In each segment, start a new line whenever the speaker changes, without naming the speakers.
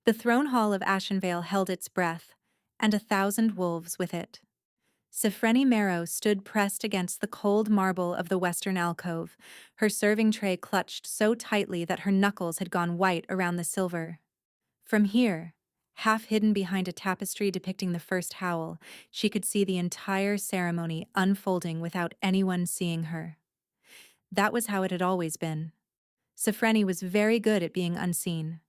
The throne hall of Ashenvale held its breath, and 1,000 wolves with it. Sifreni Marrow stood pressed against the cold marble of the western alcove, her serving tray clutched so tightly that her knuckles had gone white around the silver. From here, half hidden behind a tapestry depicting the first howl, she could see the entire ceremony unfolding without anyone seeing her. That was how it had always been. Sifreni was very good at being unseen.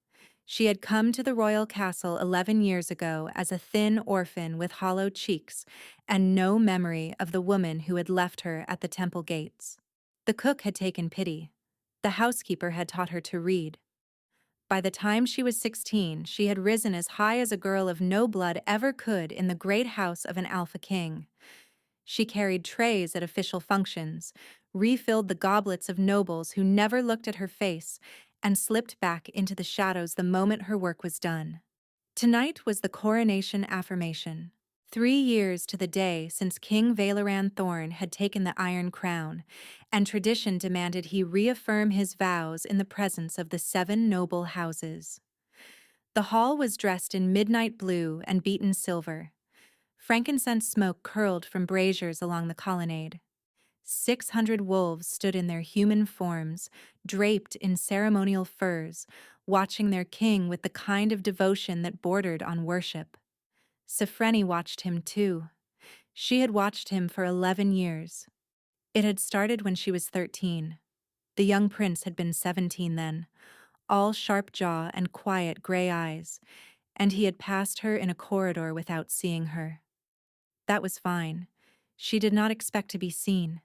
She had come to the royal castle 11 years ago as a thin orphan with hollow cheeks and no memory of the woman who had left her at the temple gates. The cook had taken pity. The housekeeper had taught her to read. By the time she was 16, she had risen as high as a girl of no blood ever could in the great house of an alpha king. She carried trays at official functions, refilled the goblets of nobles who never looked at her face, and slipped back into the shadows the moment her work was done. Tonight was the coronation affirmation. 3 years to the day since King Valoran Thorn had taken the Iron Crown, and tradition demanded he reaffirm his vows in the presence of the 7 noble houses. The hall was dressed in midnight blue and beaten silver. Frankincense smoke curled from braziers along the colonnade. 600 wolves stood in their human forms, draped in ceremonial furs, watching their king with the kind of devotion that bordered on worship. Sifreni watched him too. She had watched him for 11 years. It had started when she was 13. The young prince had been 17 then, all sharp jaw and quiet gray eyes, and he had passed her in a corridor without seeing her. That was fine. She did not expect to be seen.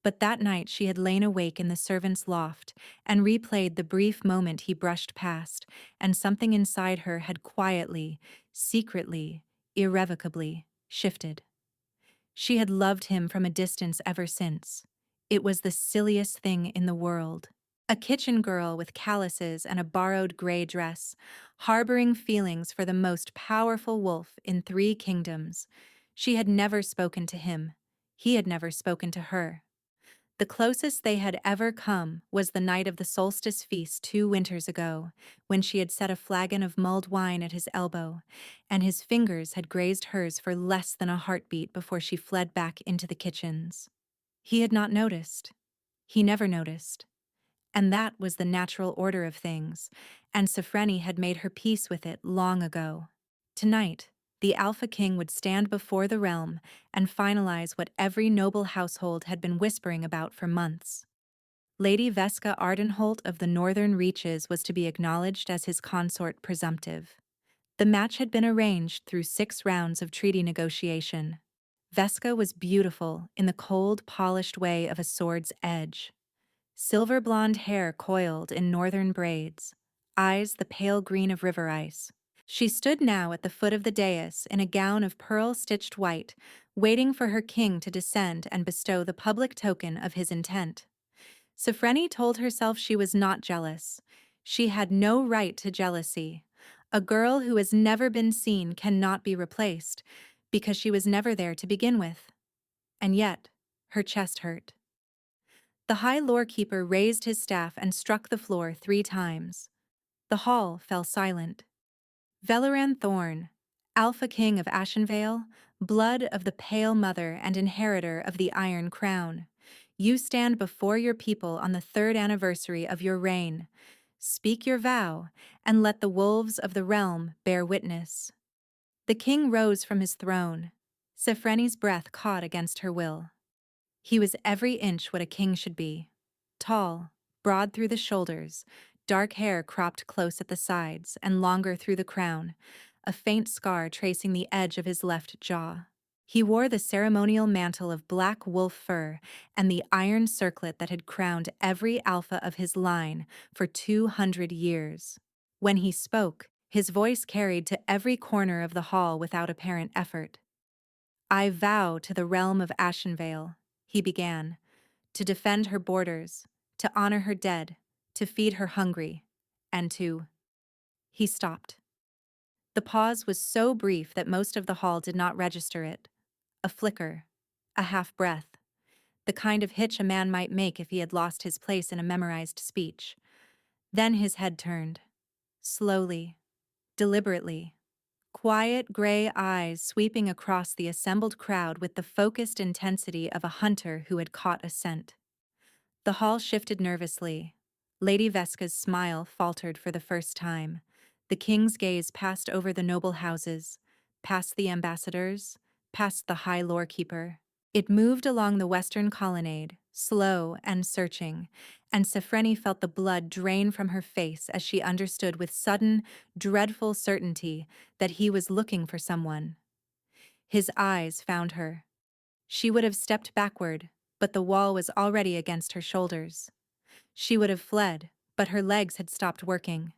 But that night she had lain awake in the servants' loft and replayed the brief moment he brushed past, and something inside her had quietly, secretly, irrevocably shifted. She had loved him from a distance ever since. It was the silliest thing in the world. A kitchen girl with calluses and a borrowed gray dress, harboring feelings for the most powerful wolf in 3 kingdoms. She had never spoken to him. He had never spoken to her. The closest they had ever come was the night of the solstice feast 2 winters ago, when she had set a flagon of mulled wine at his elbow, and his fingers had grazed hers for less than a heartbeat before she fled back into the kitchens. He had not noticed. He never noticed. And that was the natural order of things, and Sifreni had made her peace with it long ago. Tonight, the Alpha King would stand before the realm and finalize what every noble household had been whispering about for months. Lady Vesca Ardenholt of the Northern Reaches was to be acknowledged as his consort presumptive. The match had been arranged through 6 rounds of treaty negotiation. Vesca was beautiful in the cold, polished way of a sword's edge. Silver blonde hair coiled in northern braids, eyes the pale green of river ice. She stood now at the foot of the dais in a gown of pearl-stitched white, waiting for her king to descend and bestow the public token of his intent. Sifreni told herself she was not jealous. She had no right to jealousy. A girl who has never been seen cannot be replaced, because she was never there to begin with. And yet, her chest hurt. The High Lorekeeper raised his staff and struck the floor 3 times. The hall fell silent. Valoran Thorn, Alpha King of Ashenvale, blood of the Pale Mother and inheritor of the Iron Crown, you stand before your people on the 3rd anniversary of your reign. Speak your vow, and let the wolves of the realm bear witness. The king rose from his throne. Sifreni's breath caught against her will. He was every inch what a king should be. Tall, broad through the shoulders, dark hair cropped close at the sides and longer through the crown, a faint scar tracing the edge of his left jaw. He wore the ceremonial mantle of black wolf fur and the iron circlet that had crowned every alpha of his line for 200 years. When he spoke, his voice carried to every corner of the hall without apparent effort. I vow to the realm of Ashenvale, he began, to defend her borders, to honor her dead, to feed her hungry, and to... He stopped. The pause was so brief that most of the hall did not register it. A flicker, a half-breath, the kind of hitch a man might make if he had lost his place in a memorized speech. Then his head turned. Slowly, deliberately. Quiet gray eyes sweeping across the assembled crowd with the focused intensity of a hunter who had caught a scent. The hall shifted nervously. Lady Veska's smile faltered for the first time. The king's gaze passed over the noble houses, past the ambassadors, past the high lore-keeper. It moved along the western colonnade, slow and searching, and Sefreni felt the blood drain from her face as she understood with sudden, dreadful certainty that he was looking for someone. His eyes found her. She would have stepped backward, but the wall was already against her shoulders. She would have fled, but her legs had stopped working.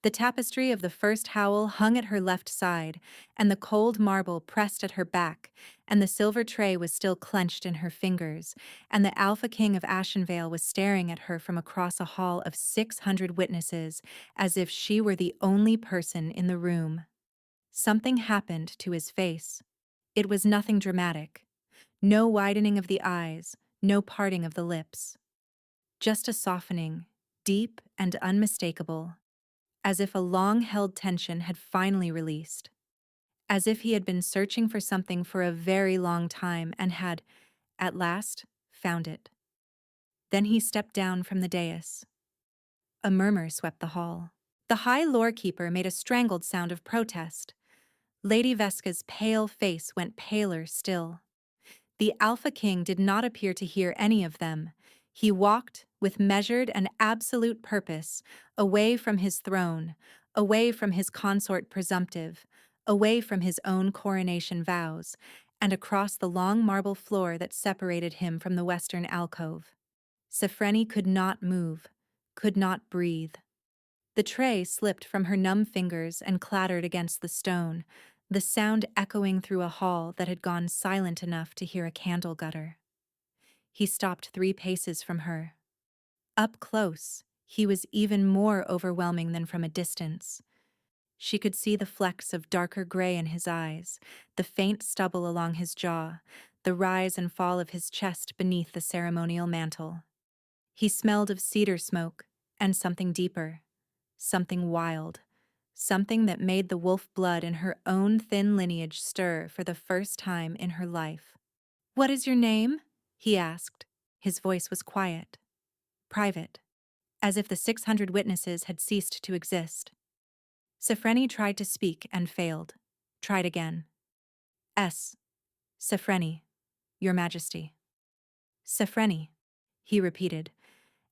The tapestry of the first howl hung at her left side, and the cold marble pressed at her back, and the silver tray was still clenched in her fingers, and the Alpha King of Ashenvale was staring at her from across a hall of 600 witnesses, as if she were the only person in the room. Something happened to his face. It was nothing dramatic. No widening of the eyes, no parting of the lips. Just a softening, deep and unmistakable, as if a long-held tension had finally released. As if he had been searching for something for a very long time and had, at last, found it. Then he stepped down from the dais. A murmur swept the hall. The high lore-keeper made a strangled sound of protest. Lady Veska's pale face went paler still. The Alpha King did not appear to hear any of them. He walked, with measured and absolute purpose, away from his throne, away from his consort presumptive, away from his own coronation vows, and across the long marble floor that separated him from the western alcove. Sefreni could not move, could not breathe. The tray slipped from her numb fingers and clattered against the stone, the sound echoing through a hall that had gone silent enough to hear a candle gutter. He stopped 3 paces from her. Up close, he was even more overwhelming than from a distance. She could see the flecks of darker gray in his eyes, the faint stubble along his jaw, the rise and fall of his chest beneath the ceremonial mantle. He smelled of cedar smoke and something deeper, something wild, something that made the wolf blood in her own thin lineage stir for the first time in her life. "What is your name?" he asked. His voice was quiet, private, as if the 600 witnesses had ceased to exist. Sefreni tried to speak and failed. Tried again. "S. Sefreni, Your Majesty." "Sefreni," he repeated,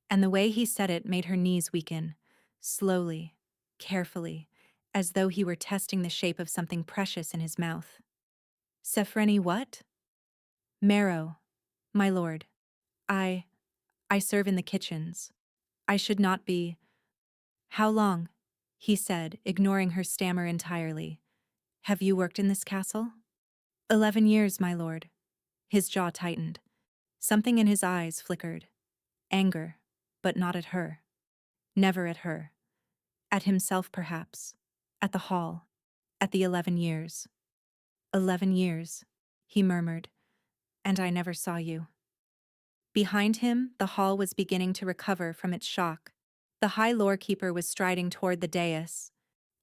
and the way he said it made her knees weaken, slowly, carefully, as though he were testing the shape of something precious in his mouth. "Sefreni what?" "Marrow, my lord. I serve in the kitchens. I should not be—" "How long?" he said, ignoring her stammer entirely. "Have you worked in this castle?" 11 years, my lord." His jaw tightened. Something in his eyes flickered. Anger, but not at her. Never at her. At himself, perhaps. At the hall. At the 11 years. 11 years, he murmured. "And I never saw you." Behind him, the hall was beginning to recover from its shock. The high lore-keeper was striding toward the dais.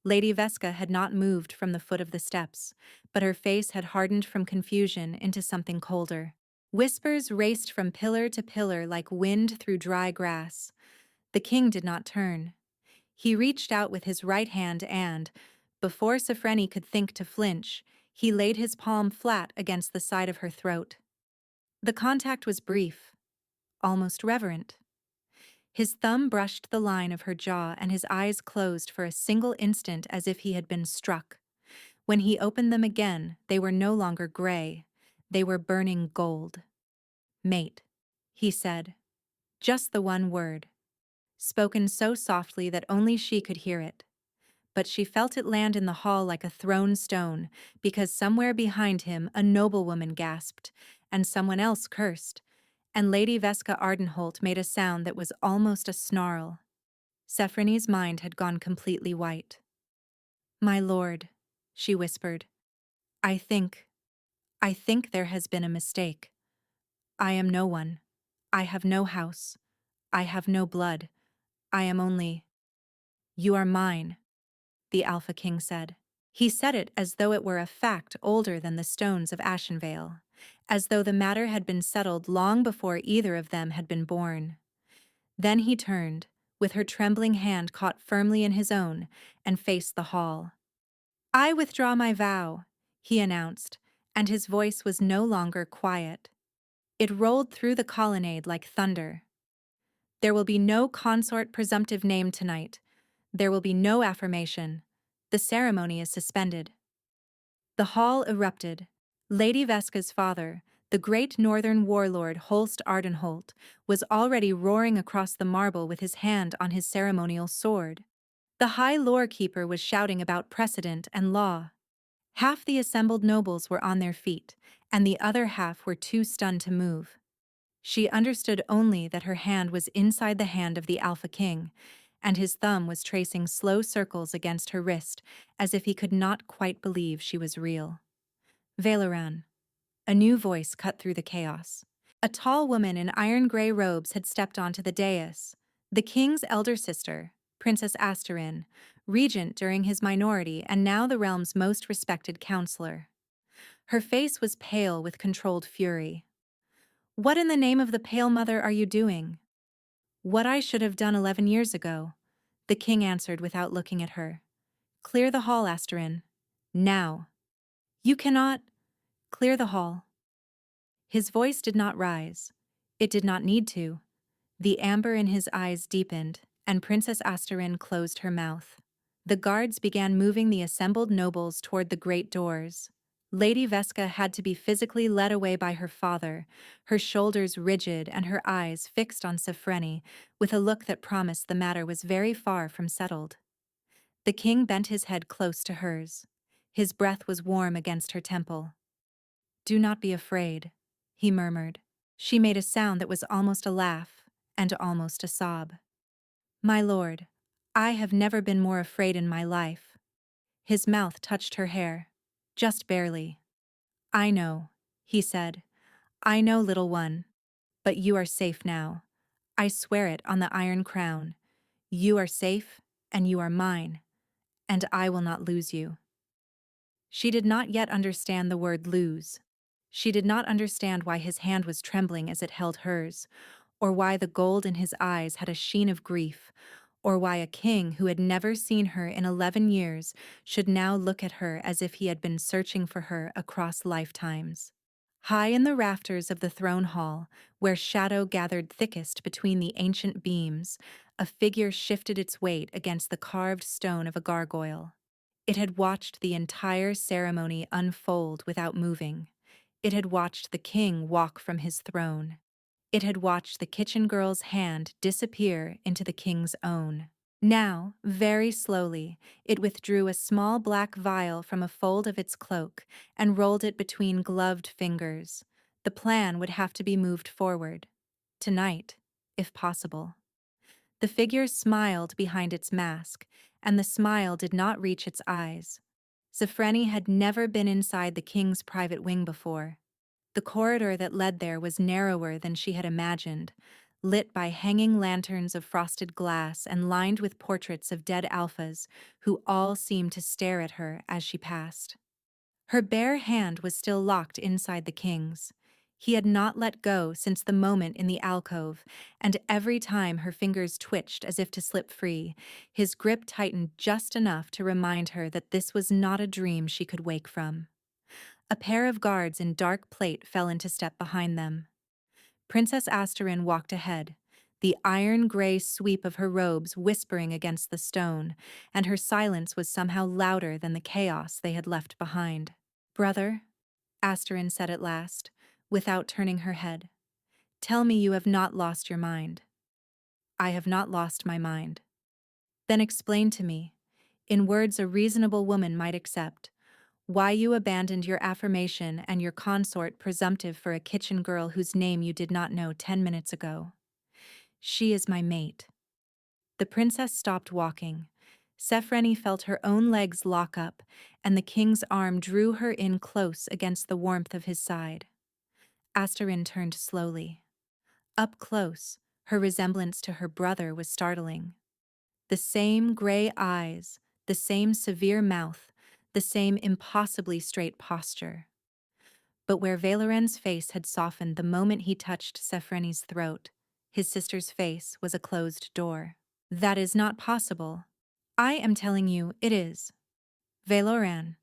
Lady Veska had not moved from the foot of the steps, but her face had hardened from confusion into something colder. Whispers raced from pillar to pillar like wind through dry grass. The king did not turn. He reached out with his right hand and, before Sefreni could think to flinch, he laid his palm flat against the side of her throat. The contact was brief, almost reverent. His thumb brushed the line of her jaw and his eyes closed for a single instant as if he had been struck. When he opened them again, they were no longer gray. They were burning gold. "Mate," he said. Just the one word. Spoken so softly that only she could hear it. But she felt it land in the hall like a thrown stone, because somewhere behind him a noblewoman gasped, and someone else cursed, and Lady Veska Ardenholt made a sound that was almost a snarl. Sefreni's mind had gone completely white. "My lord," she whispered, I think there has been a mistake. I am no one. I have no house. I have no blood. I am only— You are mine." the Alpha King said. He said it as though it were a fact older than the stones of Ashenvale, as though the matter had been settled long before either of them had been born. Then he turned, with her trembling hand caught firmly in his own, and faced the hall. "I withdraw my vow," he announced, and his voice was no longer quiet. It rolled through the colonnade like thunder. "There will be no consort presumptive named tonight. There will be no affirmation. The ceremony is suspended." The hall erupted. Lady Veska's father, the great northern warlord Holst Ardenholt, was already roaring across the marble with his hand on his ceremonial sword. The high lore keeper was shouting about precedent and law. Half the assembled nobles were on their feet, and the other half were too stunned to move. She understood only that her hand was inside the hand of the Alpha King, and his thumb was tracing slow circles against her wrist, as if he could not quite believe she was real. "Valoran." A new voice cut through the chaos. A tall woman in iron-gray robes had stepped onto the dais. The king's elder sister, Princess Asterin, regent during his minority and now the realm's most respected counselor. Her face was pale with controlled fury. "What in the name of the Pale Mother are you doing?" "What I should have done 11 years ago," the king answered without looking at her. "Clear the hall, Asterin. Now." "You cannot." "Clear the hall." His voice did not rise. It did not need to. The amber in his eyes deepened, and Princess Asterin closed her mouth. The guards began moving the assembled nobles toward the great doors. Lady Veska had to be physically led away by her father, her shoulders rigid and her eyes fixed on Sifreni, with a look that promised the matter was very far from settled. The king bent his head close to hers. His breath was warm against her temple. "Do not be afraid," he murmured. She made a sound that was almost a laugh, and almost a sob. "My lord, I have never been more afraid in my life." His mouth touched her hair. Just barely. "I know," he said. "I know, little one. But you are safe now. I swear it on the Iron Crown. You are safe, and you are mine, and I will not lose you." She did not yet understand the word lose. She did not understand why his hand was trembling as it held hers, or why the gold in his eyes had a sheen of grief, or why a king who had never seen her in 11 years should now look at her as if he had been searching for her across lifetimes. High in the rafters of the throne hall, where shadow gathered thickest between the ancient beams, a figure shifted its weight against the carved stone of a gargoyle. It had watched the entire ceremony unfold without moving. It had watched the king walk from his throne. It had watched the kitchen girl's hand disappear into the king's own. Now, very slowly, it withdrew a small black vial from a fold of its cloak and rolled it between gloved fingers. The plan would have to be moved forward. Tonight, if possible. The figure smiled behind its mask, and the smile did not reach its eyes. Sifreni had never been inside the king's private wing before. The corridor that led there was narrower than she had imagined, lit by hanging lanterns of frosted glass and lined with portraits of dead alphas who all seemed to stare at her as she passed. Her bare hand was still locked inside the king's. He had not let go since the moment in the alcove, and every time her fingers twitched as if to slip free, his grip tightened just enough to remind her that this was not a dream she could wake from. A pair of guards in dark plate fell into step behind them. Princess Asterin walked ahead, the iron-gray sweep of her robes whispering against the stone, and her silence was somehow louder than the chaos they had left behind. "Brother," Asterin said at last, without turning her head, "tell me you have not lost your mind." "I have not lost my mind." "Then explain to me, in words a reasonable woman might accept, why you abandoned your affirmation and your consort presumptive for a kitchen girl whose name you did not know 10 minutes ago." "She is my mate." The princess stopped walking. Sifreni felt her own legs lock up, and the king's arm drew her in close against the warmth of his side. Asterin turned slowly. Up close, her resemblance to her brother was startling. The same gray eyes, the same severe mouth, the same impossibly straight posture. But where Valoran's face had softened the moment he touched Sefreni's throat, his sister's face was a closed door. That is not possible. I am telling you, it is. Valoran,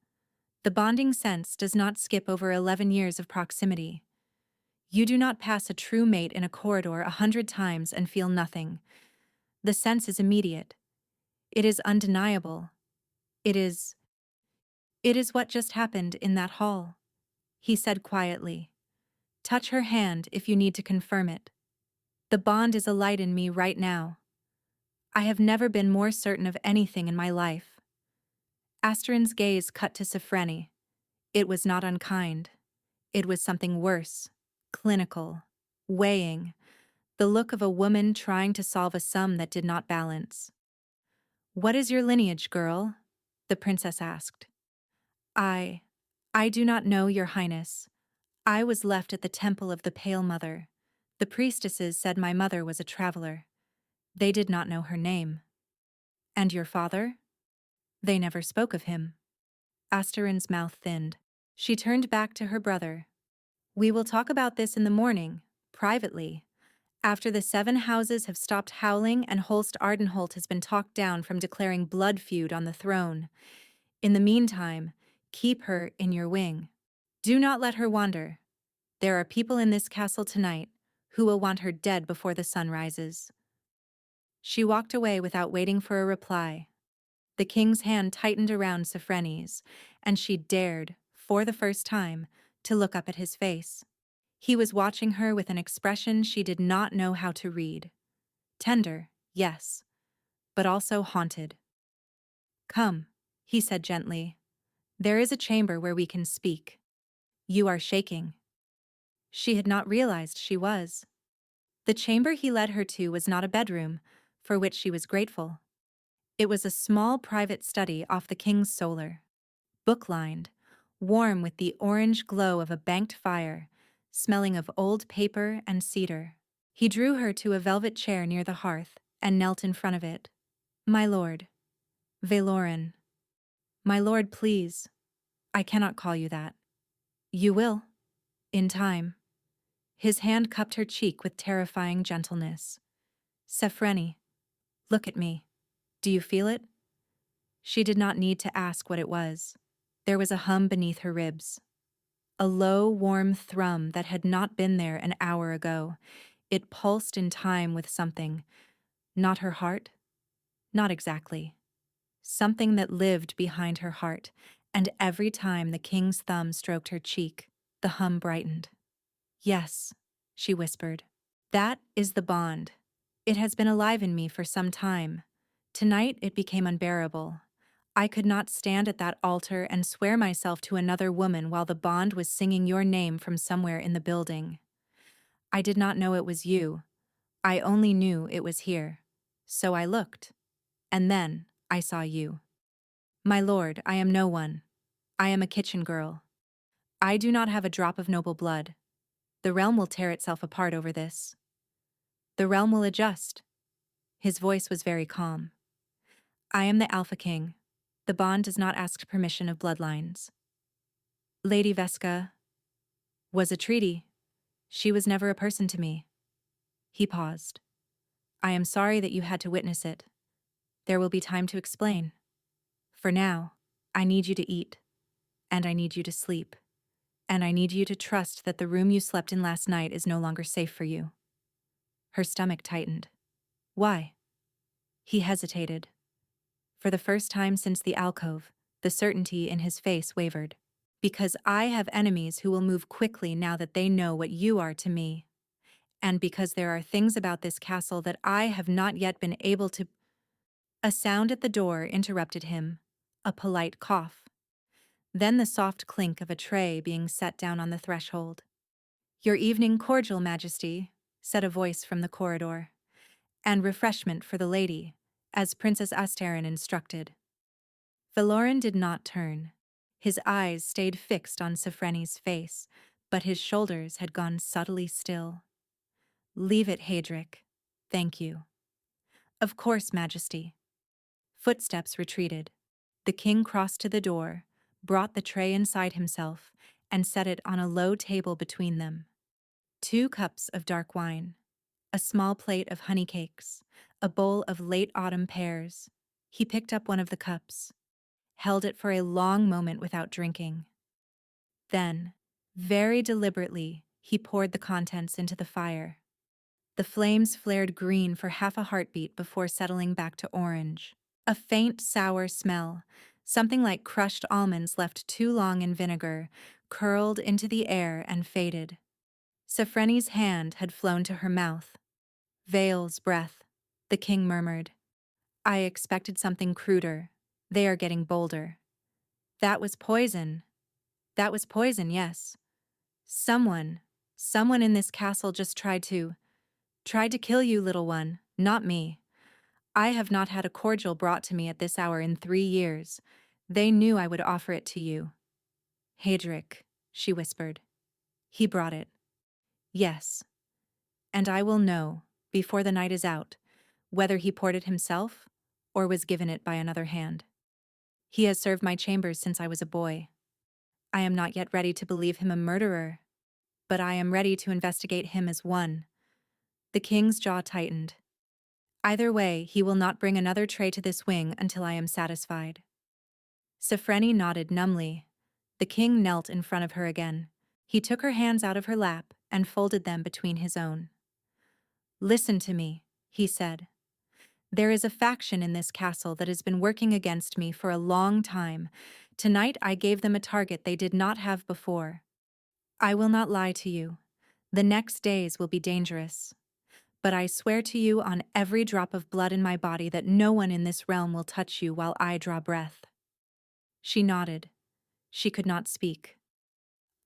the bonding sense does not skip over 11 years of proximity. You do not pass a true mate in a corridor 100 times and feel nothing. The sense is immediate. It is undeniable. It is what just happened in that hall, he said quietly. Touch her hand if you need to confirm it. The bond is alight in me right now. I have never been more certain of anything in my life. Asterin's gaze cut to Sefreni. It was not unkind. It was something worse, clinical, weighing, the look of a woman trying to solve a sum that did not balance. What is your lineage, girl? The princess asked. I do not know, your highness. I was left at the temple of the Pale Mother. The priestesses said my mother was a traveler. They did not know her name. And your father? They never spoke of him. Asterin's mouth thinned. She turned back to her brother. We will talk about this in the morning, privately, after the 7 houses have stopped howling and Holst Ardenholt has been talked down from declaring blood feud on the throne. In the meantime, keep her in your wing. Do not let her wander. There are people in this castle tonight who will want her dead before the sun rises. She walked away without waiting for a reply. The king's hand tightened around Sefreni's, and she dared, for the first time, to look up at his face. He was watching her with an expression she did not know how to read. Tender, yes, but also haunted. Come, he said gently. There is a chamber where we can speak. You are shaking. She had not realized she was. The chamber he led her to was not a bedroom, for which she was grateful. It was a small private study off the king's solar. Book-lined, warm with the orange glow of a banked fire, smelling of old paper and cedar. He drew her to a velvet chair near the hearth and knelt in front of it. My lord. Valoran. My lord, please. I cannot call you that. You will. In time. His hand cupped her cheek with terrifying gentleness. Sefreni, look at me. Do you feel it? She did not need to ask what it was. There was a hum beneath her ribs. A low, warm thrum that had not been there an hour ago. It pulsed in time with something. Not her heart? Not exactly. Something that lived behind her heart, and every time the king's thumb stroked her cheek, the hum brightened. Yes, she whispered. That is the bond. It has been alive in me for some time. Tonight it became unbearable. I could not stand at that altar and swear myself to another woman while the bond was singing your name from somewhere in the building. I did not know it was you. I only knew it was here. So I looked. And then I saw you. My lord, I am no one. I am a kitchen girl. I do not have a drop of noble blood. The realm will tear itself apart over this. The realm will adjust. His voice was very calm. I am the Alpha King. The bond does not ask permission of bloodlines. Lady Vesca was a treaty. She was never a person to me. He paused. I am sorry that you had to witness it. There will be time to explain. For now, I need you to eat. And I need you to sleep. And I need you to trust that the room you slept in last night is no longer safe for you. Her stomach tightened. Why? He hesitated. For the first time since the alcove, the certainty in his face wavered. Because I have enemies who will move quickly now that they know what you are to me. And because there are things about this castle that I have not yet been able to... A sound at the door interrupted him. A polite cough. Then the soft clink of a tray being set down on the threshold. Your evening cordial, Majesty, said a voice from the corridor. And refreshment for the lady, as Princess Asterin instructed. Valoran did not turn. His eyes stayed fixed on Sefreni's face, but his shoulders had gone subtly still. Leave it, Hadric. Thank you. Of course, Majesty. Footsteps retreated. The king crossed to the door, brought the tray inside himself, and set it on a low table between them. 2 cups of dark wine, a small plate of honey cakes, a bowl of late autumn pears. He picked up one of the cups, held it for a long moment without drinking. Then, very deliberately, he poured the contents into the fire. The flames flared green for half a heartbeat before settling back to orange. A faint, sour smell, something like crushed almonds left too long in vinegar, curled into the air and faded. Sophreni's hand had flown to her mouth. Vale's breath, the king murmured. I expected something cruder. They are getting bolder. That was poison. That was poison, yes. Someone in this castle just tried to kill you, little one, not me. I have not had a cordial brought to me at this hour in 3 years. They knew I would offer it to you. Hedrick, she whispered. He brought it. Yes. And I will know, before the night is out, whether he poured it himself or was given it by another hand. He has served my chambers since I was a boy. I am not yet ready to believe him a murderer, but I am ready to investigate him as one. The king's jaw tightened. Either way, he will not bring another tray to this wing until I am satisfied. Sophreni nodded numbly. The king knelt in front of her again. He took her hands out of her lap and folded them between his own. Listen to me, he said. There is a faction in this castle that has been working against me for a long time. Tonight I gave them a target they did not have before. I will not lie to you. The next days will be dangerous. But I swear to you on every drop of blood in my body that no one in this realm will touch you while I draw breath. She nodded. She could not speak.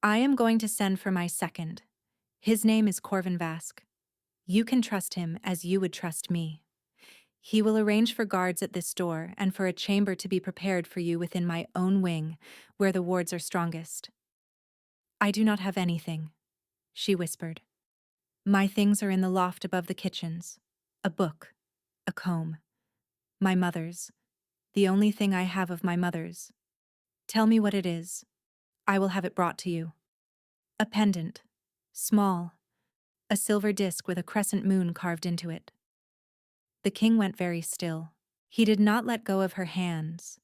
I am going to send for my second. His name is Corvin Vask. You can trust him as you would trust me. He will arrange for guards at this door and for a chamber to be prepared for you within my own wing, where the wards are strongest. I do not have anything, she whispered. My things are in the loft above the kitchens. A book, a comb. My mother's. The only thing I have of my mother's. Tell me what it is. I will have it brought to you. A pendant. Small. A silver disc with a crescent moon carved into it. The king went very still. He did not let go of her hands,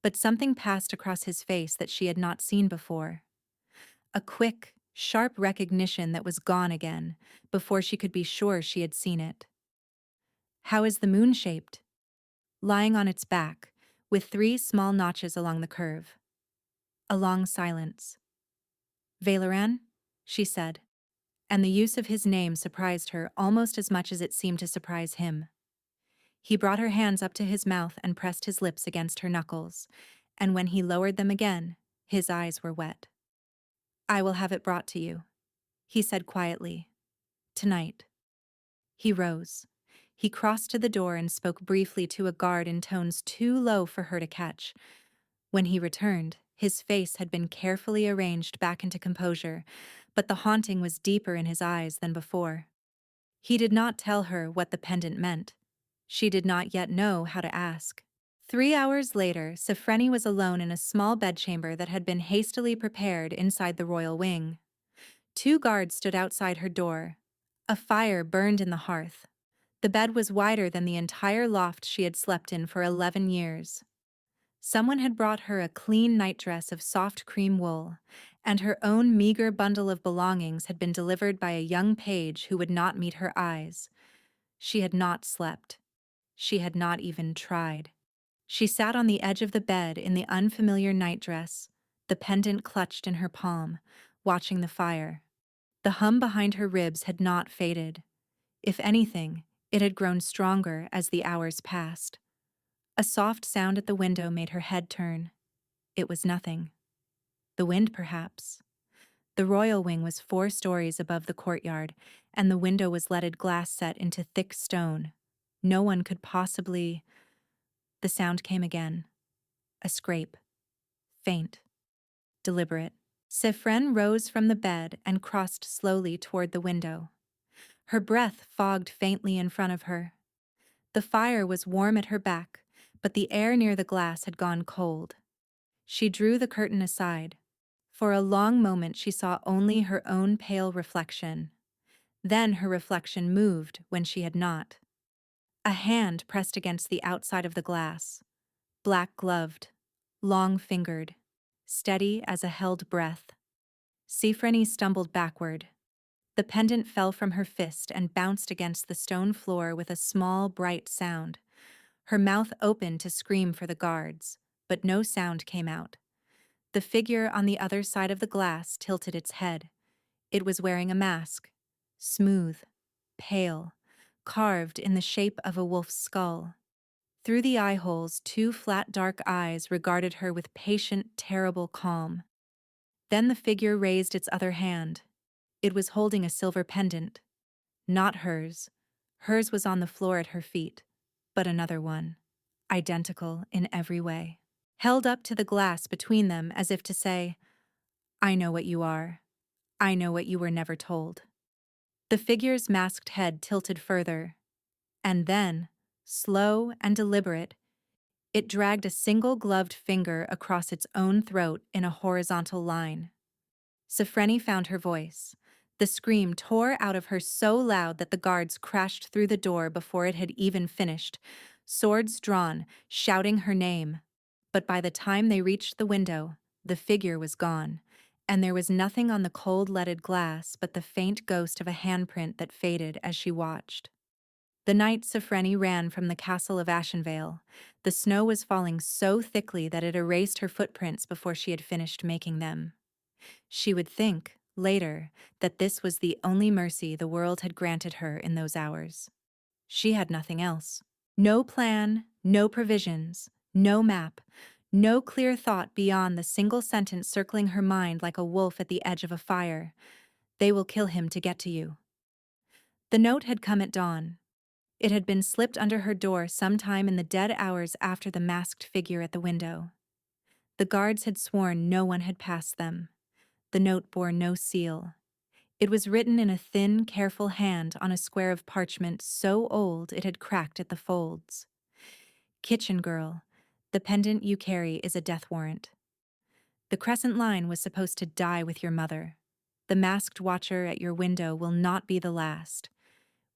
but something passed across his face that she had not seen before. A quick, sharp recognition that was gone again, before she could be sure she had seen it. How is the moon shaped? Lying on its back, with 3 small notches along the curve. A long silence. Valeran? She said, and the use of his name surprised her almost as much as it seemed to surprise him. He brought her hands up to his mouth and pressed his lips against her knuckles, and when he lowered them again, his eyes were wet. I will have it brought to you, he said quietly. Tonight. He rose. He crossed to the door and spoke briefly to a guard in tones too low for her to catch. When he returned, his face had been carefully arranged back into composure, but the haunting was deeper in his eyes than before. He did not tell her what the pendant meant. She did not yet know how to ask. 3 hours later, Sophreni was alone in a small bedchamber that had been hastily prepared inside the royal wing. 2 guards stood outside her door. A fire burned in the hearth. The bed was wider than the entire loft she had slept in for 11 years. Someone had brought her a clean nightdress of soft cream wool, and her own meager bundle of belongings had been delivered by a young page who would not meet her eyes. She had not slept. She had not even tried. She sat on the edge of the bed in the unfamiliar nightdress, the pendant clutched in her palm, watching the fire. The hum behind her ribs had not faded. If anything, it had grown stronger as the hours passed. A soft sound at the window made her head turn. It was nothing. The wind, perhaps. The royal wing was 4 stories above the courtyard, and the window was leaded glass set into thick stone. No one could possibly... The sound came again. A scrape. Faint. Deliberate. Sophren rose from the bed and crossed slowly toward the window. Her breath fogged faintly in front of her. The fire was warm at her back, but the air near the glass had gone cold. She drew the curtain aside. For a long moment she saw only her own pale reflection. Then her reflection moved when she had not. A hand pressed against the outside of the glass, black-gloved, long-fingered, steady as a held breath. Sifreni stumbled backward. The pendant fell from her fist and bounced against the stone floor with a small, bright sound. Her mouth opened to scream for the guards, but no sound came out. The figure on the other side of the glass tilted its head. It was wearing a mask, smooth, pale, carved in the shape of a wolf's skull. Through the eye holes, two flat dark eyes regarded her with patient, terrible calm. Then the figure raised its other hand. It was holding a silver pendant. Not hers. Hers was on the floor at her feet, but another one, identical in every way. Held up to the glass between them as if to say, "I know what you are. I know what you were never told." The figure's masked head tilted further, and then, slow and deliberate, it dragged a single gloved finger across its own throat in a horizontal line. Sifreni found her voice. The scream tore out of her so loud that the guards crashed through the door before it had even finished, swords drawn, shouting her name. But by the time they reached the window, the figure was gone, and there was nothing on the cold leaded glass but the faint ghost of a handprint that faded as she watched. The night Sifreni ran from the castle of Ashenvale, the snow was falling so thickly that it erased her footprints before she had finished making them. She would think, later, that this was the only mercy the world had granted her in those hours. She had nothing else. No plan, no provisions, no map, no clear thought beyond the single sentence circling her mind like a wolf at the edge of a fire. "They will kill him to get to you." The note had come at dawn. It had been slipped under her door sometime in the dead hours after the masked figure at the window. The guards had sworn no one had passed them. The note bore no seal. It was written in a thin, careful hand on a square of parchment so old it had cracked at the folds. "Kitchen girl, the pendant you carry is a death warrant. The crescent line was supposed to die with your mother. The masked watcher at your window will not be the last.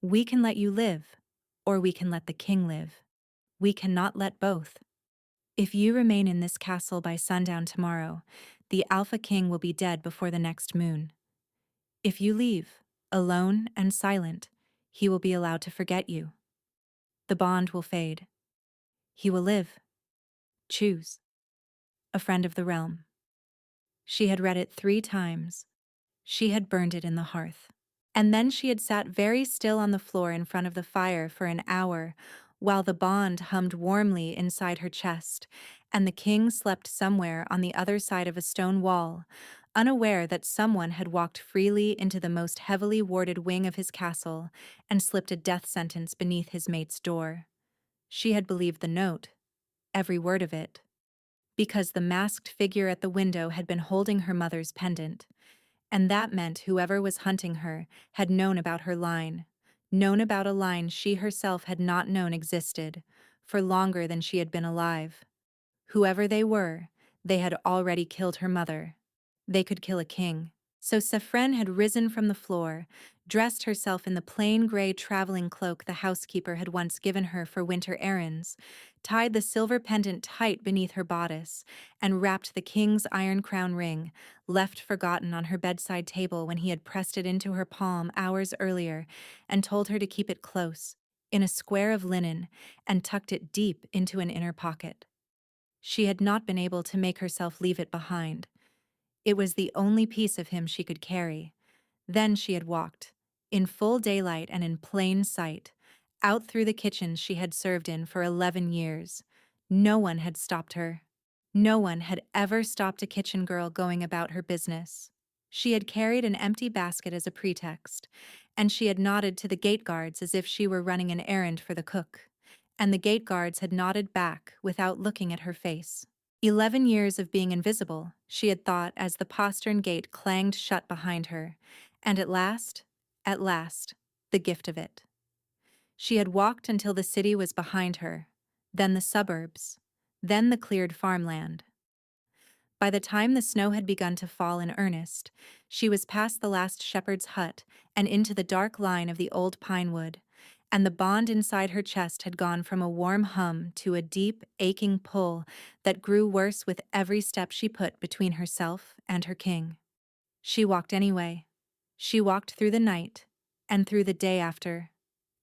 We can let you live, or we can let the king live. We cannot let both. If you remain in this castle by sundown tomorrow, the Alpha King will be dead before the next moon. If you leave, alone and silent, he will be allowed to forget you. The bond will fade. He will live. Choose. A friend of the realm." She had read it 3 times. She had burned it in the hearth. And then she had sat very still on the floor in front of the fire for an hour, while the bond hummed warmly inside her chest, and the king slept somewhere on the other side of a stone wall, unaware that someone had walked freely into the most heavily warded wing of his castle and slipped a death sentence beneath his mate's door. She had believed the note, every word of it, because the masked figure at the window had been holding her mother's pendant, and that meant whoever was hunting her had known about her line, known about a line she herself had not known existed, for longer than she had been alive. Whoever they were, they had already killed her mother. They could kill a king. So Sifren had risen from the floor, dressed herself in the plain gray traveling cloak the housekeeper had once given her for winter errands, tied the silver pendant tight beneath her bodice, and wrapped the king's iron crown ring, left forgotten on her bedside table when he had pressed it into her palm hours earlier, and told her to keep it close, in a square of linen, and tucked it deep into an inner pocket. She had not been able to make herself leave it behind. It was the only piece of him she could carry. Then she had walked, in full daylight and in plain sight, out through the kitchens she had served in for 11 years. No one had stopped her. No one had ever stopped a kitchen girl going about her business. She had carried an empty basket as a pretext, and she had nodded to the gate guards as if she were running an errand for the cook, and the gate guards had nodded back without looking at her face. 11 years of being invisible, she had thought as the postern gate clanged shut behind her, and at last, the gift of it. She had walked until the city was behind her. then the suburbs, then the cleared farmland. By the time the snow had begun to fall in earnest, she was past the last shepherd's hut and into the dark line of the old pine wood, and the bond inside her chest had gone from a warm hum to a deep, aching pull that grew worse with every step she put between herself and her king. She walked anyway. She walked through the night, and through the day after,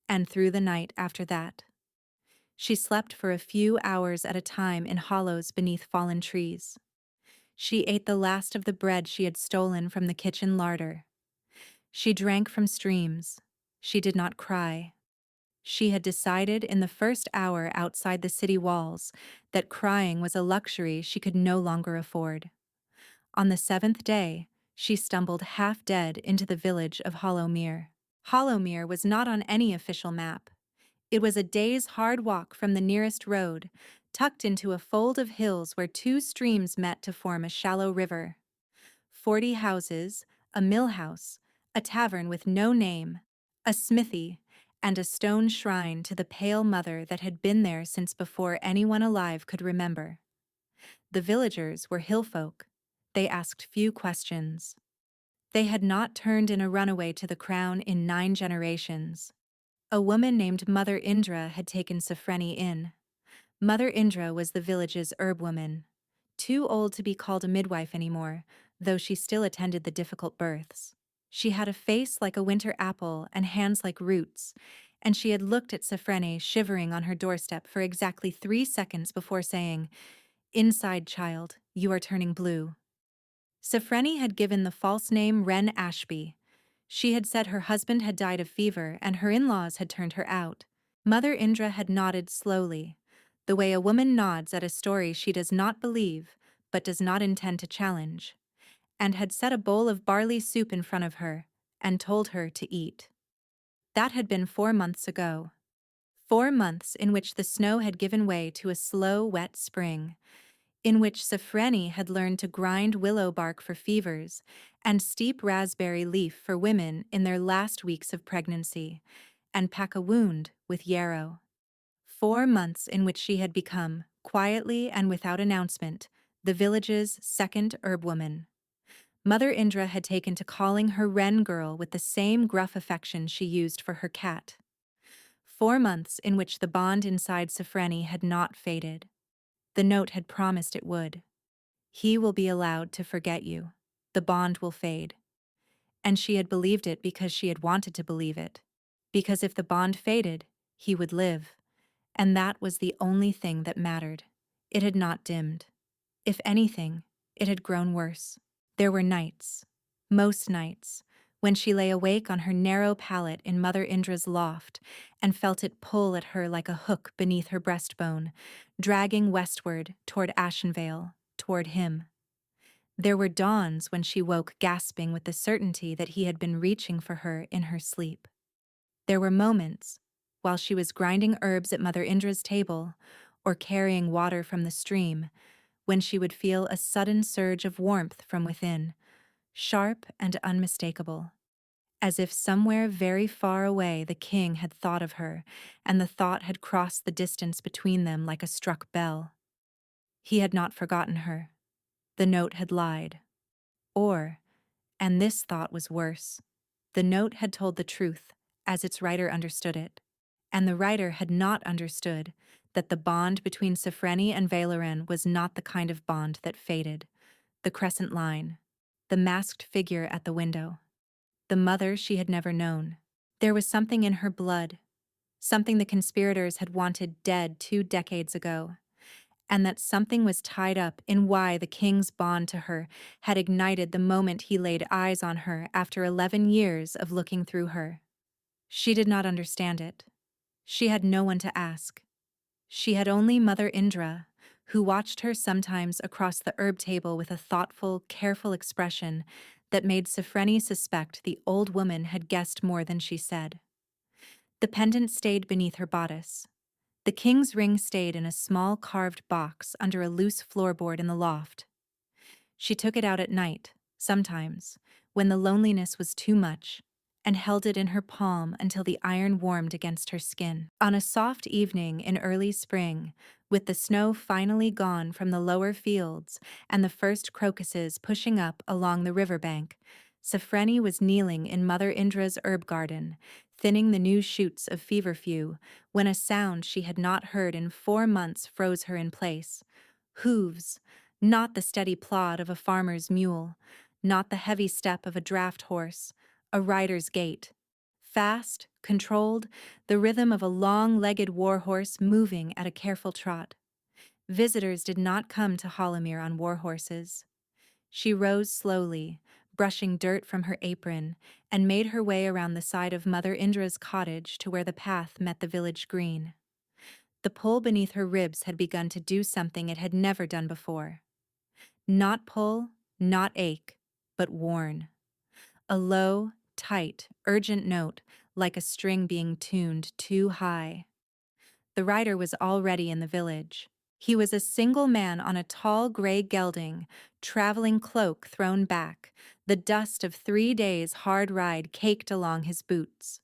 and through the night after that. She slept for a few hours at a time in hollows beneath fallen trees. She ate the last of the bread she had stolen from the kitchen larder. She drank from streams. She did not cry. She had decided in the first hour outside the city walls that crying was a luxury she could no longer afford. On the seventh day, she stumbled half dead into the village of Hollowmere. Hollowmere was not on any official map. It was a day's hard walk from the nearest road, tucked into a fold of hills where two streams met to form a shallow river. 40 houses, a mill house, a tavern with no name, a smithy, and a stone shrine to the pale mother that had been there since before anyone alive could remember. The villagers were hill folk. They asked few questions. They had not turned in a runaway to the crown in 9 generations. A woman named Mother Indra had taken Sofreni in. Mother Indra was the village's herb woman, too old to be called a midwife anymore, though she still attended the difficult births. She had a face like a winter apple and hands like roots, and she had looked at Sofreni shivering on her doorstep for exactly 3 seconds before saying, "Inside, child, you are turning blue." Sofreni had given the false name Wren Ashby. She had said her husband had died of fever and her in-laws had turned her out. Mother Indra had nodded slowly, the way a woman nods at a story she does not believe but does not intend to challenge, and had set a bowl of barley soup in front of her and told her to eat. That had been 4 months ago. 4 months in which the snow had given way to a slow, wet spring, in which Sofreni had learned to grind willow bark for fevers and steep raspberry leaf for women in their last weeks of pregnancy, and pack a wound with yarrow. 4 months in which she had become, quietly and without announcement, the village's second herb woman. Mother Indra had taken to calling her Wren girl with the same gruff affection she used for her cat. 4 months in which the bond inside Sofreni had not faded. The note had promised it would. He will be allowed to forget you. The bond will fade. And she had believed it because she had wanted to believe it. Because if the bond faded, he would live. And that was the only thing that mattered. It had not dimmed. If anything, it had grown worse. There were nights, most nights, when she lay awake on her narrow pallet in Mother Indra's loft and felt it pull at her like a hook beneath her breastbone, dragging westward toward Ashenvale, toward him. There were dawns when she woke gasping with the certainty that he had been reaching for her in her sleep. There were moments, while she was grinding herbs at Mother Indra's table or carrying water from the stream, when she would feel a sudden surge of warmth from within, sharp and unmistakable, as if somewhere very far away the king had thought of her, and the thought had crossed the distance between them like a struck bell. He had not forgotten her. The note had lied. Or, and this thought was worse, the note had told the truth, as its writer understood it, and the writer had not understood that the bond between Sofreni and Valoran was not the kind of bond that faded. The crescent line, the masked figure at the window, the mother she had never known. There was something in her blood, something the conspirators had wanted dead 2 decades ago, and that something was tied up in why the king's bond to her had ignited the moment he laid eyes on her after 11 years of looking through her. She did not understand it. She had no one to ask. She had only Mother Indra, who watched her sometimes across the herb table with a thoughtful, careful expression that made Sofreni suspect the old woman had guessed more than she said. The pendant stayed beneath her bodice. The king's ring stayed in a small carved box under a loose floorboard in the loft. She took it out at night, sometimes, when the loneliness was too much, and held it in her palm until the iron warmed against her skin. On a soft evening in early spring, with the snow finally gone from the lower fields and the first crocuses pushing up along the riverbank, Safreni was kneeling in Mother Indra's herb garden, thinning the new shoots of feverfew, when a sound she had not heard in 4 months froze her in place. Hooves, not the steady plod of a farmer's mule, not the heavy step of a draft horse, a rider's gait. Fast, controlled, the rhythm of a long-legged warhorse moving at a careful trot. Visitors did not come to Holomere on warhorses. She rose slowly, brushing dirt from her apron, and made her way around the side of Mother Indra's cottage to where the path met the village green. The pull beneath her ribs had begun to do something it had never done before. Not pull, not ache, but warn. A low, tight, urgent note, like a string being tuned too high. The rider was already in the village. He was a single man on a tall gray gelding, traveling cloak thrown back, the dust of 3 days' hard ride caked along his boots.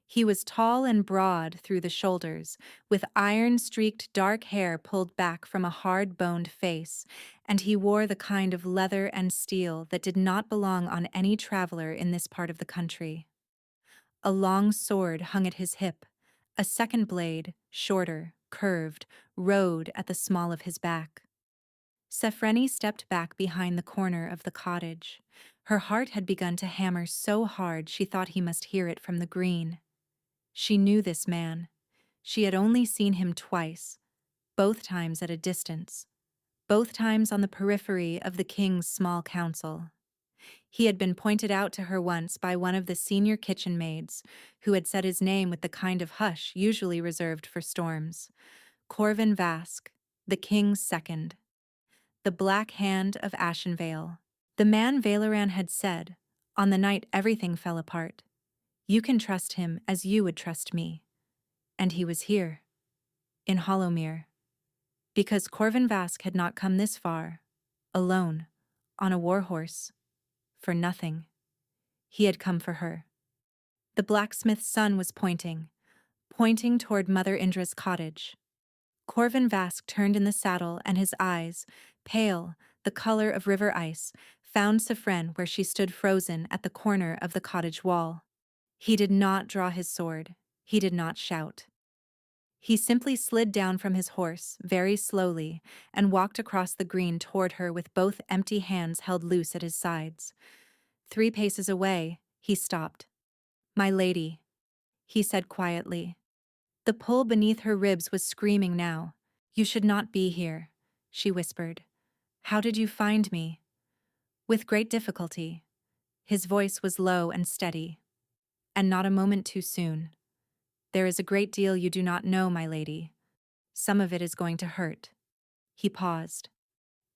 He was tall and broad through the shoulders, with iron-streaked dark hair pulled back from a hard-boned face, and he wore the kind of leather and steel that did not belong on any traveler in this part of the country. A long sword hung at his hip. A second blade, shorter, curved, rode at the small of his back. Safreni stepped back behind the corner of the cottage. Her heart had begun to hammer so hard she thought he must hear it from the green. She knew this man. She had only seen him twice, both times at a distance, both times on the periphery of the king's small council. He had been pointed out to her once by one of the senior kitchen maids, who had said his name with the kind of hush usually reserved for storms. Corvin Vask, the king's second. The Black Hand of Ashenvale. The man Valoran had said, on the night everything fell apart, "You can trust him as you would trust me." And he was here, in Holomere. Because Corvin Vask had not come this far, alone, on a warhorse, for nothing. He had come for her. The blacksmith's son was pointing toward Mother Indra's cottage. Corvin Vask turned in the saddle, and his eyes, pale, the color of river ice, found Safren where she stood frozen at the corner of the cottage wall. He did not draw his sword. He did not shout. He simply slid down from his horse, very slowly, and walked across the green toward her with both empty hands held loose at his sides. 3 paces away, he stopped. "My lady," he said quietly. The pull beneath her ribs was screaming now. "You should not be here," she whispered. "How did you find me?" With great difficulty. His voice was low and steady. "And not a moment too soon. There is a great deal you do not know, my lady. Some of it is going to hurt." He paused.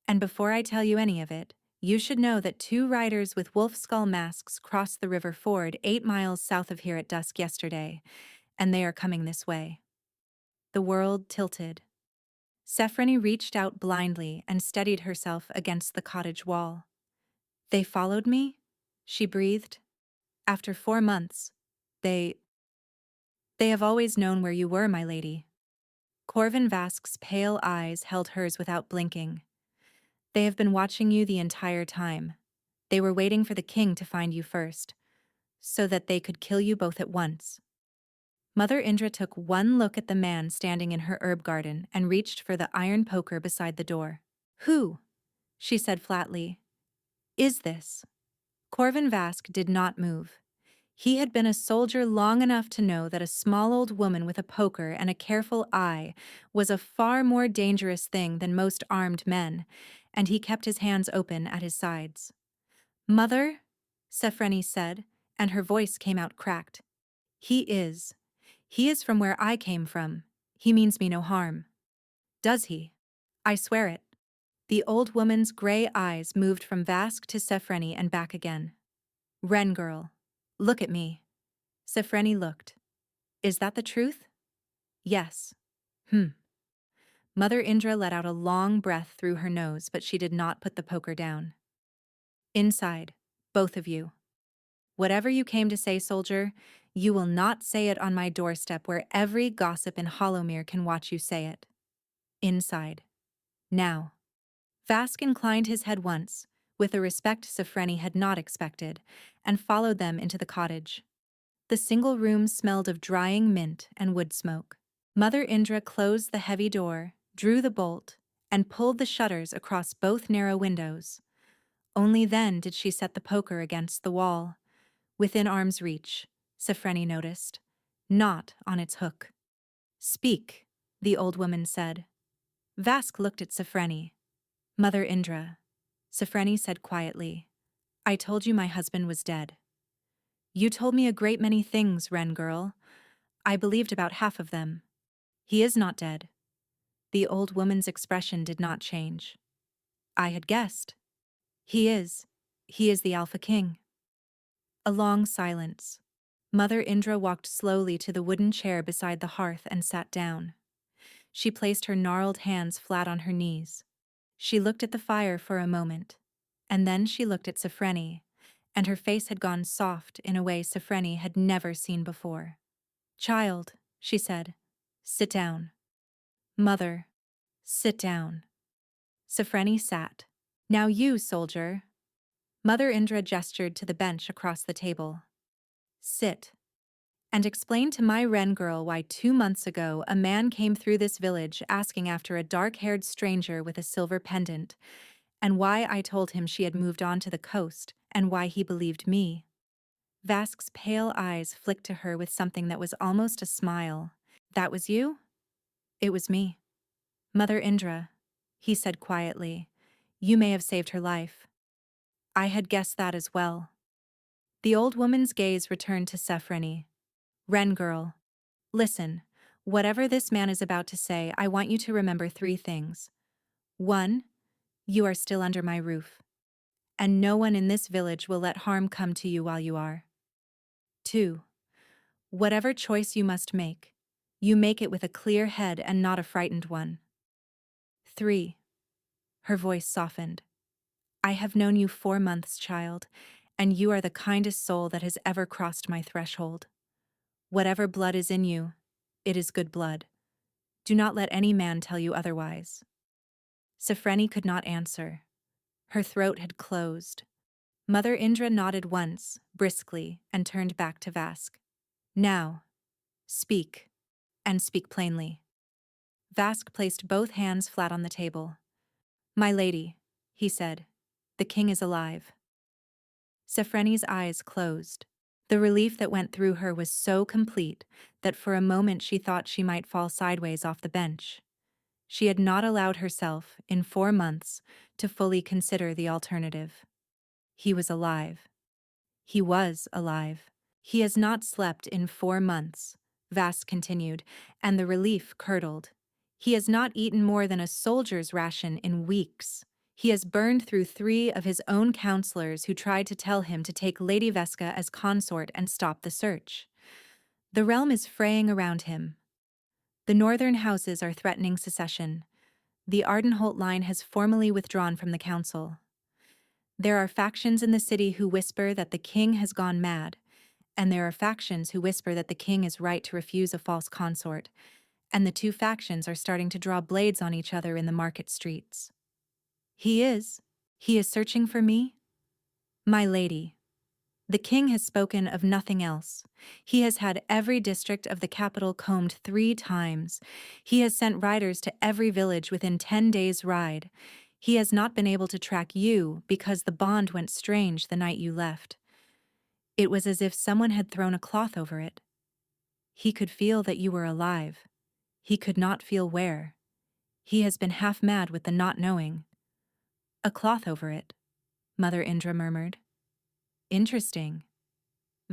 "And before I tell you any of it, you should know that 2 riders with wolf skull masks crossed the river ford 8 miles south of here at dusk yesterday, and they are coming this way." The world tilted. Safreni reached out blindly and steadied herself against the cottage wall. "They followed me?" she breathed. "After 4 months. They have always known where you were, my lady." Corvin Vask's pale eyes held hers without blinking. "They have been watching you the entire time. They were waiting for the king to find you first, so that they could kill you both at once." Mother Indra took one look at the man standing in her herb garden and reached for the iron poker beside the door. "Who?" she said flatly. "Is this?" Corvin Vask did not move. He had been a soldier long enough to know that a small old woman with a poker and a careful eye was a far more dangerous thing than most armed men, and he kept his hands open at his sides. "Mother," Safreni said, and her voice came out cracked. "He is. He is from where I came from. He means me no harm." "Does he?" "I swear it." The old woman's gray eyes moved from Vask to Safreni and back again. "Wren girl, look at me." Safreni looked. "Is that the truth?" "Yes." Mother Indra let out a long breath through her nose, but she did not put the poker down. "Inside, both of you." Whatever you came to say, soldier, you will not say it on my doorstep where every gossip in Hollowmere can watch you say it. Inside. Now. Vask inclined his head once, with a respect Sofreni had not expected, and followed them into the cottage. The single room smelled of drying mint and wood smoke. Mother Indra closed the heavy door, drew the bolt, and pulled the shutters across both narrow windows. Only then did she set the poker against the wall, within arm's reach, Sofreni noticed, not on its hook. "Speak," the old woman said. Vask looked at Sofreni. "Mother Indra," Sofreni said quietly, "I told you my husband was dead. You told me a great many things, Wren girl. I believed about half of them. He is not dead." The old woman's expression did not change. "I had guessed. He is. He is the Alpha King." A long silence. Mother Indra walked slowly to the wooden chair beside the hearth and sat down. She placed her gnarled hands flat on her knees. She looked at the fire for a moment, and then she looked at Sofreni, and her face had gone soft in a way Sofreni had never seen before. "Child," she said, "sit down." "Mother, sit down." Sofreni sat. "Now you, soldier." Mother Indra gestured to the bench across the table. "Sit. And explain to my Wren girl why 2 months ago a man came through this village asking after a dark-haired stranger with a silver pendant, and why I told him she had moved on to the coast, and why he believed me." Vask's pale eyes flicked to her with something that was almost a smile. "That was you?" "It was me." "Mother Indra," he said quietly, "you may have saved her life." "I had guessed that as well." The old woman's gaze returned to Sofreni. "Wren girl, listen. Whatever this man is about to say, I want you to remember 3 things. 1. You are still under my roof, and no one in this village will let harm come to you while you are. 2. Whatever choice you must make, you make it with a clear head and not a frightened one. 3. Her voice softened. "I have known you 4 months, child, and you are the kindest soul that has ever crossed my threshold. Whatever blood is in you, it is good blood. Do not let any man tell you otherwise." Sofreni could not answer. Her throat had closed. Mother Indra nodded once, briskly, and turned back to Vask. "Now, speak, and speak plainly." Vask placed both hands flat on the table. "My lady," he said, "the king is alive." Sofreni's eyes closed. The relief that went through her was so complete that for a moment she thought she might fall sideways off the bench. She had not allowed herself, in 4 months, to fully consider the alternative. He was alive. He was alive. "He has not slept in 4 months," Vask continued, and the relief curdled. "He has not eaten more than a soldier's ration in weeks. He has burned through 3 of his own counselors who tried to tell him to take Lady Veska as consort and stop the search. The realm is fraying around him. The northern houses are threatening secession. The Ardenholt line has formally withdrawn from the council. There are factions in the city who whisper that the king has gone mad, and there are factions who whisper that the king is right to refuse a false consort, and the 2 factions are starting to draw blades on each other in the market streets. He is searching for me? My lady. The king has spoken of nothing else. He has had every district of the capital combed 3 times. He has sent riders to every village within 10 days' ride. He has not been able to track you because the bond went strange the night you left. It was as if someone had thrown a cloth over it. He could feel that you were alive. He could not feel where. He has been half mad with the not knowing." "A cloth over it," Mother Indra murmured. "Interesting."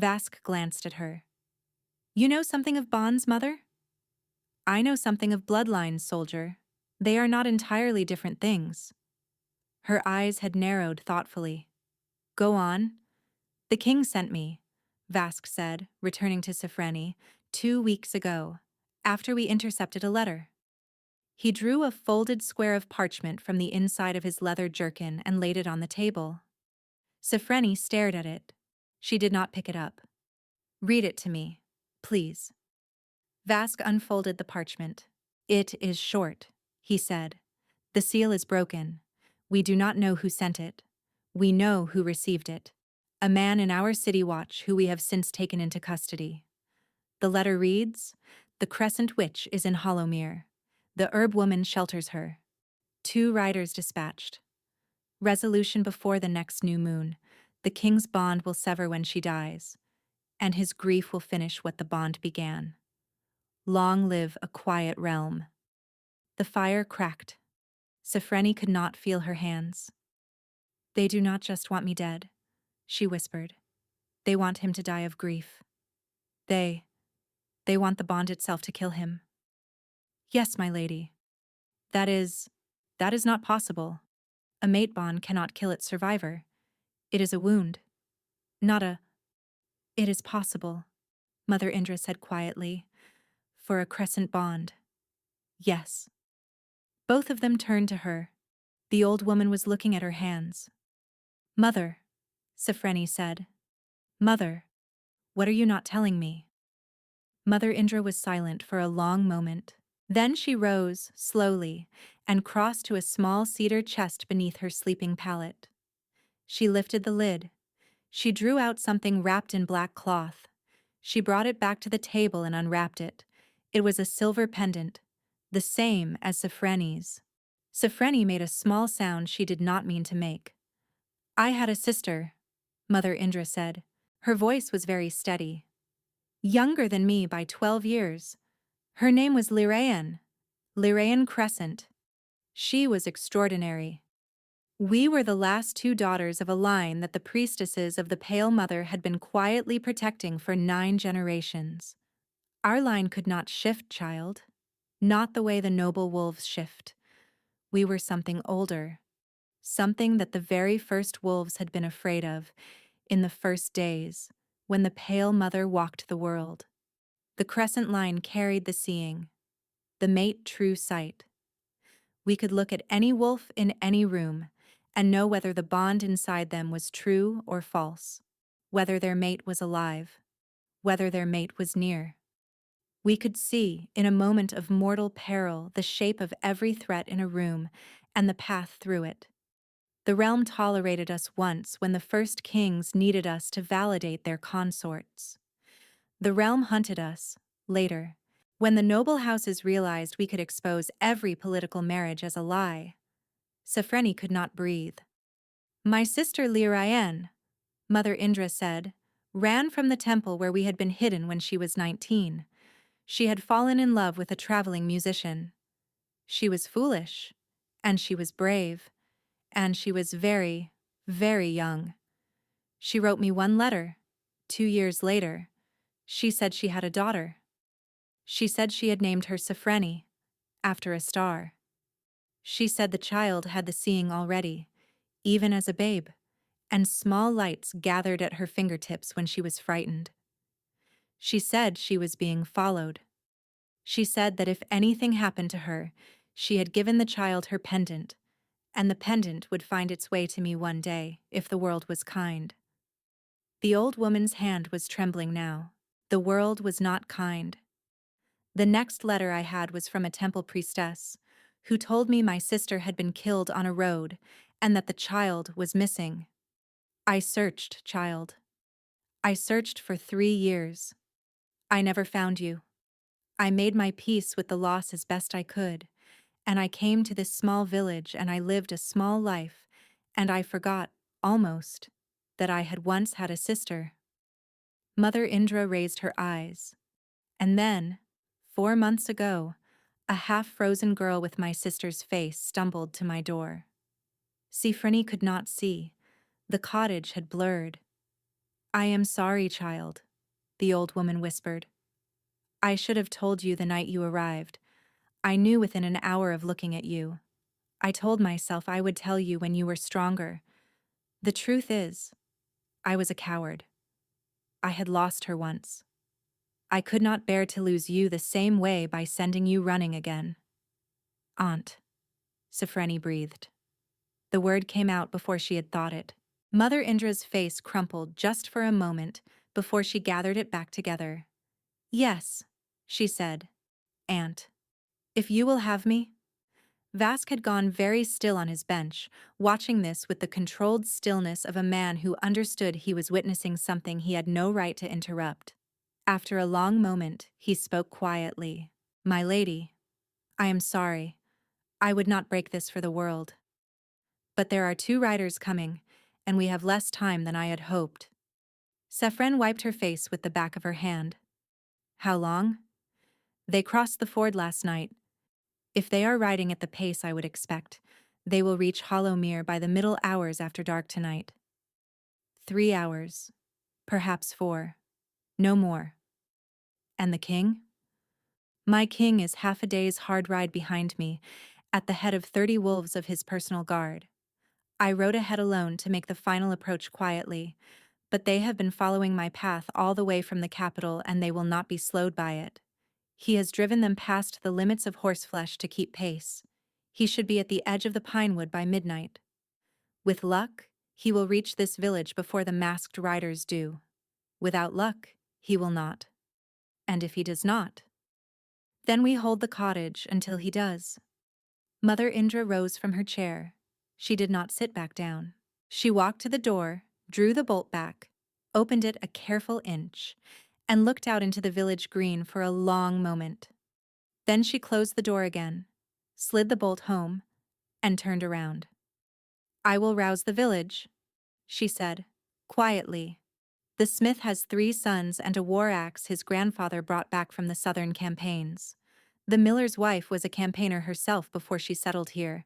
Vask glanced at her. "You know something of bonds, Mother?" "I know something of bloodlines, soldier. They are not entirely different things." Her eyes had narrowed thoughtfully. "Go on." "The king sent me," Vask said, returning to Sofreni, 2 weeks ago, after we intercepted a letter. He drew a folded square of parchment from the inside of his leather jerkin and laid it on the table. Sofreni stared at it. She did not pick it up. "Read it to me, please." Vask unfolded the parchment. "It is short," he said. "The seal is broken. We do not know who sent it. We know who received it. A man in our city watch who we have since taken into custody. The letter reads, 'The Crescent Witch is in Hollowmere. The herb woman shelters her. 2 riders dispatched. Resolution before the next new moon. The king's bond will sever when she dies, and his grief will finish what the bond began. Long live a quiet realm.'" The fire cracked. Sifreni could not feel her hands. "They do not just want me dead," she whispered. "They want him to die of grief. They want the bond itself to kill him." "Yes, my lady. That is not possible. A mate bond cannot kill its survivor. It is a wound. Not a— It is possible," Mother Indra said quietly. "For a crescent bond. Yes." Both of them turned to her. The old woman was looking at her hands. "Mother," Sifreni said. "Mother, what are you not telling me?" Mother Indra was silent for a long moment. Then she rose, slowly, and crossed to a small cedar chest beneath her sleeping pallet. She lifted the lid. She drew out something wrapped in black cloth. She brought it back to the table and unwrapped it. It was a silver pendant, the same as Sifreni's. Sifreni made a small sound she did not mean to make. "I had a sister," Mother Indra said. Her voice was very steady. "Younger than me by 12 years. Her name was Lirayan Crescent. She was extraordinary. We were the last 2 daughters of a line that the priestesses of the Pale Mother had been quietly protecting for 9 generations. Our line could not shift, child. Not the way the noble wolves shift. We were something older. Something that the very first wolves had been afraid of, in the first days, when the Pale Mother walked the world. The crescent line carried the seeing, the mate true sight. We could look at any wolf in any room and know whether the bond inside them was true or false, whether their mate was alive, whether their mate was near. We could see, in a moment of mortal peril, the shape of every threat in a room and the path through it. The realm tolerated us once when the first kings needed us to validate their consorts. The realm hunted us, later, when the noble houses realized we could expose every political marriage as a lie. Sifreni could not breathe. "My sister Lirayan," Mother Indra said, "ran from the temple where we had been hidden when she was 19. She had fallen in love with a traveling musician. She was foolish, and she was brave, and she was very, very young. She wrote me one letter. 2 years later, she said she had a daughter. She said she had named her Sifreni, after a star. She said the child had the seeing already, even as a babe, and small lights gathered at her fingertips when she was frightened. She said she was being followed. She said that if anything happened to her, she had given the child her pendant, and the pendant would find its way to me one day, if the world was kind." The old woman's hand was trembling now. The world was not kind. "The next letter I had was from a temple priestess, who told me my sister had been killed on a road, and that the child was missing. I searched, child. I searched for 3 years. I never found you. I made my peace with the loss as best I could, and I came to this small village and I lived a small life, and I forgot, almost, that I had once had a sister." Mother Indra raised her eyes. "And then, 4 months ago, a half-frozen girl with my sister's face stumbled to my door. Sifreni could not see. The cottage had blurred. 'I am sorry, child,' the old woman whispered. 'I should have told you the night you arrived. I knew within an hour of looking at you. I told myself I would tell you when you were stronger. The truth is, I was a coward. I had lost her once. I could not bear to lose you the same way by sending you running again.'" "Aunt," Sifreni breathed. The word came out before she had thought it. Mother Indra's face crumpled just for a moment before she gathered it back together. Yes, she said. Aunt. If you will have me? Vask had gone very still on his bench, watching this with the controlled stillness of a man who understood he was witnessing something he had no right to interrupt. After a long moment, he spoke quietly. My lady, I am sorry. I would not break this for the world. But there are 2 riders coming, and we have less time than I had hoped. Sefren wiped her face with the back of her hand. How long? They crossed the ford last night. If they are riding at the pace I would expect, they will reach Hollowmere by the middle hours after dark tonight. 3 hours. Perhaps 4. No more. And the king? My king is half a day's hard ride behind me, at the head of 30 wolves of his personal guard. I rode ahead alone to make the final approach quietly, but they have been following my path all the way from the capital and they will not be slowed by it. He has driven them past the limits of horseflesh to keep pace. He should be at the edge of the pinewood by midnight. With luck, he will reach this village before the masked riders do. Without luck, he will not. And if he does not, then we hold the cottage until he does. Mother Indra rose from her chair. She did not sit back down. She walked to the door, drew the bolt back, opened it a careful inch, and looked out into the village green for a long moment. Then she closed the door again, slid the bolt home, and turned around. I will rouse the village, she said, quietly. The smith has 3 sons and a war axe his grandfather brought back from the southern campaigns. The miller's wife was a campaigner herself before she settled here,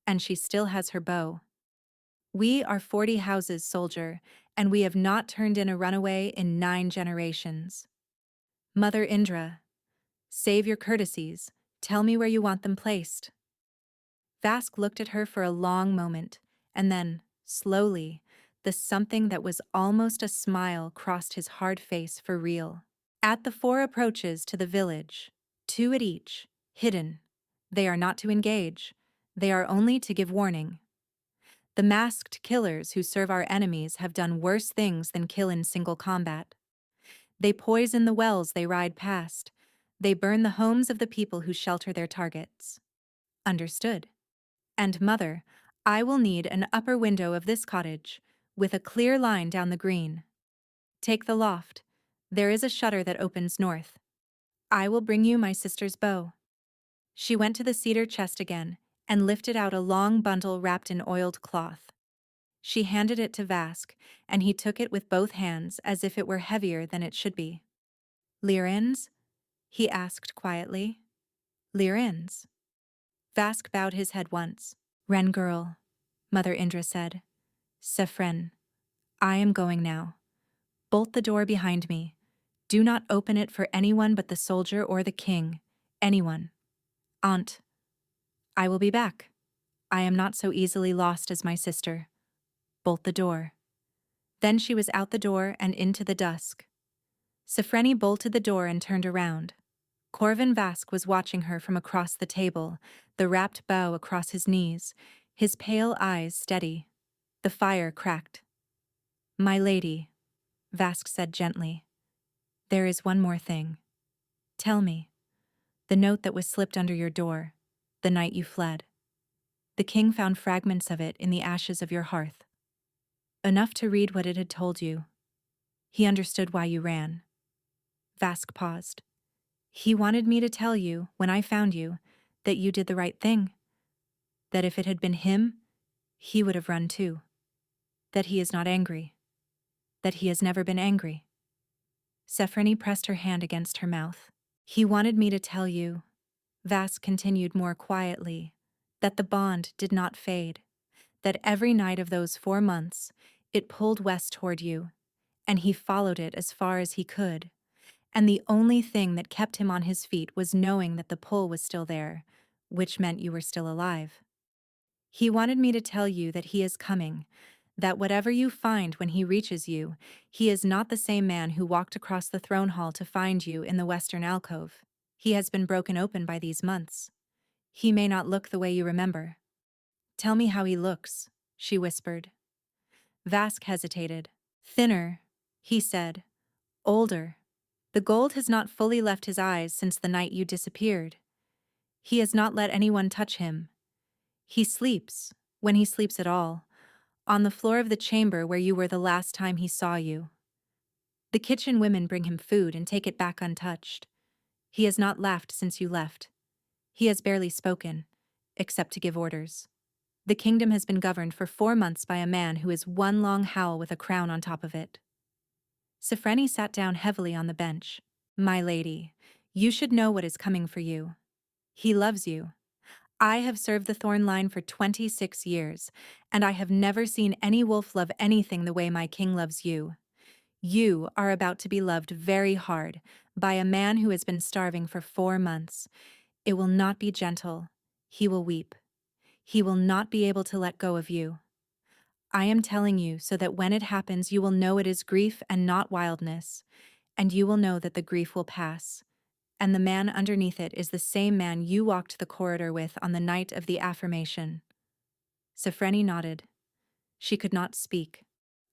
and she still has her bow. We are 40 houses, soldier, and we have not turned in a runaway in 9 generations. Mother Indra, save your courtesies, tell me where you want them placed. Vask looked at her for a long moment, and then, slowly, the something that was almost a smile crossed his hard face for real. At the 4 approaches to the village, 2 at each, hidden. They are not to engage. They are only to give warning. The masked killers who serve our enemies have done worse things than kill in single combat. They poison the wells they ride past. They burn the homes of the people who shelter their targets. Understood. And mother, I will need an upper window of this cottage, with a clear line down the green. Take the loft. There is a shutter that opens north. I will bring you my sister's bow. She went to the cedar chest again and lifted out a long bundle wrapped in oiled cloth. She handed it to Vask, and he took it with both hands as if it were heavier than it should be. Lyrins? He asked quietly. Lyrins? Vask bowed his head once. Wren girl, Mother Indra said. Sefren, I am going now. Bolt the door behind me. Do not open it for anyone but the soldier or the king. Anyone. Aunt. I will be back. I am not so easily lost as my sister. Bolt the door. Then she was out the door and into the dusk. Sefreni bolted the door and turned around. Corvin Vask was watching her from across the table, the wrapped bow across his knees, his pale eyes steady. The fire cracked. My lady, Vask said gently. There is one more thing. Tell me. The note that was slipped under your door, the night you fled. The king found fragments of it in the ashes of your hearth. Enough to read what it had told you. He understood why you ran. Vask paused. He wanted me to tell you, when I found you, that you did the right thing. That if it had been him, he would have run too. That he is not angry. That he has never been angry. Sefreni pressed her hand against her mouth. He wanted me to tell you, Vask continued more quietly, that the bond did not fade. That every night of those 4 months, it pulled west toward you, and he followed it as far as he could. And the only thing that kept him on his feet was knowing that the pull was still there, which meant you were still alive. He wanted me to tell you that he is coming, that whatever you find when he reaches you, he is not the same man who walked across the throne hall to find you in the western alcove. He has been broken open by these months. He may not look the way you remember. Tell me how he looks, she whispered. Vask hesitated. Thinner, he said. Older. The gold has not fully left his eyes since the night you disappeared. He has not let anyone touch him. He sleeps, when he sleeps at all, on the floor of the chamber where you were the last time he saw you. The kitchen women bring him food and take it back untouched. He has not laughed since you left. He has barely spoken, except to give orders. The kingdom has been governed for 4 months by a man who is one long howl with a crown on top of it. Sifreni sat down heavily on the bench. My lady, you should know what is coming for you. He loves you. I have served the Thorn line for 26 years, and I have never seen any wolf love anything the way my king loves you. You are about to be loved very hard by a man who has been starving for 4 months. It will not be gentle. He will weep. He will not be able to let go of you. I am telling you so that when it happens you will know it is grief and not wildness, and you will know that the grief will pass. And the man underneath it is the same man you walked the corridor with on the night of the affirmation. Sifreni nodded. She could not speak.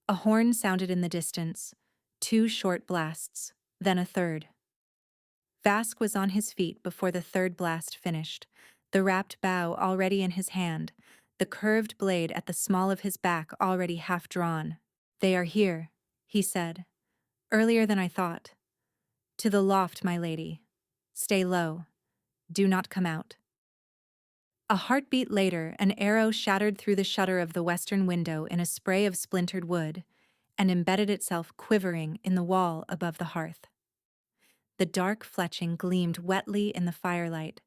A horn sounded in the distance, 2 short blasts, then a third. Vask was on his feet before the third blast finished, the wrapped bow already in his hand, the curved blade at the small of his back already half drawn. They are here, he said. Earlier than I thought. To the loft, my lady. Stay low. Do not come out. A heartbeat later, an arrow shattered through the shutter of the western window in a spray of splintered wood, and embedded itself quivering in the wall above the hearth. The dark fletching gleamed wetly in the firelight.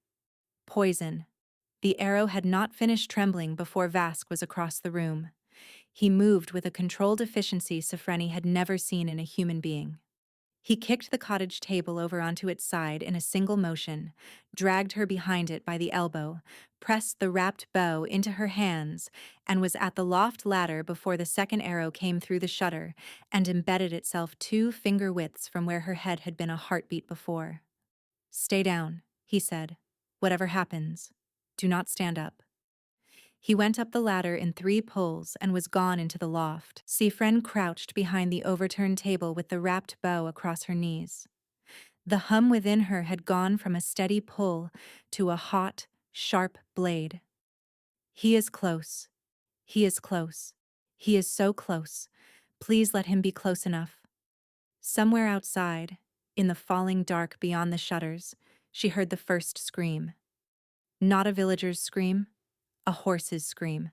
Poison. The arrow had not finished trembling before Vask was across the room. He moved with a controlled efficiency Sifreni had never seen in a human being. He kicked the cottage table over onto its side in a single motion, dragged her behind it by the elbow, pressed the wrapped bow into her hands, and was at the loft ladder before the second arrow came through the shutter and embedded itself 2 finger widths from where her head had been a heartbeat before. Stay down, he said. Whatever happens, do not stand up. He went up the ladder in 3 pulls and was gone into the loft. Sifren crouched behind the overturned table with the wrapped bow across her knees. The hum within her had gone from a steady pull to a hot, sharp blade. He is close. He is close. He is so close. Please let him be close enough. Somewhere outside, in the falling dark beyond the shutters, she heard the first scream. Not a villager's scream. A horse's scream,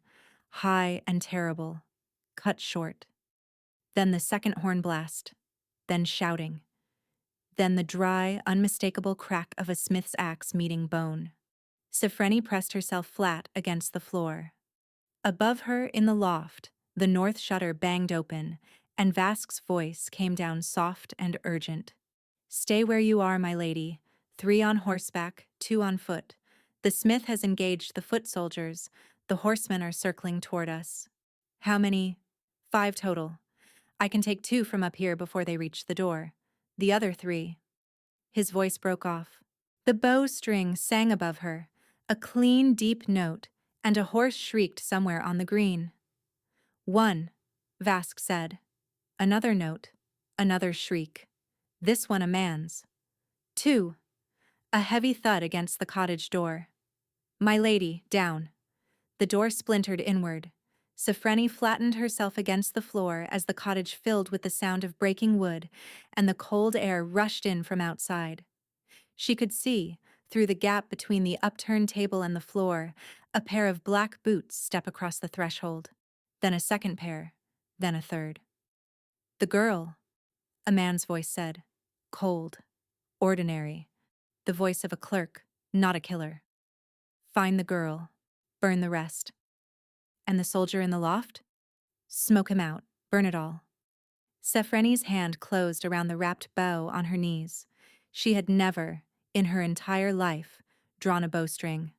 high and terrible, cut short. Then the second horn blast, then shouting. Then the dry, unmistakable crack of a smith's axe meeting bone. Sifreni pressed herself flat against the floor. Above her in the loft, the north shutter banged open, and Vask's voice came down soft and urgent. Stay where you are, my lady. 3 on horseback, 2 on foot. The smith has engaged the foot soldiers. The horsemen are circling toward us. How many? 5 total. I can take 2 from up here before they reach the door. The other 3. His voice broke off. The bowstring sang above her, a clean, deep note, and a horse shrieked somewhere on the green. 1, Vask said. Another note, another shriek. This one a man's. 2, a heavy thud against the cottage door. My lady, down. The door splintered inward. Sifreni flattened herself against the floor as the cottage filled with the sound of breaking wood, and the cold air rushed in from outside. She could see, through the gap between the upturned table and the floor, a pair of black boots step across the threshold. Then a second pair, then a third. The girl, a man's voice said. Cold, ordinary. The voice of a clerk, not a killer. Find the girl. Burn the rest. And the soldier in the loft? Smoke him out. Burn it all. Sifreni's hand closed around the wrapped bow on her knees. She had never, in her entire life, drawn a bowstring.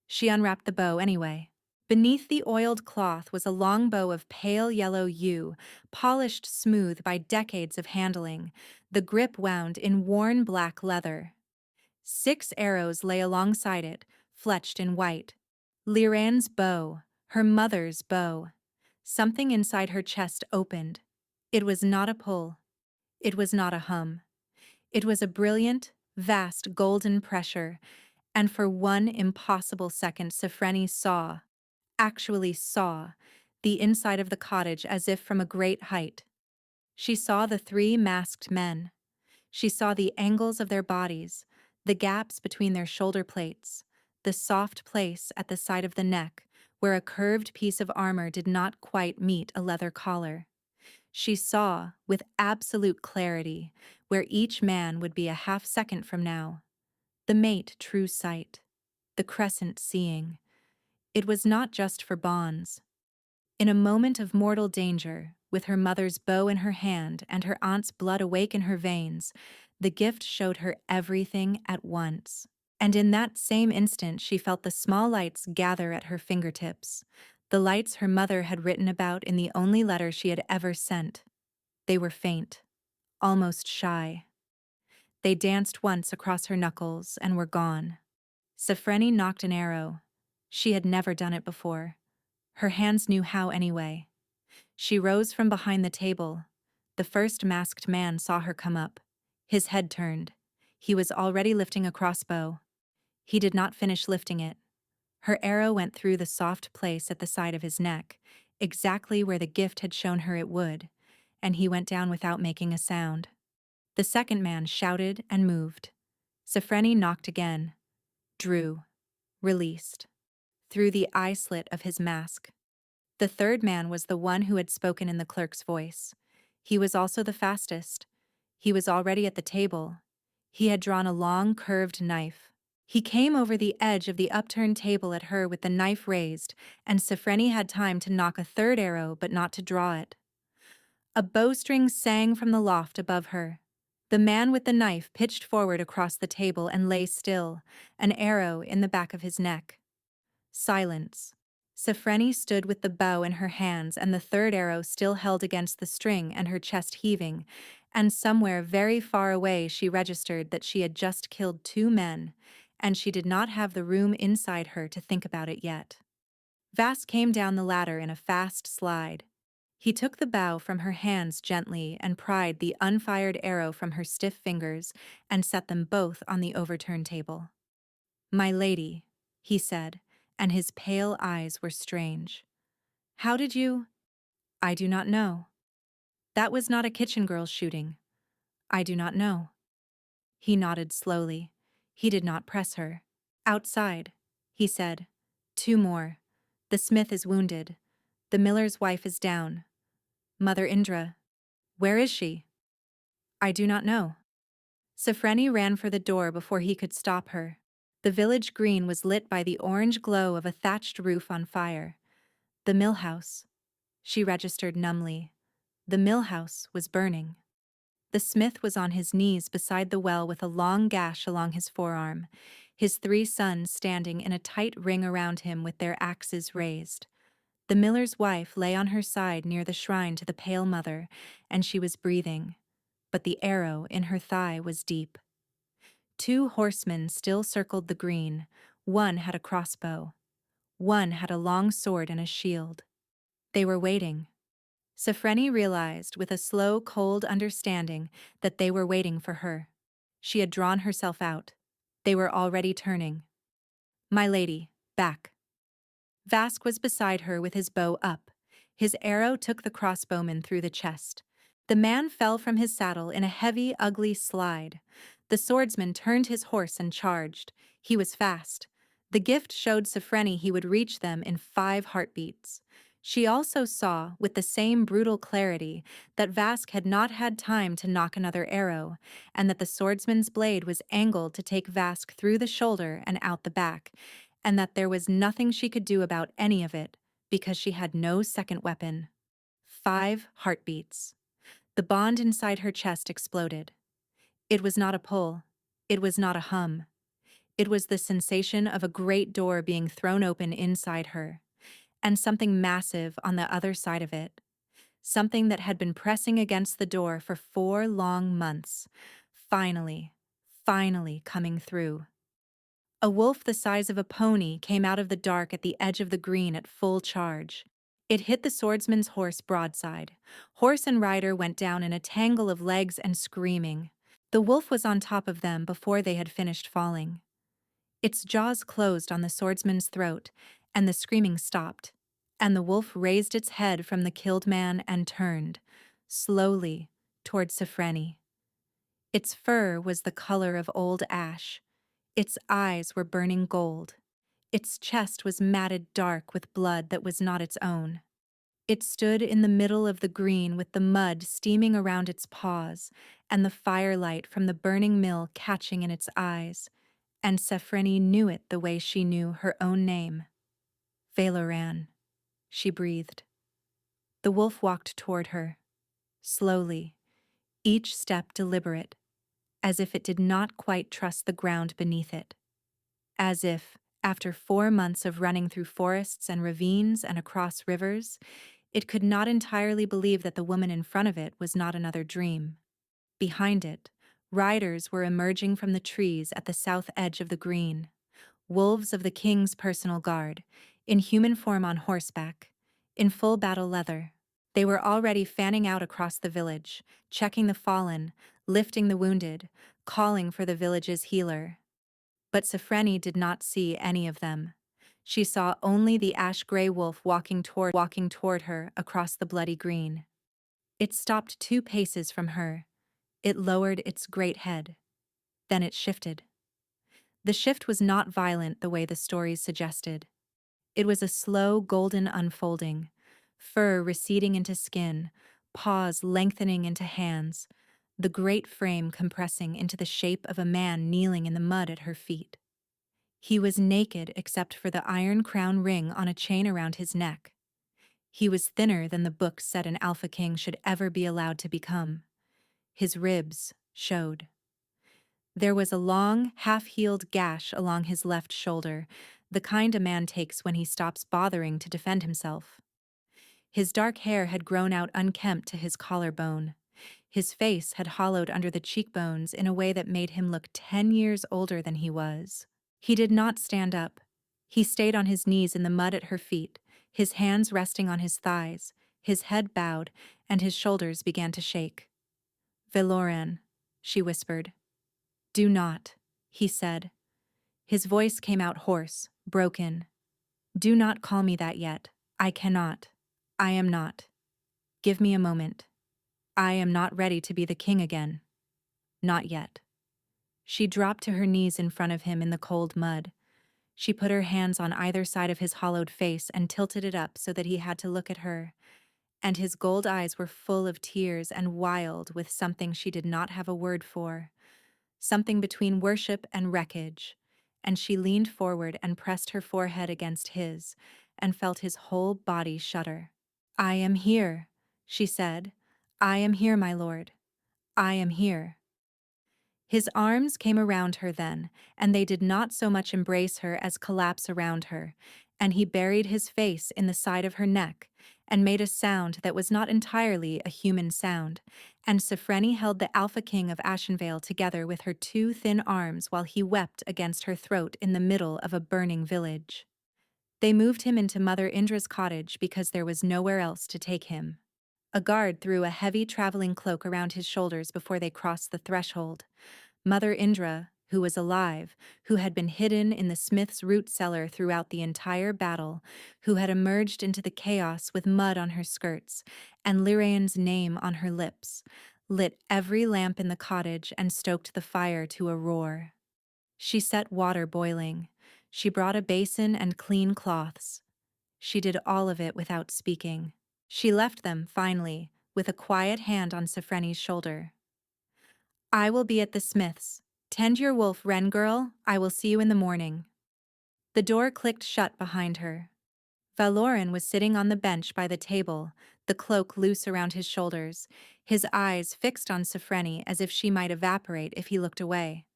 She unwrapped the bow anyway. Beneath the oiled cloth was a long bow of pale yellow yew, polished smooth by decades of handling, the grip wound in worn black leather. 6 arrows lay alongside it, fletched in white. Liran's bow, her mother's bow. Something inside her chest opened. It was not a pull. It was not a hum. It was a brilliant, vast golden pressure, and for one impossible second Sifreni saw, actually saw, the inside of the cottage as if from a great height. She saw the three masked men. She saw the angles of their bodies, the gaps between their shoulder plates, the soft place at the side of the neck where a curved piece of armor did not quite meet a leather collar. She saw, with absolute clarity, where each man would be a half second from now. The mate true sight. The crescent seeing. It was not just for bonds. In a moment of mortal danger, with her mother's bow in her hand and her aunt's blood awake in her veins, the gift showed her everything at once. And in that same instant she felt the small lights gather at her fingertips, the lights her mother had written about in the only letter she had ever sent. They were faint, almost shy. They danced once across her knuckles and were gone. Sifreni knocked an arrow. She had never done it before. Her hands knew how anyway. She rose from behind the table. The first masked man saw her come up. His head turned. He was already lifting a crossbow. He did not finish lifting it. Her arrow went through the soft place at the side of his neck, exactly where the gift had shown her it would, and he went down without making a sound. The second man shouted and moved. Sifreni knocked again. Drew. Released. Through the eye slit of his mask. The third man was the one who had spoken in the clerk's voice. He was also the fastest. He was already at the table. He had drawn a long, curved knife. He came over the edge of the upturned table at her with the knife raised, and Sifreni had time to knock a third arrow but not to draw it. A bowstring sang from the loft above her. The man with the knife pitched forward across the table and lay still, an arrow in the back of his neck. Silence. Sifreni stood with the bow in her hands and the third arrow still held against the string and her chest heaving, and somewhere very far away she registered that she had just killed 2 men, and she did not have the room inside her to think about it yet. Vask came down the ladder in a fast slide. He took the bow from her hands gently and pried the unfired arrow from her stiff fingers and set them both on the overturned table. "My lady," he said, and his pale eyes were strange. "How did you—" "I do not know. That was not a kitchen girl's shooting. I do not know." He nodded slowly. He did not press her. "Outside," he said. 2 more. The smith is wounded. The miller's wife is down. Mother Indra. Where is she?" "I do not know." Sifreni ran for the door before he could stop her. The village green was lit by the orange glow of a thatched roof on fire. The mill house. She registered numbly. The mill house was burning. The smith was on his knees beside the well with a long gash along his forearm, his 3 sons standing in a tight ring around him with their axes raised. The miller's wife lay on her side near the shrine to the Pale Mother, and she was breathing, but the arrow in her thigh was deep. 2 horsemen still circled the green. One had a crossbow. One had a long sword and a shield. They were waiting. Sifreni realized with a slow, cold understanding that they were waiting for her. She had drawn herself out. They were already turning. "My lady, back." Vask was beside her with his bow up. His arrow took the crossbowman through the chest. The man fell from his saddle in a heavy, ugly slide. The swordsman turned his horse and charged. He was fast. The gift showed Sifreni he would reach them in 5 heartbeats. She also saw, with the same brutal clarity, that Vask had not had time to knock another arrow, and that the swordsman's blade was angled to take Vask through the shoulder and out the back, and that there was nothing she could do about any of it, because she had no second weapon. 5 heartbeats. The bond inside her chest exploded. It was not a pull. It was not a hum. It was the sensation of a great door being thrown open inside her, and something massive on the other side of it. Something that had been pressing against the door for 4 long months. Finally coming through. A wolf the size of a pony came out of the dark at the edge of the green at full charge. It hit the swordsman's horse broadside. Horse and rider went down in a tangle of legs and screaming. The wolf was on top of them before they had finished falling. Its jaws closed on the swordsman's throat, and the screaming stopped, and the wolf raised its head from the killed man and turned, slowly, toward Sifreni. Its fur was the color of old ash. Its eyes were burning gold. Its chest was matted dark with blood that was not its own. It stood in the middle of the green with the mud steaming around its paws and the firelight from the burning mill catching in its eyes, and Sifreni knew it the way she knew her own name. Valoran, she breathed. The wolf walked toward her, slowly, each step deliberate, as if it did not quite trust the ground beneath it. As if, after 4 months of running through forests and ravines and across rivers, it could not entirely believe that the woman in front of it was not another dream. Behind it, riders were emerging from the trees at the south edge of the green, wolves of the king's personal guard, in human form on horseback, in full battle leather. They were already fanning out across the village, checking the fallen, lifting the wounded, calling for the village's healer. But Sifreni did not see any of them. She saw only the ash-gray wolf walking toward her across the bloody green. It stopped 2 paces from her. It lowered its great head. Then it shifted. The shift was not violent the way the stories suggested. It was a slow, golden unfolding, fur receding into skin, paws lengthening into hands, the great frame compressing into the shape of a man kneeling in the mud at her feet. He was naked except for the iron crown ring on a chain around his neck. He was thinner than the book said an Alpha King should ever be allowed to become. His ribs showed. There was a long, half-healed gash along his left shoulder, the kind a man takes when he stops bothering to defend himself. His dark hair had grown out unkempt to his collarbone. His face had hollowed under the cheekbones in a way that made him look 10 years older than he was. He did not stand up. He stayed on his knees in the mud at her feet, his hands resting on his thighs, his head bowed, and his shoulders began to shake. "Valoran," she whispered. "Do not," he said. His voice came out hoarse, broken. "Do not call me that yet. I cannot. I am not. Give me a moment. I am not ready to be the king again. Not yet." She dropped to her knees in front of him in the cold mud. She put her hands on either side of his hollowed face and tilted it up so that he had to look at her, and his gold eyes were full of tears and wild with something she did not have a word for, something between worship and wreckage, and she leaned forward and pressed her forehead against his and felt his whole body shudder. "I am here," she said. "I am here, my lord. I am here." His arms came around her then, and they did not so much embrace her as collapse around her, and he buried his face in the side of her neck and made a sound that was not entirely a human sound, and Sifreni held the Alpha King of Ashenvale together with her 2 thin arms while he wept against her throat in the middle of a burning village. They moved him into Mother Indra's cottage because there was nowhere else to take him. A guard threw a heavy traveling cloak around his shoulders before they crossed the threshold. Mother Indra, who was alive, who had been hidden in the smith's root cellar throughout the entire battle, who had emerged into the chaos with mud on her skirts and Lyraean's name on her lips, lit every lamp in the cottage and stoked the fire to a roar. She set water boiling. She brought a basin and clean cloths. She did all of it without speaking. She left them, finally, with a quiet hand on Sifreni's shoulder. "I will be at the smith's. Tend your wolf, Wren girl. I will see you in the morning." The door clicked shut behind her. Valoran was sitting on the bench by the table, the cloak loose around his shoulders, his eyes fixed on Sifreni as if she might evaporate if he looked away.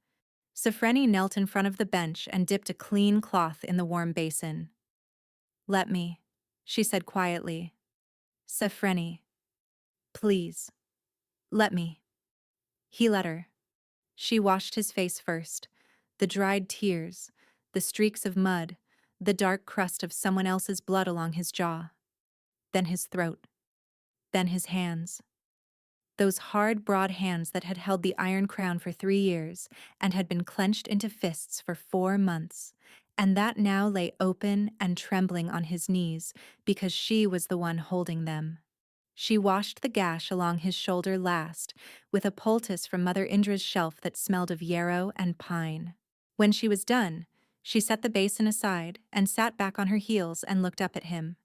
Sifreni knelt in front of the bench and dipped a clean cloth in the warm basin. "Let me," she said quietly. "Sifreni. Please. Let me." He let her. She washed his face first, the dried tears, the streaks of mud, the dark crust of someone else's blood along his jaw. then his throat, then his hands. Those hard, broad hands that had held the Iron Crown for 3 years and had been clenched into fists for 4 months, and that now lay open and trembling on his knees because she was the one holding them. She washed the gash along his shoulder last with a poultice from Mother Indra's shelf that smelled of yarrow and pine. When she was done, she set the basin aside and sat back on her heels and looked up at him.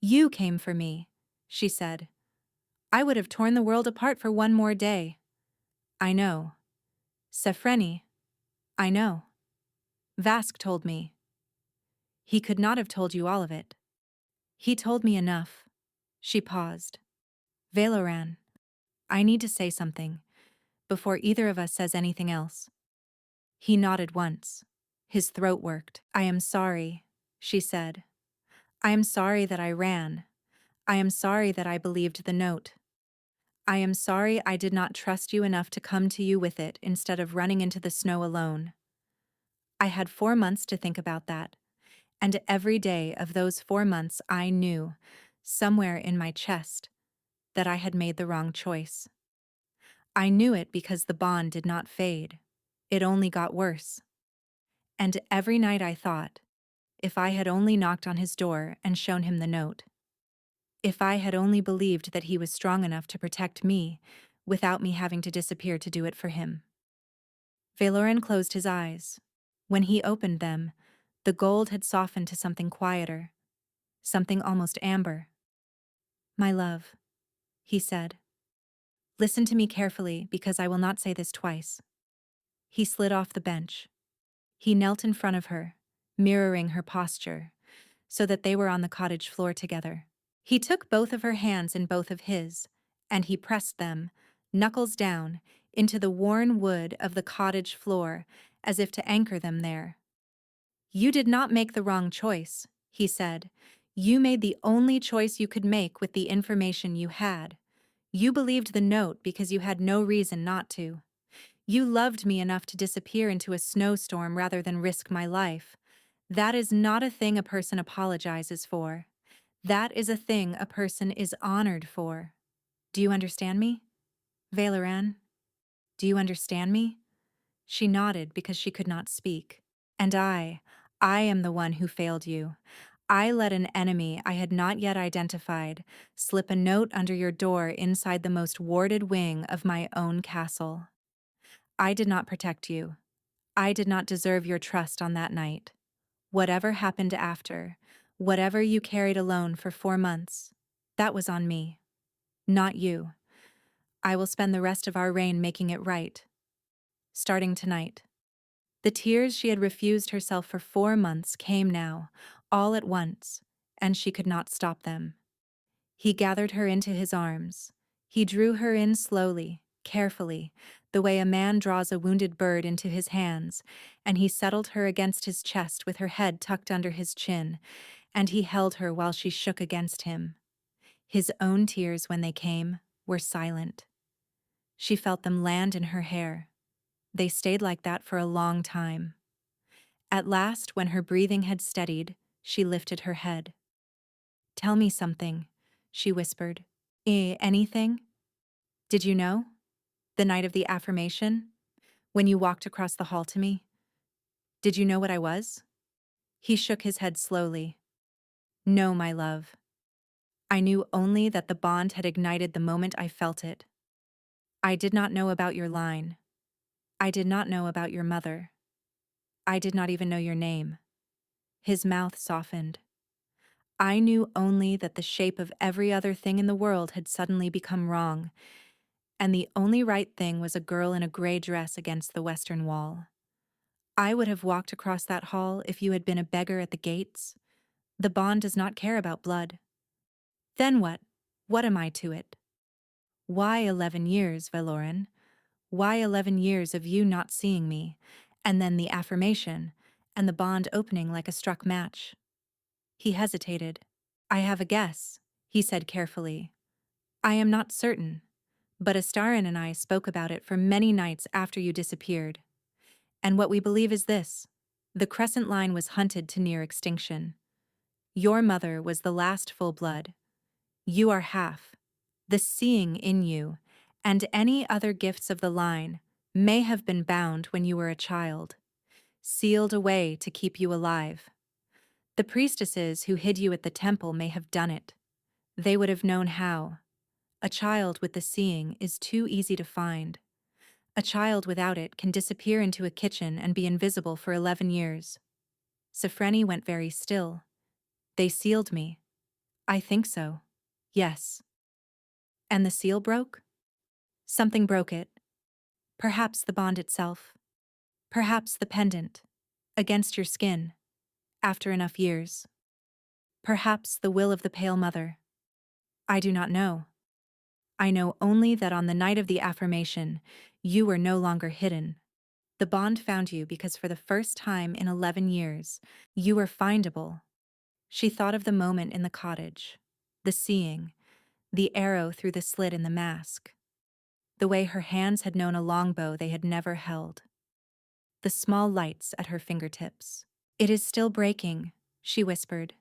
"You came for me," she said. "I would have torn the world apart for one more day." "I know. Sefreni, I know. Vask told me." "He could not have told you all of it." "He told me enough." She paused. "Valoran, I need to say something, before either of us says anything else." He nodded once. His throat worked. "I am sorry," she said. "I am sorry that I ran. I am sorry that I believed the note. I am sorry I did not trust you enough to come to you with it instead of running into the snow alone. I had 4 months to think about that, and every day of those 4 months I knew, somewhere in my chest, that I had made the wrong choice. I knew it because the bond did not fade. It only got worse. And every night I thought, if I had only knocked on his door and shown him the note. If I had only believed that he was strong enough to protect me, without me having to disappear to do it for him. Valoran closed his eyes. When he opened them, the gold had softened to something quieter, something almost amber. "My love," he said. "Listen to me carefully because I will not say this twice." He slid off the bench. He knelt in front of her, mirroring her posture, so that they were on the cottage floor together. He took both of her hands in both of his, and he pressed them, knuckles down, into the worn wood of the cottage floor, as if to anchor them there. "You did not make the wrong choice," he said. "You made the only choice you could make with the information you had. You believed the note because you had no reason not to. You loved me enough to disappear into a snowstorm rather than risk my life. That is not a thing a person apologizes for. That is a thing a person is honored for. Do you understand me? Valoran, do you understand me?" She nodded because she could not speak. "And I am the one who failed you. I let an enemy I had not yet identified slip a note under your door inside the most warded wing of my own castle. I did not protect you. I did not deserve your trust on that night. Whatever happened after, whatever you carried alone for 4 months, that was on me, not you. I will spend the rest of our reign making it right. Starting tonight." The tears she had refused herself for 4 months came now, all at once, and she could not stop them. He gathered her into his arms. He drew her in slowly, carefully, the way a man draws a wounded bird into his hands, and he settled her against his chest with her head tucked under his chin, and he held her while she shook against him. His own tears, when they came, were silent. She felt them land in her hair. They stayed like that for a long time. At last, when her breathing had steadied, she lifted her head. "Tell me something," she whispered. Anything? Did you know? The night of the affirmation? When you walked across the hall to me? Did you know what I was?" He shook his head slowly. "No, my love. I knew only that the bond had ignited the moment I felt it. I did not know about your line. I did not know about your mother. I did not even know your name." His mouth softened. "I knew only that the shape of every other thing in the world had suddenly become wrong, and the only right thing was a girl in a gray dress against the western wall. I would have walked across that hall if you had been a beggar at the gates. The bond does not care about blood. Then what? What am I to it? Why 11 years, Valoran? Why 11 years of you not seeing me, and then the affirmation, and the bond opening like a struck match?" He hesitated. "I have a guess," he said carefully. "I am not certain, but Astarin and I spoke about it for many nights after you disappeared. And what we believe is this: the Crescent Line was hunted to near extinction. Your mother was the last full blood. You are half. The seeing in you, and any other gifts of the line, may have been bound when you were a child, sealed away to keep you alive. The priestesses who hid you at the temple may have done it. They would have known how. A child with the seeing is too easy to find. A child without it can disappear into a kitchen and be invisible for 11 years. Sophrene went very still. They sealed me. I think so. Yes. And the seal broke? Something broke it. Perhaps the bond itself. Perhaps the pendant. Against your skin. After enough years. Perhaps the will of the Pale Mother. I do not know. I know only that on the night of the affirmation, you were no longer hidden. The bond found you because for the first time in 11 years, you were findable. She thought of the moment in the cottage, the seeing, the arrow through the slit in the mask, the way her hands had known a longbow they had never held, the small lights at her fingertips. It is still breaking, she whispered.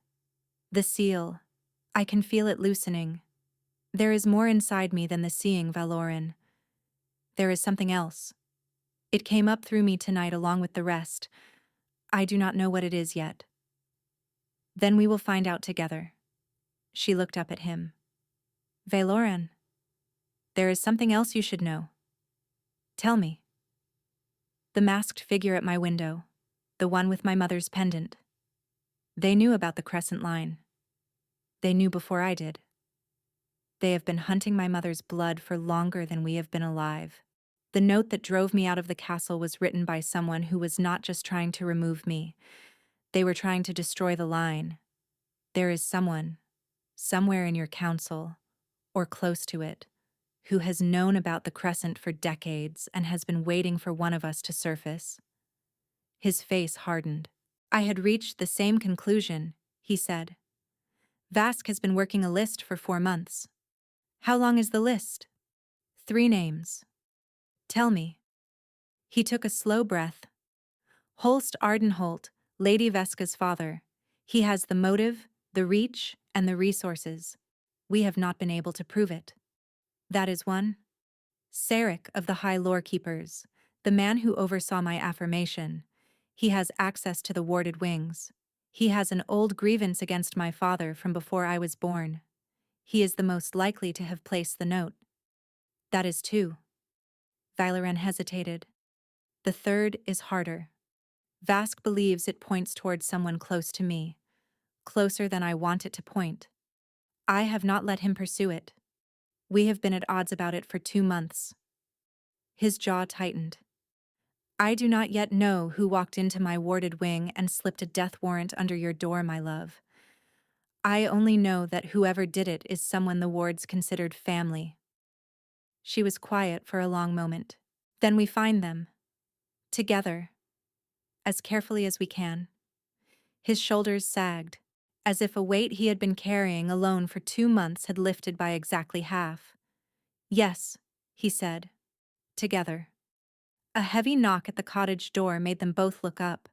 The seal. I can feel it loosening. There is more inside me than the seeing, Valoran. There is something else. It came up through me tonight along with the rest. I do not know what it is yet. Then we will find out together. She looked up at him. Valoran, there is something else you should know. Tell me. The masked figure at my window, the one with my mother's pendant. They knew about the crescent line. They knew before I did. They have been hunting my mother's blood for longer than we have been alive. The note that drove me out of the castle was written by someone who was not just trying to remove me. They were trying to destroy the line. There is someone, somewhere in your council, or close to it, who has known about the crescent for decades and has been waiting for one of us to surface. His face hardened. I had reached the same conclusion, he said. Vask has been working a list for 4 months. How long is the list? 3 names. Tell me. He took a slow breath. Holst Ardenholt, Lady Veska's father. He has the motive, the reach, and the resources. We have not been able to prove it. That is one. Sarek of the High Lore Keepers, the man who oversaw my affirmation. He has access to the warded wings. He has an old grievance against my father from before I was born. He is the most likely to have placed the note. That is 2. Valoran hesitated. The third is harder. Vask believes it points towards someone close to me, closer than I want it to point. I have not let him pursue it. We have been at odds about it for 2 months. His jaw tightened. I do not yet know who walked into my warded wing and slipped a death warrant under your door, my love. I only know that whoever did it is someone the wards considered family. She was quiet for a long moment. Then we find them. Together. As carefully as we can. His shoulders sagged, as if a weight he had been carrying alone for 2 months had lifted by exactly half. Yes, he said. Together. A heavy knock at the cottage door made them both look up.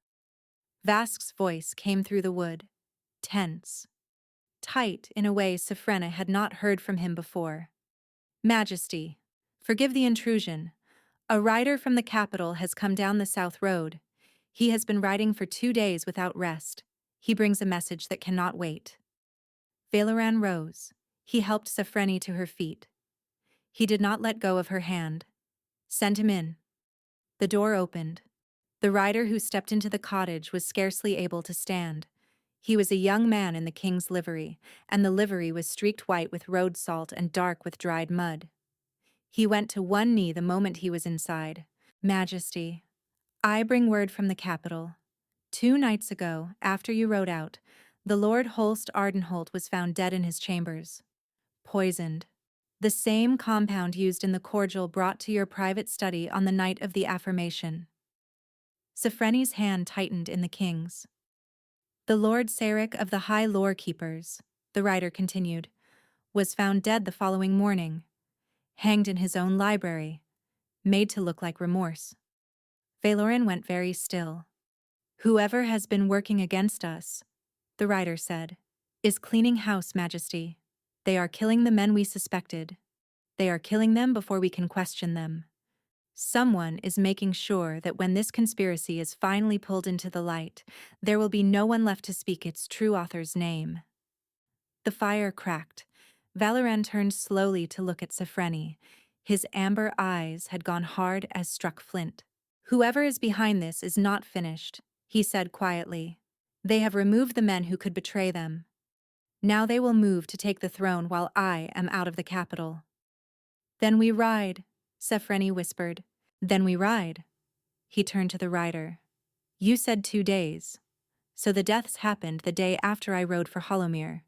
Vask's voice came through the wood, tense, tight in a way Sophrena had not heard from him before. Majesty, forgive the intrusion. A rider from the capital has come down the south road. He has been riding for 2 days without rest. He brings a message that cannot wait. Valoran rose. He helped Sophrene to her feet. He did not let go of her hand. Send him in. The door opened. The rider who stepped into the cottage was scarcely able to stand. He was a young man in the king's livery, and the livery was streaked white with road salt and dark with dried mud. He went to one knee the moment he was inside. Majesty, I bring word from the capital. 2 nights ago, after you rode out, the Lord Holst Ardenholt was found dead in his chambers. Poisoned. The same compound used in the cordial brought to your private study on the night of the affirmation. Sophrene's hand tightened in the king's. The Lord Sarek of the High Lore Keepers, the writer continued, was found dead the following morning, hanged in his own library, made to look like remorse. Valoran went very still. Whoever has been working against us, the writer said, is cleaning house, Majesty. They are killing the men we suspected. They are killing them before we can question them. Someone is making sure that when this conspiracy is finally pulled into the light, there will be no one left to speak its true author's name. The fire cracked. Valoran turned slowly to look at Sifreni. His amber eyes had gone hard as struck flint. Whoever is behind this is not finished, he said quietly. They have removed the men who could betray them. Now they will move to take the throne while I am out of the capital. Then we ride, Sifreni whispered. Then we ride. He turned to the rider. You said 2 days. So the deaths happened the day after I rode for Hollowmere.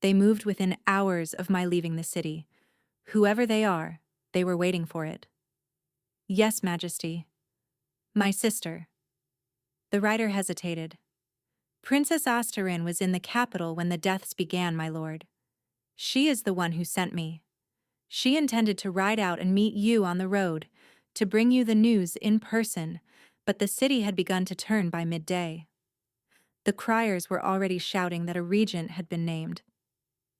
They moved within hours of my leaving the city. Whoever they are, they were waiting for it. Yes, Majesty. My sister. The rider hesitated. Princess Asterin was in the capital when the deaths began, my lord. She is the one who sent me. She intended to ride out and meet you on the road, to bring you the news in person, but the city had begun to turn by midday. The criers were already shouting that a regent had been named.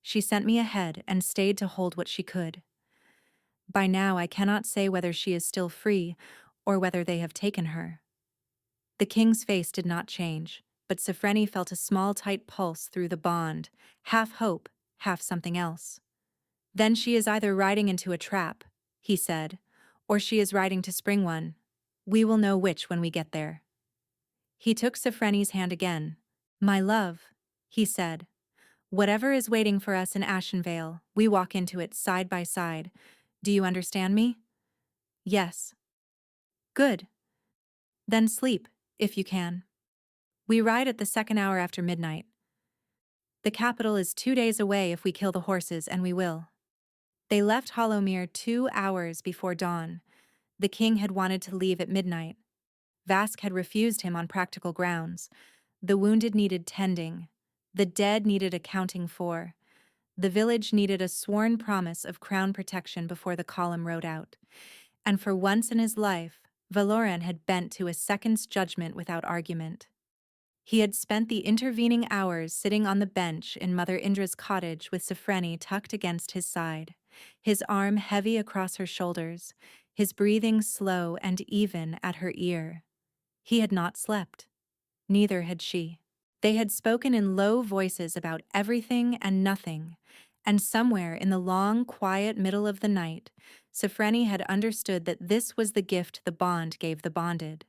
She sent me ahead and stayed to hold what she could. By now I cannot say whether she is still free or whether they have taken her. The king's face did not change, but Sifreni felt a small tight pulse through the bond, half hope, half something else. Then she is either riding into a trap, he said, or she is riding to spring one. We will know which when we get there. He took Sifreni's hand again. My love, he said. Whatever is waiting for us in Ashenvale, we walk into it side by side. Do you understand me? Yes. Good. Then sleep, if you can. We ride at the second hour after midnight. The capital is 2 days away if we kill the horses, and we will. They left Hollowmere 2 hours before dawn. The king had wanted to leave at midnight. Vask had refused him on practical grounds. The wounded needed tending. The dead needed accounting for. The village needed a sworn promise of crown protection before the column rode out. And for once in his life, Valoran had bent to a second's judgment without argument. He had spent the intervening hours sitting on the bench in Mother Indra's cottage with Sifreni tucked against his side, his arm heavy across her shoulders, his breathing slow and even at her ear. He had not slept. Neither had she. They had spoken in low voices about everything and nothing, and somewhere in the long, quiet middle of the night, Sifreni had understood that this was the gift the bond gave the bonded.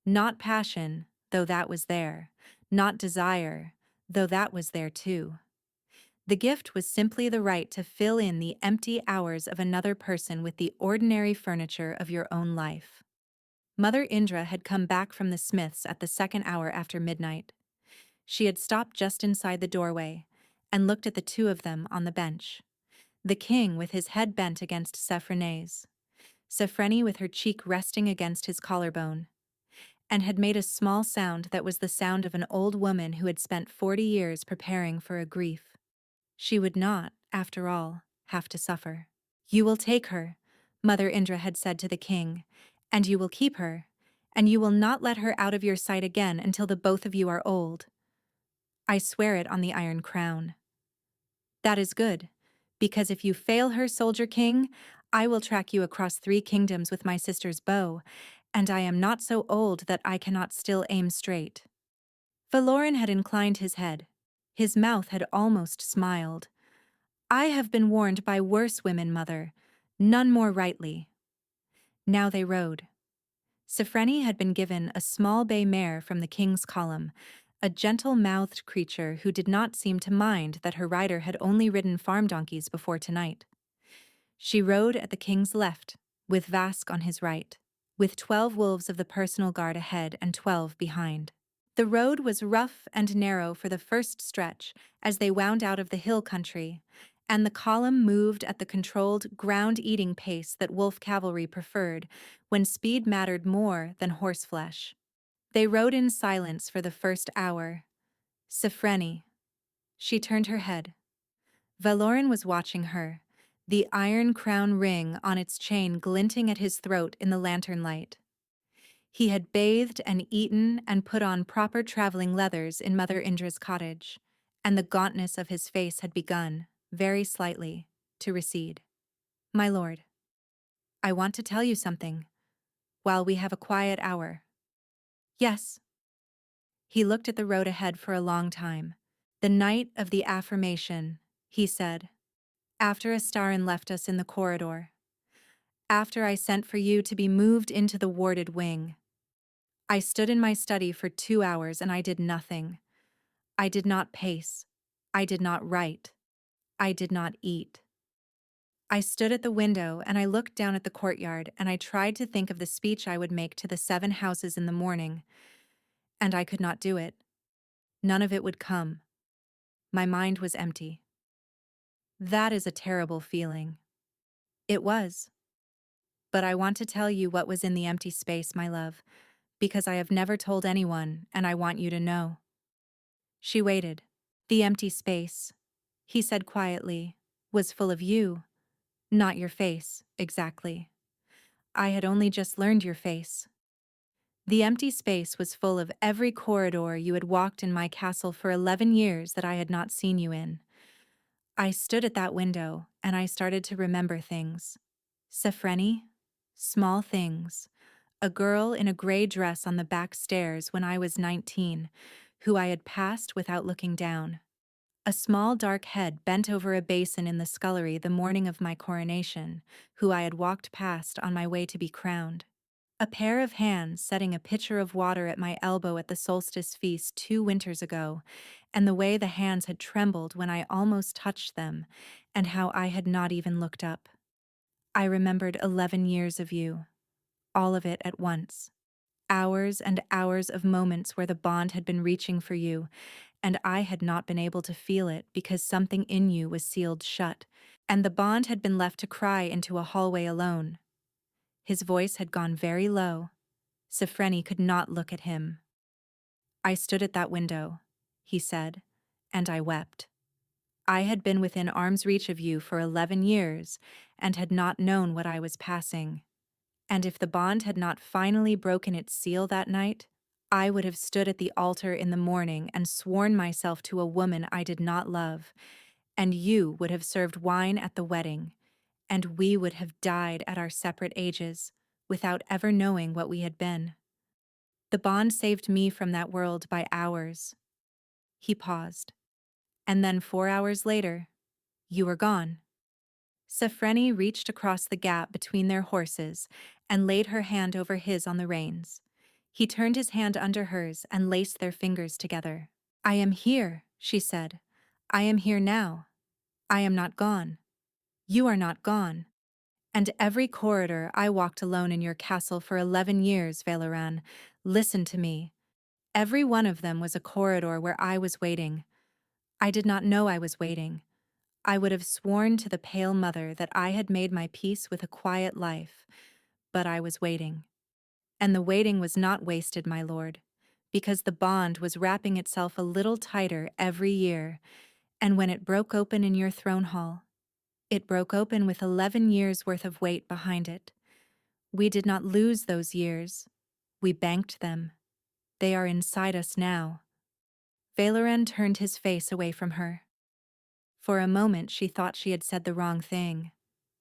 Not passion, though that was there, not desire, though that was there too. The gift was simply the right to fill in the empty hours of another person with the ordinary furniture of your own life. Mother Indra had come back from the smith's at the second hour after midnight. She had stopped just inside the doorway and looked at the two of them on the bench. The king with his head bent against Sifreni's, Sifreni with her cheek resting against his collarbone, and had made a small sound that was the sound of an old woman who had spent 40 years preparing for a grief. She would not, after all, have to suffer. You will take her, Mother Indra had said to the king, and you will keep her, and you will not let her out of your sight again until the both of you are old. I swear it on the Iron Crown. That is good, because if you fail her, Soldier King, I will track you across 3 kingdoms with my sister's bow, and I am not so old that I cannot still aim straight. Valoran had inclined his head. His mouth had almost smiled. I have been warned by worse women, Mother, none more rightly. Now they rode. Sifreni had been given a small bay mare from the king's column, a gentle-mouthed creature who did not seem to mind that her rider had only ridden farm donkeys before tonight. She rode at the king's left, with Vask on his right, with 12 wolves of the personal guard ahead and 12 behind. The road was rough and narrow for the first stretch as they wound out of the hill country, and the column moved at the controlled, ground-eating pace that wolf cavalry preferred when speed mattered more than horseflesh. They rode in silence for the first hour. Sifreni. She turned her head. Valoran was watching her, the iron crown ring on its chain glinting at his throat in the lantern light. He had bathed and eaten and put on proper traveling leathers in Mother Indra's cottage, and the gauntness of his face had begun. very slightly, to recede. My lord, I want to tell you something, while we have a quiet hour. Yes. He looked at the road ahead for a long time. The night of the affirmation, he said, after Astarin left us in the corridor. After I sent for you to be moved into the warded wing. I stood in my study for 2 hours and I did nothing. I did not pace. I did not write. I did not eat. I stood at the window and I looked down at the courtyard and I tried to think of the speech I would make to the 7 houses in the morning, and I could not do it. None of it would come. My mind was empty. That is a terrible feeling. It was. But I want to tell you what was in the empty space, my love, because I have never told anyone and I want you to know. She waited. The empty space, he said quietly, was full of you, not your face, exactly. I had only just learned your face. The empty space was full of every corridor you had walked in my castle for 11 years that I had not seen you in. I stood at that window, and I started to remember things. Sefreni, small things, a girl in a gray dress on the back stairs when I was 19, who I had passed without looking down. A small dark head bent over a basin in the scullery the morning of my coronation, who I had walked past on my way to be crowned. A pair of hands setting a pitcher of water at my elbow at the solstice feast 2 winters ago, and the way the hands had trembled when I almost touched them, and how I had not even looked up. I remembered 11 years of you, all of it at once. Hours and hours of moments where the bond had been reaching for you, and I had not been able to feel it because something in you was sealed shut, and the bond had been left to cry into a hallway alone. His voice had gone very low. Sefreni could not look at him. I stood at that window, he said, and I wept. I had been within arm's reach of you for 11 years and had not known what I was passing. And if the bond had not finally broken its seal that night, I would have stood at the altar in the morning and sworn myself to a woman I did not love, and you would have served wine at the wedding, and we would have died at our separate ages, without ever knowing what we had been. The bond saved me from that world by hours. He paused. And then 4 hours later, you were gone. Sefreni reached across the gap between their horses and laid her hand over his on the reins. He turned his hand under hers and laced their fingers together. I am here, she said. I am here now. I am not gone. You are not gone. And every corridor I walked alone in your castle for 11 years, Valoran, listen to me. Every one of them was a corridor where I was waiting. I did not know I was waiting. I would have sworn to the pale mother that I had made my peace with a quiet life, but I was waiting. And the waiting was not wasted, my lord, because the bond was wrapping itself a little tighter every year, and when it broke open in your throne hall, it broke open with 11 years' worth of weight behind it. We did not lose those years. We banked them. They are inside us now. Valoran turned his face away from her. For a moment she thought she had said the wrong thing.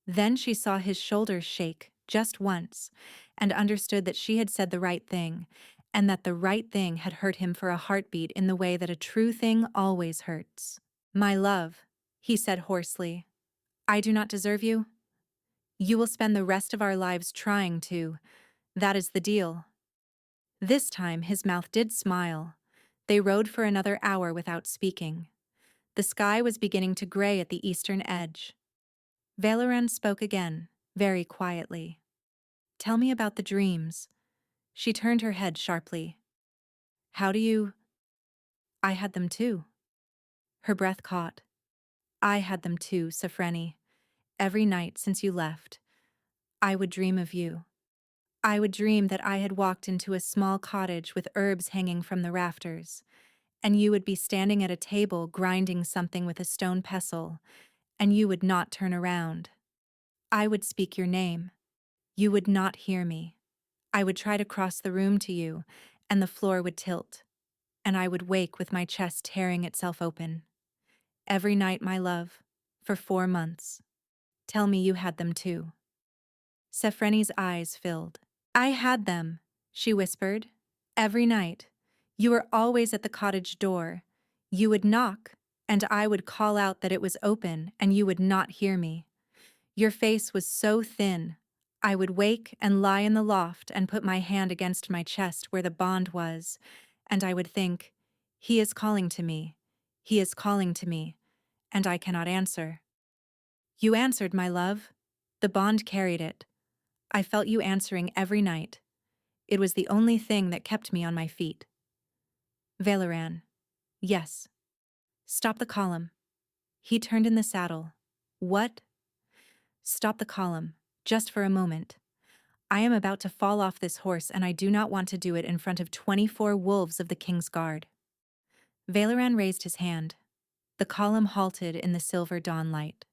Then she saw his shoulders shake, just once, and understood that she had said the right thing, and that the right thing had hurt him for a heartbeat in the way that a true thing always hurts. My love, he said hoarsely, I do not deserve you. You will spend the rest of our lives trying to. That is the deal. This time his mouth did smile. They rode for another hour without speaking. The sky was beginning to gray at the eastern edge. Valoran spoke again, very quietly. Tell me about the dreams. She turned her head sharply. How do you... I had them too. Her breath caught. I had them too, Sefreni. Every night since you left, I would dream of you. I would dream that I had walked into a small cottage with herbs hanging from the rafters, and you would be standing at a table grinding something with a stone pestle, and you would not turn around. I would speak your name. You would not hear me. I would try to cross the room to you, and the floor would tilt, and I would wake with my chest tearing itself open. Every night, my love, For 4 months. Tell me you had them too. Sefreni's eyes filled. I had them, she whispered. Every night. You were always at the cottage door. You would knock, and I would call out that it was open, and you would not hear me. Your face was so thin. I would wake and lie in the loft and put my hand against my chest where the bond was, and I would think, he is calling to me. He is calling to me, and I cannot answer. You answered, my love. The bond carried it. I felt you answering every night. It was the only thing that kept me on my feet. Valeran. Yes. Stop the column. He turned in the saddle. What? Stop the column, just for a moment. I am about to fall off this horse and I do not want to do it in front of 24 wolves of the king's guard. Valeran raised his hand. The column halted in the silver dawn light.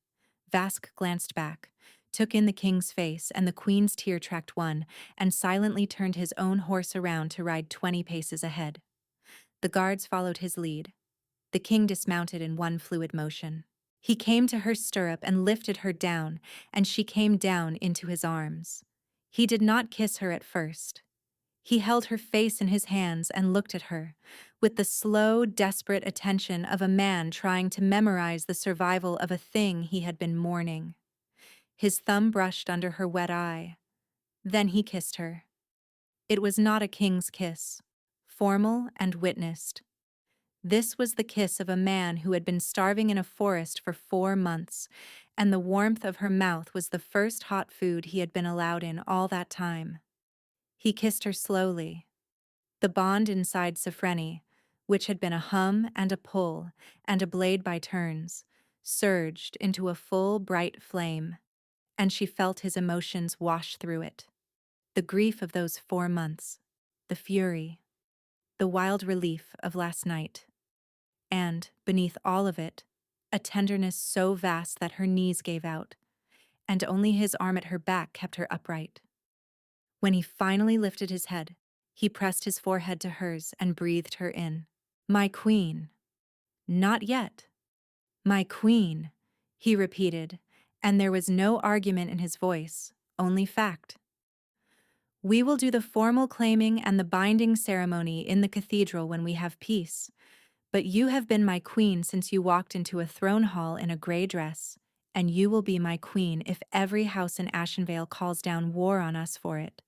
Vask glanced back, took in the king's face and the queen's tear-tracked one, and silently turned his own horse around to ride 20 paces ahead. The guards followed his lead. The king dismounted in one fluid motion. He came to her stirrup and lifted her down, and she came down into his arms. He did not kiss her at first. He held her face in his hands and looked at her, with the slow, desperate attention of a man trying to memorize the survival of a thing he had been mourning. His thumb brushed under her wet eye. Then he kissed her. It was not a king's kiss, formal and witnessed. This was the kiss of a man who had been starving in a forest for 4 months, and the warmth of her mouth was the first hot food he had been allowed in all that time. He kissed her slowly. The bond inside Sefreni, which had been a hum and a pull and a blade by turns, surged into a full, bright flame, and she felt his emotions wash through it. The grief of those 4 months, the fury, the wild relief of last night. And, beneath all of it, a tenderness so vast that her knees gave out, and only his arm at her back kept her upright. When he finally lifted his head, he pressed his forehead to hers and breathed her in. My queen. Not yet. My queen, he repeated, and there was no argument in his voice, only fact. We will do the formal claiming and the binding ceremony in the cathedral when we have peace, but you have been my queen since you walked into a throne hall in a gray dress, and you will be my queen if every house in Ashenvale calls down war on us for it.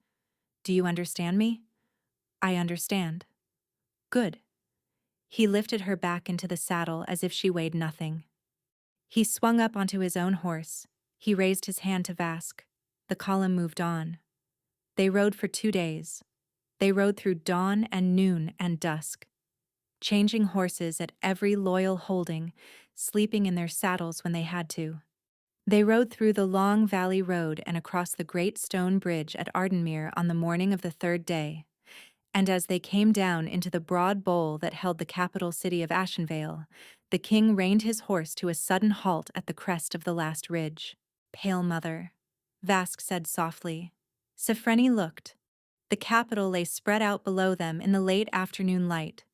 Do you understand me? I understand. Good. He lifted her back into the saddle as if she weighed nothing. He swung up onto his own horse. He raised his hand to Vask. The column moved on. They rode for 2 days. They rode through dawn and noon and dusk, changing horses at every loyal holding, sleeping in their saddles when they had to. They rode through the long valley road and across the great stone bridge at Ardenmere on the morning of the 3rd day, and as they came down into the broad bowl that held the capital city of Ashenvale, the king reined his horse to a sudden halt at the crest of the last ridge. Pale mother, Vask said softly. Sefreni looked. The capital lay spread out below them in the late afternoon light.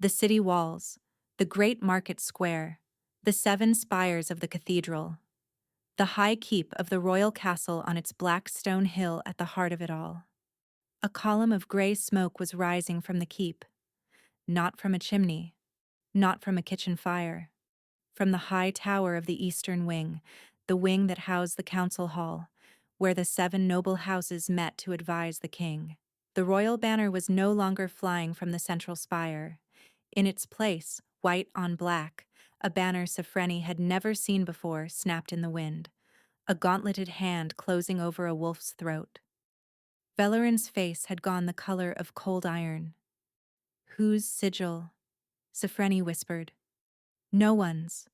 The city walls, the great market square, the 7 spires of the cathedral, the high keep of the royal castle on its black stone hill at the heart of it all. A column of gray smoke was rising from the keep, not from a chimney, not from a kitchen fire, from the high tower of the eastern wing, the wing that housed the council hall, where the 7 noble houses met to advise the king. The royal banner was no longer flying from the central spire. In its place, white on black, a banner Sefreni had never seen before snapped in the wind, a gauntleted hand closing over a wolf's throat. Velarin's face had gone the color of cold iron. Whose sigil? Sefreni whispered. No one's.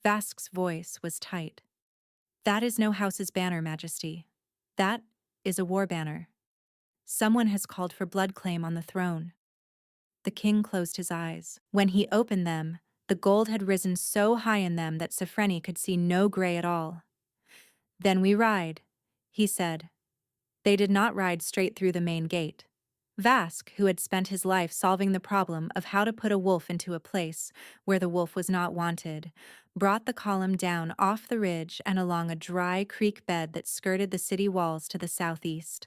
Vask's voice was tight. That is no house's banner, Majesty. That is a war banner. Someone has called for blood claim on the throne. The king closed his eyes. When he opened them, the gold had risen so high in them that Sefreni could see no gray at all. Then we ride, he said. They did not ride straight through the main gate. Vask, who had spent his life solving the problem of how to put a wolf into a place where the wolf was not wanted, brought the column down off the ridge and along a dry creek bed that skirted the city walls to the southeast.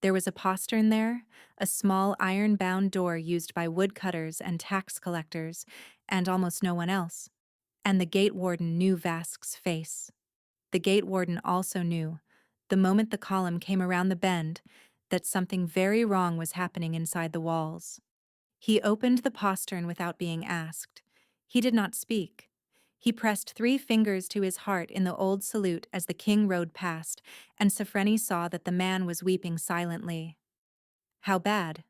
There was a postern there, a small iron-bound door used by woodcutters and tax collectors, and almost no one else. And the gate warden knew Vask's face. The gate warden also knew, the moment the column came around the bend, that something very wrong was happening inside the walls. He opened the postern without being asked. He did not speak. He pressed 3 fingers to his heart in the old salute as the king rode past, and Sofreni saw that the man was weeping silently. "How bad?"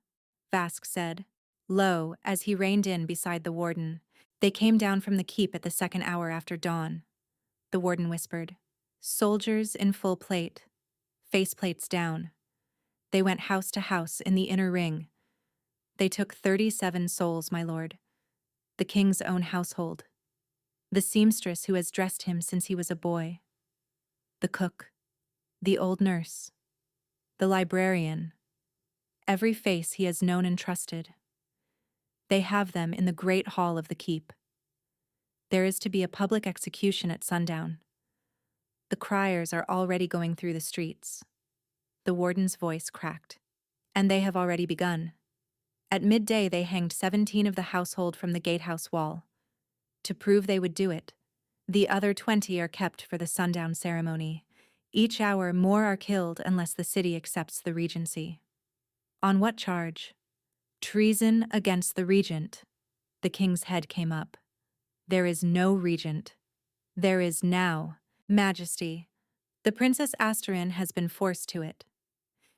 Vask said, low, as he reined in beside the warden. "They came down from the keep at the 2nd hour after dawn," the warden whispered. "Soldiers in full plate, faceplates down. They went house to house in the inner ring. They took 37 souls, my lord. The king's own household. The seamstress who has dressed him since he was a boy. The cook. The old nurse. The librarian. Every face he has known and trusted. They have them in the great hall of the keep. There is to be a public execution at sundown. The criers are already going through the streets." The warden's voice cracked. "And they have already begun. At midday they hanged 17 of the household from the gatehouse wall. To prove they would do it, the other 20 are kept for the sundown ceremony. Each hour more are killed unless the city accepts the regency." "On what charge?" "Treason against the regent." The king's head came up. "There is no regent. There is now, Majesty. The Princess Asterin has been forced to it.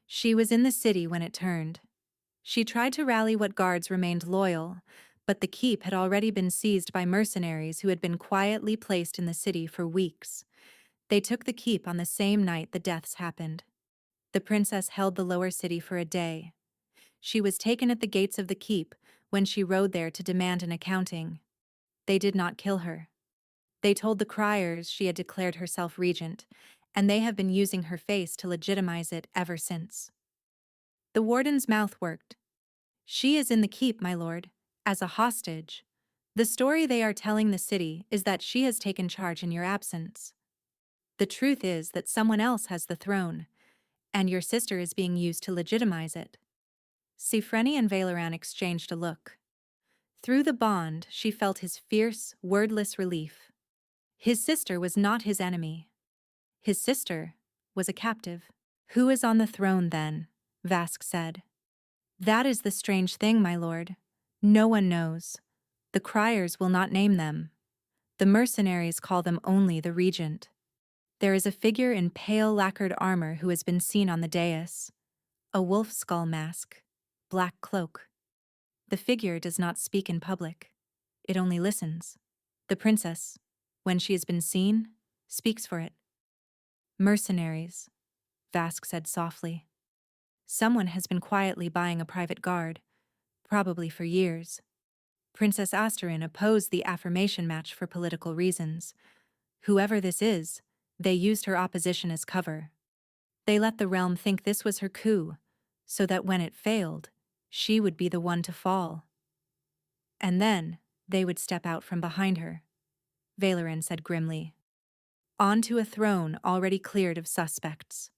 She was in the city when it turned. She tried to rally what guards remained loyal, but the keep had already been seized by mercenaries who had been quietly placed in the city for weeks. They took the keep on the same night the deaths happened. The princess held the lower city for a day. She was taken at the gates of the keep when she rode there to demand an accounting. They did not kill her. They told the criers she had declared herself regent, and they have been using her face to legitimize it ever since." The warden's mouth worked. "She is in the keep, my lord, as a hostage. The story they are telling the city is that she has taken charge in your absence. The truth is that someone else has the throne, and your sister is being used to legitimize it." Sifreni and Valoran exchanged a look. Through the bond, she felt his fierce, wordless relief. His sister was not his enemy. His sister was a captive. "Who is on the throne, then?" Vask said. "That is the strange thing, my lord. No one knows. The criers will not name them. The mercenaries call them only the regent. There is a figure in pale lacquered armor who has been seen on the dais. A wolf skull mask, black cloak. The figure does not speak in public. It only listens. The princess, when she has been seen, speaks for it." "Mercenaries," Vask said softly. "Someone has been quietly buying a private guard, probably for years. Princess Asterin opposed the affirmation match for political reasons. Whoever this is, they used her opposition as cover. They let the realm think this was her coup, so that when it failed, she would be the one to fall. And then, they would step out from behind her," Valoran said grimly. "Onto a throne already cleared of suspects.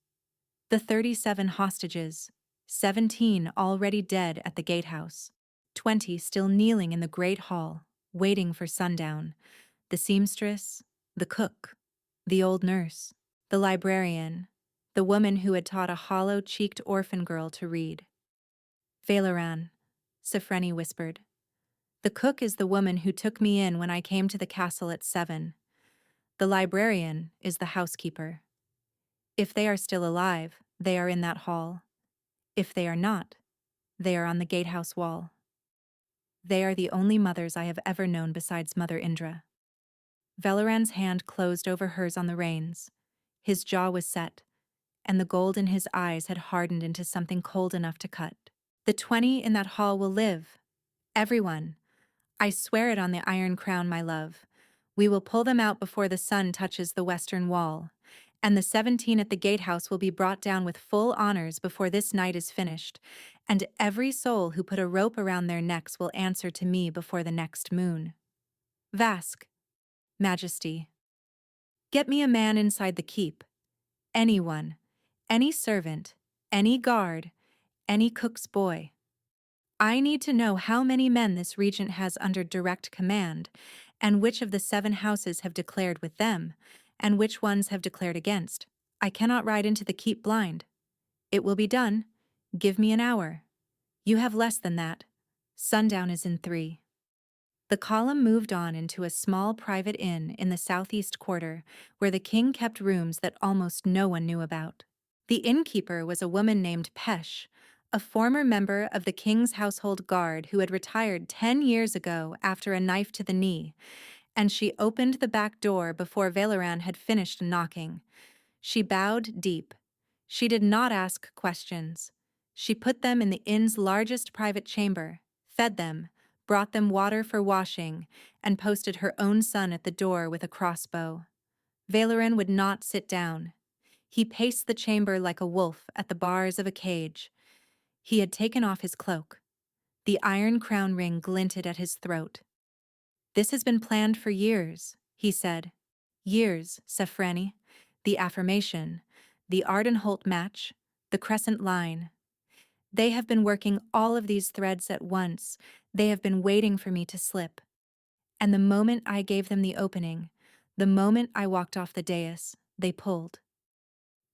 The 37 hostages, 17 already dead at the gatehouse, 20 still kneeling in the great hall, waiting for sundown. The seamstress, the cook, the old nurse, the librarian, the woman who had taught a hollow-cheeked orphan girl to read." "Valoran," Sifreni whispered. "The cook is the woman who took me in when I came to the castle at 7. The librarian is the housekeeper. If they are still alive, they are in that hall. If they are not, they are on the gatehouse wall. They are the only mothers I have ever known besides Mother Indra." Valoran's hand closed over hers on the reins. His jaw was set, and the gold in his eyes had hardened into something cold enough to cut. "The 20 in that hall will live. Everyone. I swear it on the Iron Crown, my love. We will pull them out before the sun touches the western wall, and the 17 at the gatehouse will be brought down with full honors before this night is finished, and every soul who put a rope around their necks will answer to me before the next moon." "Vask." Majesty. Get me a man inside the keep. Anyone. Any servant. Any guard. Any cook's boy. I need to know how many men this regent has under direct command, and which of the 7 houses have declared with them, and which ones have declared against. I cannot ride into the keep blind. It will be done. Give me an hour. You have less than that. Sundown is in 3. The column moved on into a small private inn in the southeast quarter, where the king kept rooms that almost no one knew about. The innkeeper was a woman named Pesh, a former member of the king's household guard who had retired 10 years ago after a knife to the knee, and she opened the back door before Valoran had finished knocking. She bowed deep. She did not ask questions. She put them in the inn's largest private chamber, fed them, brought them water for washing, and posted her own son at the door with a crossbow. Valoran would not sit down. He paced the chamber like a wolf at the bars of a cage. He had taken off his cloak. The iron crown ring glinted at his throat. This has been planned for years, he said. Years, Sefreni. The affirmation, the Ardenholt match, the crescent line. They have been working all of these threads at once. They have been waiting for me to slip. And the moment I gave them the opening, the moment I walked off the dais, they pulled.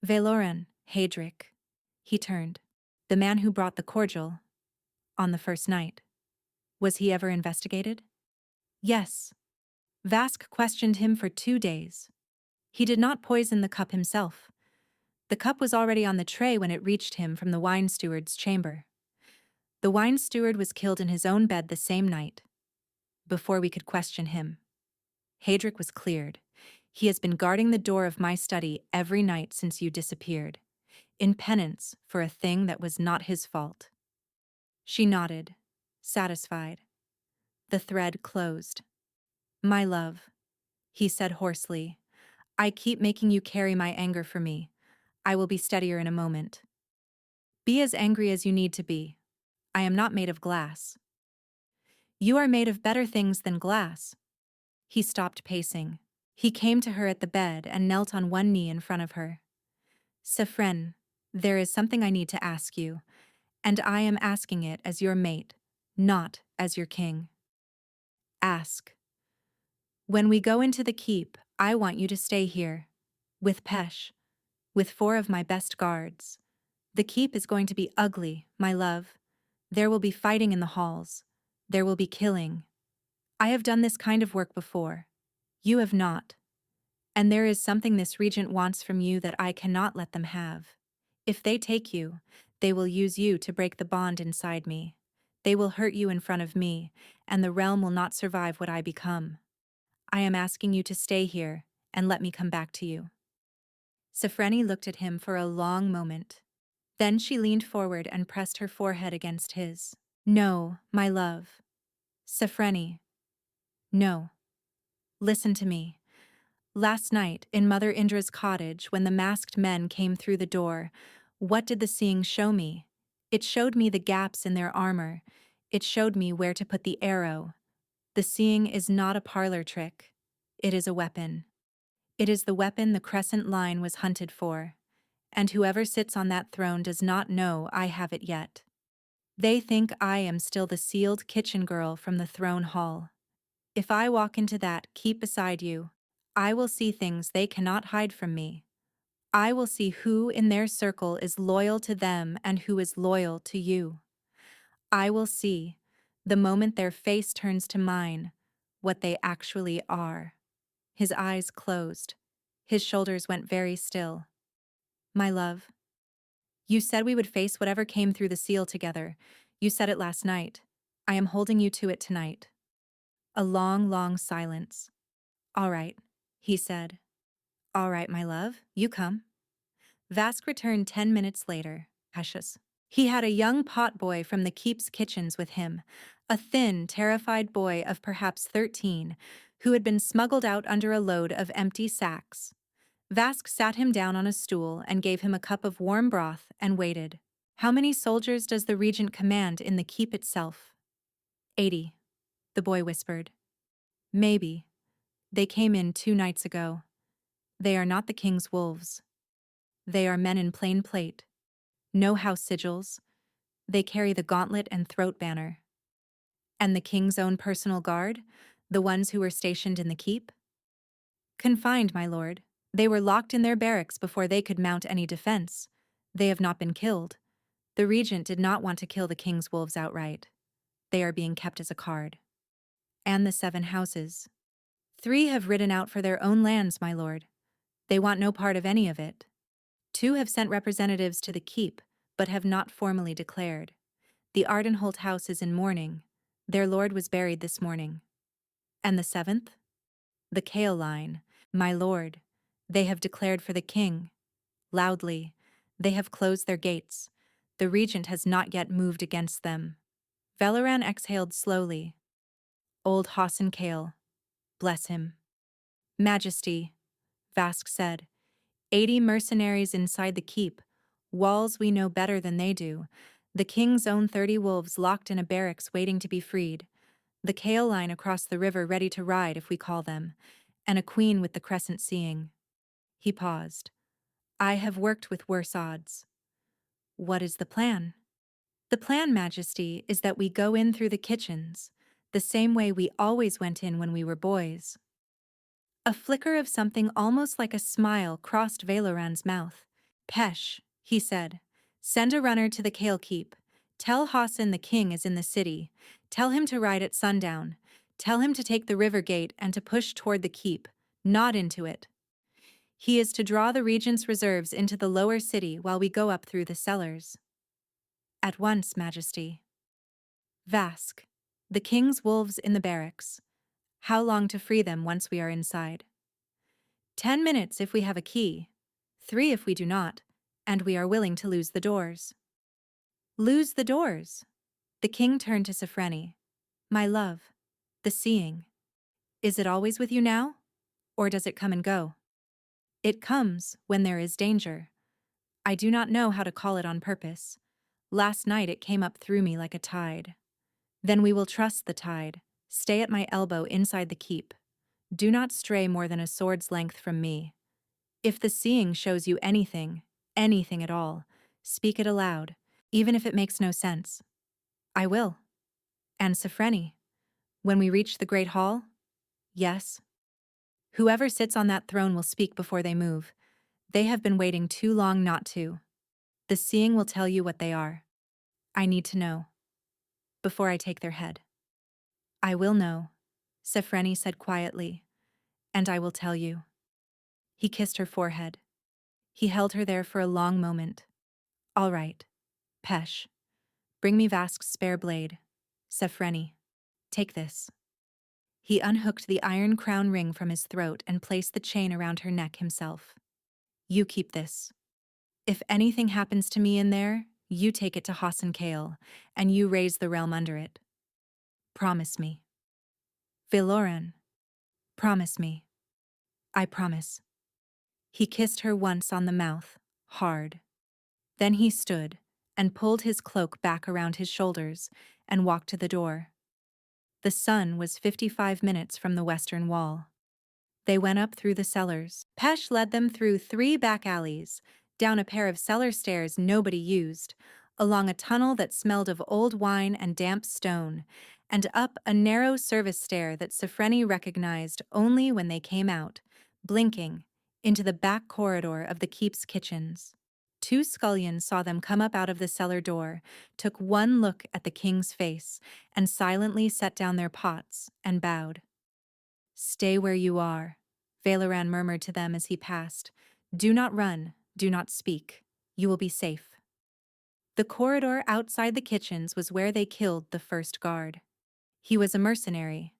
Valoran, Hadric. He turned. The man who brought the cordial, on the first night. Was he ever investigated? Yes. Vask questioned him for 2 days. He did not poison the cup himself. The cup was already on the tray when it reached him from the wine steward's chamber. The wine steward was killed in his own bed the same night, before we could question him. Hadric was cleared. He has been guarding the door of my study every night since you disappeared, in penance for a thing that was not his fault. She nodded, satisfied. The thread closed. My love, he said hoarsely, I keep making you carry my anger for me. I will be steadier in a moment. Be as angry as you need to be. I am not made of glass. You are made of better things than glass. He stopped pacing. He came to her at the bed and knelt on one knee in front of her. Sefren, there is something I need to ask you, and I am asking it as your mate, not as your king. Ask. When we go into the keep, I want you to stay here, with Pesh, with 4 of my best guards. The keep is going to be ugly, my love. There will be fighting in the halls. There will be killing. I have done this kind of work before. You have not. And there is something this regent wants from you that I cannot let them have. If they take you, they will use you to break the bond inside me. They will hurt you in front of me, and the realm will not survive what I become. I am asking you to stay here and let me come back to you. Sefreni looked at him for a long moment. Then she leaned forward and pressed her forehead against his. No, my love. Sefreni. No. Listen to me. Last night, in Mother Indra's cottage, when the masked men came through the door, what did the seeing show me? It showed me the gaps in their armor. It showed me where to put the arrow. The seeing is not a parlor trick. It is a weapon. It is the weapon the crescent line was hunted for. And whoever sits on that throne does not know I have it yet. They think I am still the sealed kitchen girl from the throne hall. If I walk into that keep beside you, I will see things they cannot hide from me. I will see who in their circle is loyal to them and who is loyal to you. I will see, the moment their face turns to mine, what they actually are. His eyes closed. His shoulders went very still. My love. You said we would face whatever came through the seal together. You said it last night. I am holding you to it tonight. A long, long silence. All right, he said. All right, my love, you come. Vask returned 10 minutes later, precious. He had a young potboy from the keep's kitchens with him, a thin, terrified boy of perhaps 13, who had been smuggled out under a load of empty sacks. Vask sat him down on a stool and gave him a cup of warm broth and waited. How many soldiers does the regent command in the keep itself? 80, the boy whispered. Maybe. They came in 2 nights ago. They are not the king's wolves. They are men in plain plate. No house sigils. They carry the gauntlet and throat banner. And the king's own personal guard? The ones who were stationed in the keep? Confined, my lord. They were locked in their barracks before they could mount any defense. They have not been killed. The regent did not want to kill the king's wolves outright. They are being kept as a card. And the 7 houses. 3 have ridden out for their own lands, my lord. They want no part of any of it. 2 have sent representatives to the keep, but have not formally declared. The Ardenholt house is in mourning. Their lord was buried this morning. And the 7th? The Kale line, my lord. They have declared for the king. Loudly. They have closed their gates. The regent has not yet moved against them. Valoran exhaled slowly. Old Hassan Kale. Bless him. Majesty, Vask said. 80 mercenaries inside the keep. Walls we know better than they do. The king's own 30 wolves locked in a barracks waiting to be freed. The Kale line across the river ready to ride if we call them. And a queen with the crescent seeing. He paused. I have worked with worse odds. What is the plan? The plan, Majesty, is that we go in through the kitchens, the same way we always went in when we were boys. A flicker of something almost like a smile crossed Valoran's mouth. Pesh, he said. Send a runner to the Kale Keep. Tell Hassan the king is in the city. Tell him to ride at sundown. Tell him to take the river gate and to push toward the keep, not into it. He is to draw the regent's reserves into the lower city while we go up through the cellars. At once, Majesty. Vask. The king's wolves in the barracks. How long to free them once we are inside? 10 minutes if we have a key, 3 if we do not, and we are willing to lose the doors. Lose the doors? The king turned to Sofreni. My love, the seeing. Is it always with you now? Or does it come and go? It comes when there is danger. I do not know how to call it on purpose. Last night it came up through me like a tide. Then we will trust the tide. Stay at my elbow inside the keep. Do not stray more than a sword's length from me. If the seeing shows you anything at all, speak it aloud, even if it makes no sense. I will. And Sofreni, when we reach the Great Hall? Yes. Whoever sits on that throne will speak before they move. They have been waiting too long not to. The seeing will tell you what they are. I need to know. Before I take their head. I will know, Sofreni said quietly, and I will tell you. He kissed her forehead. He held her there for a long moment. All right, Pesh. Bring me Vask's spare blade. Sofreni, take this. He unhooked the iron crown ring from his throat and placed the chain around her neck himself. You keep this. If anything happens to me in there, you take it to Hassan Kale, and you raise the realm under it. Promise me. Valoran, promise me. I promise. He kissed her once on the mouth, hard. Then he stood and pulled his cloak back around his shoulders and walked to the door. The sun was 55 minutes from the western wall. They went up through the cellars. Pesh led them through 3 back alleys, down a pair of cellar stairs nobody used, along a tunnel that smelled of old wine and damp stone, and up a narrow service stair that Sofreni recognized only when they came out, blinking, into the back corridor of the keep's kitchens. 2 scullions saw them come up out of the cellar door, took one look at the king's face, and silently set down their pots and bowed. Stay where you are, Valoran murmured to them as he passed. Do not run, do not speak. You will be safe. The corridor outside the kitchens was where they killed the first guard. He was a mercenary.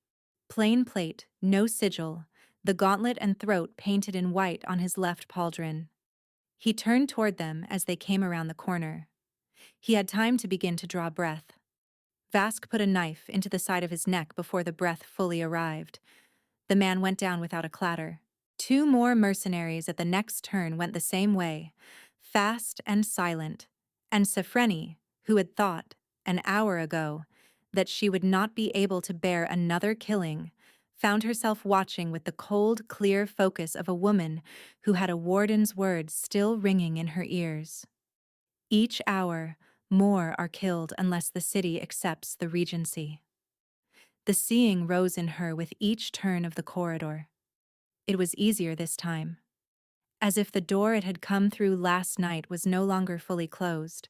Plain plate, no sigil, the gauntlet and throat painted in white on his left pauldron. He turned toward them as they came around the corner. He had time to begin to draw breath. Vask put a knife into the side of his neck before the breath fully arrived. The man went down without a clatter. 2 more mercenaries at the next turn went the same way, fast and silent, and Sofreni, who had thought, an hour ago, that she would not be able to bear another killing, found herself watching with the cold, clear focus of a woman who had a warden's words still ringing in her ears. Each hour, more are killed unless the city accepts the regency. The seeing rose in her with each turn of the corridor. It was easier this time. As if the door it had come through last night was no longer fully closed,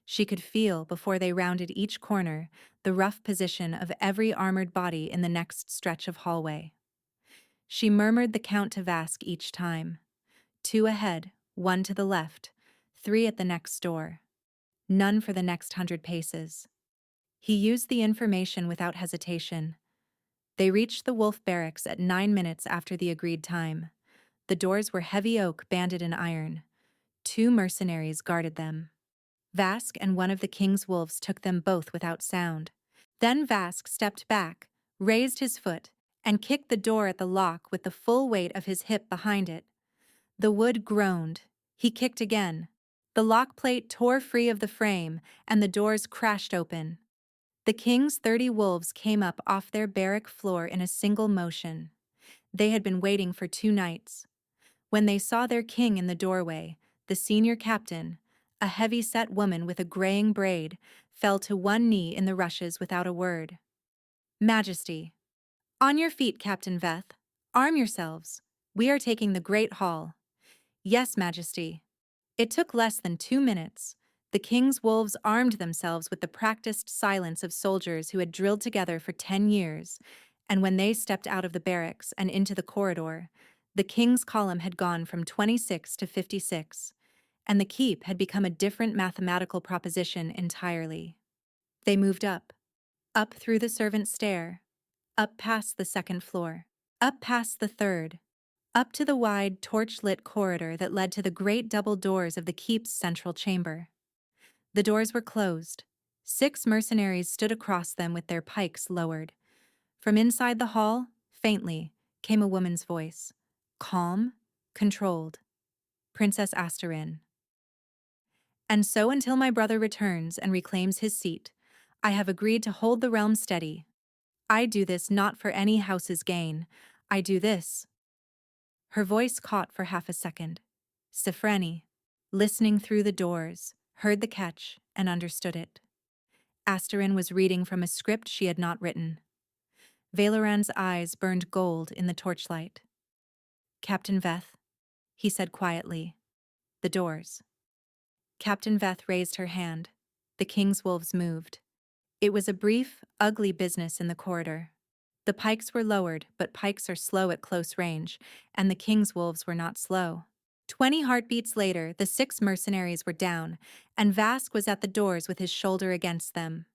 she could feel, before they rounded each corner, the rough position of every armored body in the next stretch of hallway. She murmured the count to Vask each time. 2 ahead, 1 to the left, 3 at the next door. None for the next 100 paces. He used the information without hesitation. They reached the wolf barracks at 9 minutes after the agreed time. The doors were heavy oak banded in iron. 2 mercenaries guarded them. Vask and one of the king's wolves took them both without sound. Then Vask stepped back, raised his foot, and kicked the door at the lock with the full weight of his hip behind it. The wood groaned. He kicked again. The lock plate tore free of the frame, and the doors crashed open. The king's 30 wolves came up off their barrack floor in a single motion. They had been waiting for 2 nights. When they saw their king in the doorway, the senior captain, a heavy-set woman with a graying braid, fell to one knee in the rushes without a word. "Majesty. On your feet, Captain Veth. Arm yourselves. We are taking the Great Hall." "Yes, Majesty." It took less than 2 minutes. The king's wolves armed themselves with the practiced silence of soldiers who had drilled together for 10 years, and when they stepped out of the barracks and into the corridor, the king's column had gone from 26 to 56, and the keep had become a different mathematical proposition entirely. They moved up through the servants' stair, up past the second floor, up past the third, up to the wide, torch-lit corridor that led to the great double doors of the keep's central chamber. The doors were closed. 6 mercenaries stood across them with their pikes lowered. From inside the hall, faintly, came a woman's voice. Calm, controlled. Princess Asterin. "And so until my brother returns and reclaims his seat, I have agreed to hold the realm steady. I do this not for any house's gain. I do this." Her voice caught for half a second. Sifreni, listening through the doors, heard the catch and understood it. Asterin was reading from a script she had not written. Valoran's eyes burned gold in the torchlight. "Captain Veth," he said quietly. "The doors." Captain Veth raised her hand. The king's wolves moved. It was a brief, ugly business in the corridor. The pikes were lowered, but pikes are slow at close range, and the king's wolves were not slow. 20 heartbeats later, the 6 mercenaries were down, and Vask was at the doors with his shoulder against them.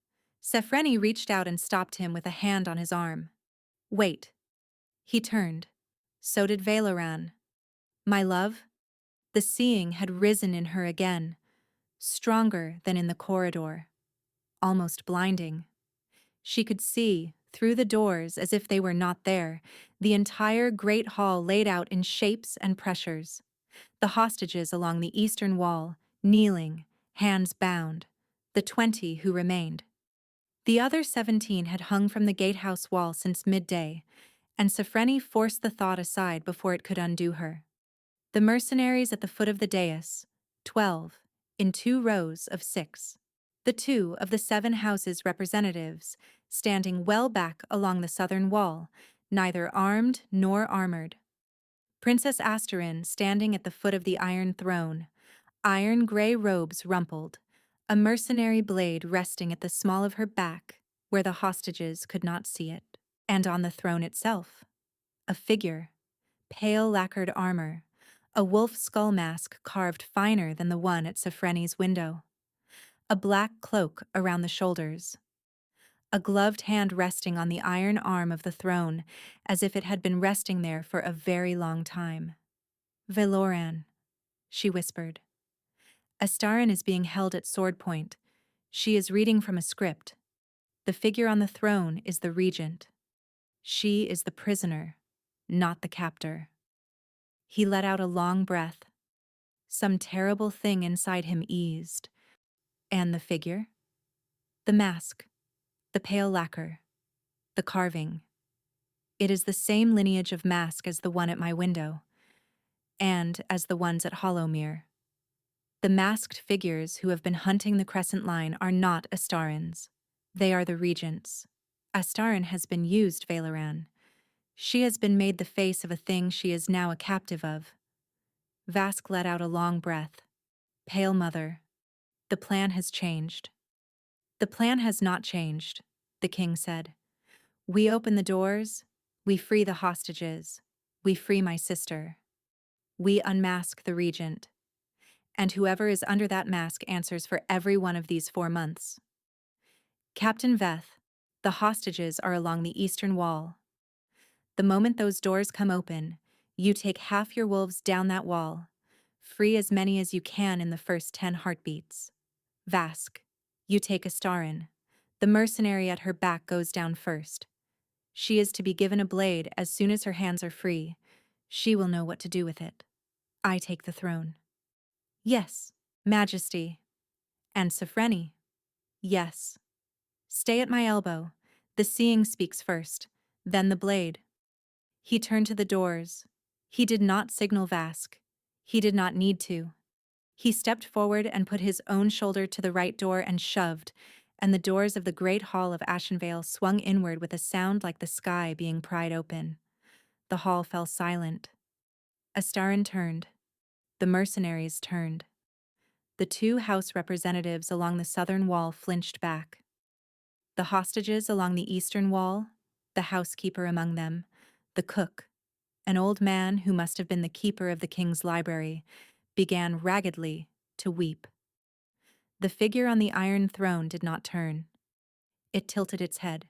Sefreni reached out and stopped him with a hand on his arm. "Wait." He turned. So did Valoran. "My love?" The seeing had risen in her again, stronger than in the corridor, almost blinding. She could see, through the doors as if they were not there, the entire great hall laid out in shapes and pressures. The hostages along the eastern wall, kneeling, hands bound, the 20 who remained. The other 17 had hung from the gatehouse wall since midday, and Sefreni forced the thought aside before it could undo her. The mercenaries at the foot of the dais, 12, in 2 rows of 6. The 2 of the 7 houses' representatives, standing well back along the southern wall, neither armed nor armored. Princess Asterin standing at the foot of the iron throne, iron gray robes rumpled, a mercenary blade resting at the small of her back, where the hostages could not see it. And on the throne itself, a figure, pale lacquered armor, a wolf skull mask carved finer than the one at Sefreni's window, a black cloak around the shoulders, a gloved hand resting on the iron arm of the throne, as if it had been resting there for a very long time. "Valoran," she whispered. "Astarin is being held at sword point. She is reading from a script. The figure on the throne is the regent. She is the prisoner, not the captor." He let out a long breath. Some terrible thing inside him eased. And the figure? The mask, the pale lacquer, the carving. It is the same lineage of mask as the one at my window, and as the ones at Hollowmere. The masked figures who have been hunting the Crescent Line are not Astarans. They are the regents. Astaran has been used, Valoran. She has been made the face of a thing she is now a captive of. Vask let out a long breath. Pale Mother, the plan has changed. The plan has not changed, the king said. We open the doors, we free the hostages, we free my sister. We unmask the regent. And whoever is under that mask answers for every one of these 4 months. Captain Veth, the hostages are along the eastern wall. The moment those doors come open, you take half your wolves down that wall. Free as many as you can in the first 10 heartbeats. Vask, you take Astarin. The mercenary at her back goes down first. She is to be given a blade as soon as her hands are free. She will know what to do with it. I take the throne. Yes, Majesty. And Sophreni. Yes. Stay at my elbow. The seeing speaks first, then the blade. He turned to the doors. He did not signal Vask. He did not need to. He stepped forward and put his own shoulder to the right door and shoved, and the doors of the great hall of Ashenvale swung inward with a sound like the sky being pried open. The hall fell silent. Astarin turned. The mercenaries turned. The 2 house representatives along the southern wall flinched back. The hostages along the eastern wall, the housekeeper among them, the cook, an old man who must have been the keeper of the king's library, began raggedly to weep. The figure on the iron throne did not turn. It tilted its head.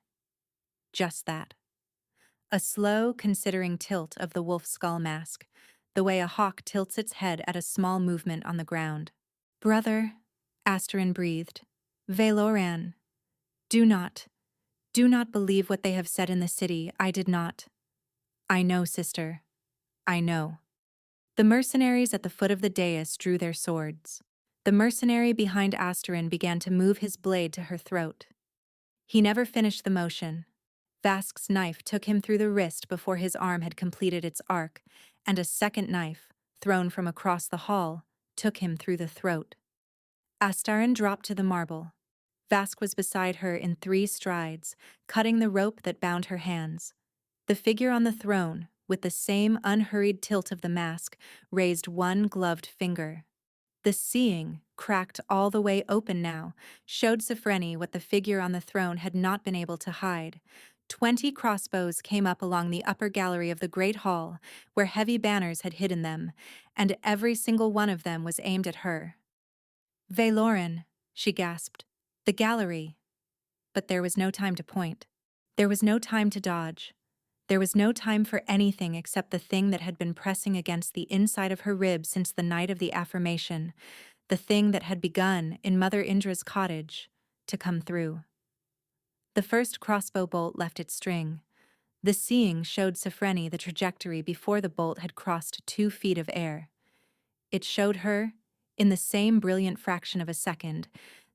Just that. A slow, considering tilt of the wolf skull mask, the way a hawk tilts its head at a small movement on the ground. Brother, Astarin breathed, Valoran, do not believe what they have said in the city. I did not. I know, sister. I know. The mercenaries at the foot of the dais drew their swords. The mercenary behind Astarin began to move his blade to her throat. He never finished the motion. Vask's knife took him through the wrist before his arm had completed its arc, and a second knife, thrown from across the hall, took him through the throat. Astarin dropped to the marble. Vask was beside her in 3 strides, cutting the rope that bound her hands. The figure on the throne, with the same unhurried tilt of the mask, raised one gloved finger. The seeing, cracked all the way open now, showed Sophreni what the figure on the throne had not been able to hide. 20 crossbows came up along the upper gallery of the great hall, where heavy banners had hidden them, and every single one of them was aimed at her. Valoran, she gasped. The gallery. But there was no time to point. There was no time to dodge. There was no time for anything except the thing that had been pressing against the inside of her rib since the night of the affirmation, the thing that had begun in Mother Indra's cottage to come through. The first crossbow bolt left its string. The seeing showed Sophreni the trajectory before the bolt had crossed 2 feet of air. It showed her, in the same brilliant fraction of a second,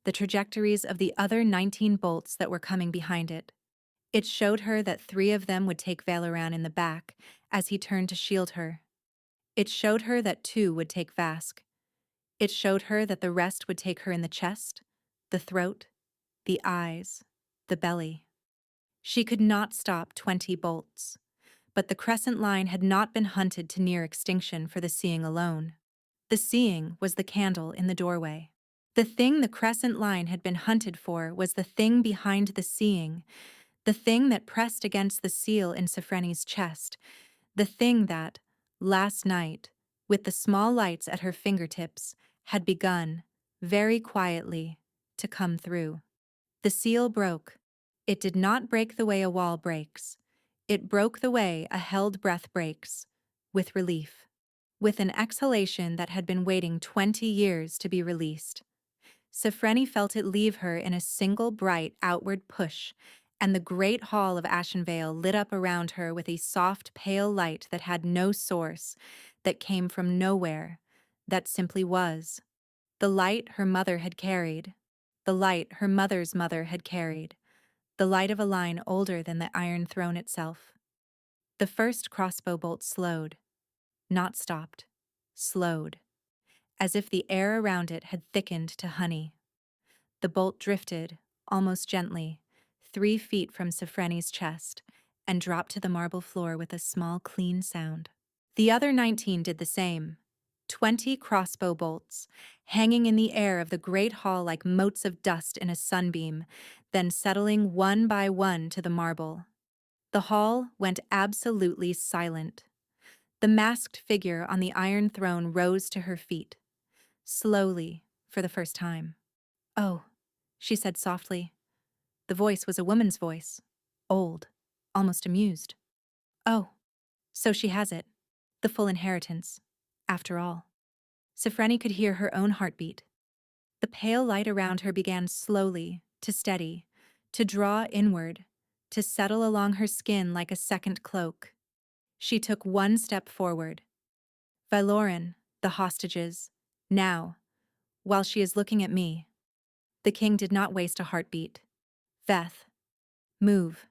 the trajectories of the other 19 bolts that were coming behind it. It showed her that 3 of them would take Valoran in the back as he turned to shield her. It showed her that 2 would take Vask. It showed her that the rest would take her in the chest, the throat, the eyes, the belly. She could not stop 20 bolts. But the Crescent Line had not been hunted to near extinction for the seeing alone. The seeing was the candle in the doorway. The thing the Crescent Line had been hunted for was the thing behind the seeing, the thing that pressed against the seal in Sophreni's chest, the thing that, last night, with the small lights at her fingertips, had begun, very quietly, to come through. The seal broke. It did not break the way a wall breaks. It broke the way a held breath breaks, with relief. With an exhalation that had been waiting 20 years to be released. Sophreni felt it leave her in a single bright outward push, and the great hall of Ashenvale lit up around her with a soft, pale light that had no source, that came from nowhere, that simply was. The light her mother had carried. The light her mother's mother had carried. The light of a line older than the Iron Throne itself. The first crossbow bolt slowed, not stopped, slowed, as if the air around it had thickened to honey. The bolt drifted, almost gently, 3 feet from Sophreni's chest, and dropped to the marble floor with a small, clean sound. The other 19 did the same. 20 crossbow bolts, hanging in the air of the great hall like motes of dust in a sunbeam, then settling one by one to the marble. The hall went absolutely silent. The masked figure on the iron throne rose to her feet, slowly, for the first time. "Oh," she said softly. The voice was a woman's voice, old, almost amused. "Oh, so she has it, the full inheritance, after all." Sophreni could hear her own heartbeat. The pale light around her began slowly to steady, to draw inward, to settle along her skin like a second cloak. She took one step forward. "Valoran, the hostages, now, while she is looking at me." The king did not waste a heartbeat. "Veth, move."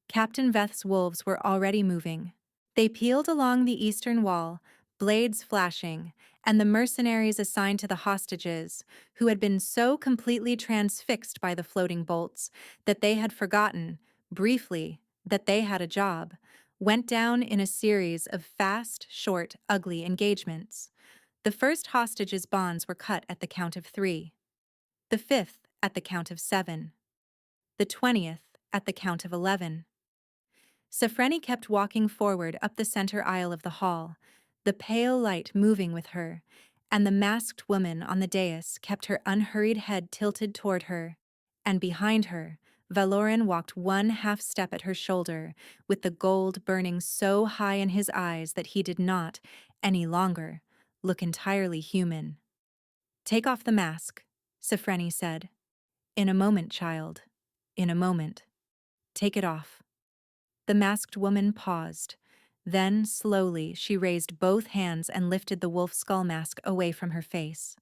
Captain Veth's wolves were already moving. They peeled along the eastern wall, blades flashing, and the mercenaries assigned to the hostages, who had been so completely transfixed by the floating bolts that they had forgotten, briefly, that they had a job, went down in a series of fast, short, ugly engagements. The first hostage's bonds were cut at the count of 3. The 5th at the count of 7. The 20th at the count of 11. Sophreni kept walking forward up the center aisle of the hall, the pale light moving with her, and the masked woman on the dais kept her unhurried head tilted toward her, and behind her, Valoran walked one half step at her shoulder, with the gold burning so high in his eyes that he did not, any longer, look entirely human. "Take off the mask," Sophreni said. "In a moment, child. In a moment. Take it off." The masked woman paused. Then, slowly, she raised both hands and lifted the wolf skull mask away from her face.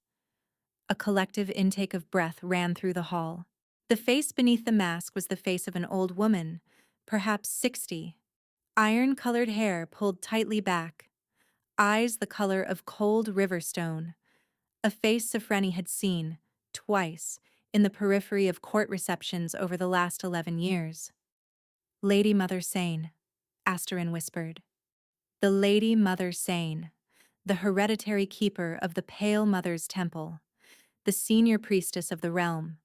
A collective intake of breath ran through the hall. The face beneath the mask was the face of an old woman, perhaps 60. Iron-colored hair pulled tightly back. Eyes the color of cold river stone. A face Sophreni had seen, twice, in the periphery of court receptions over the last 11 years. "Lady Mother Sane," Asterin whispered. The Lady Mother Sane, the hereditary keeper of the Pale Mother's Temple, the senior priestess of the realm,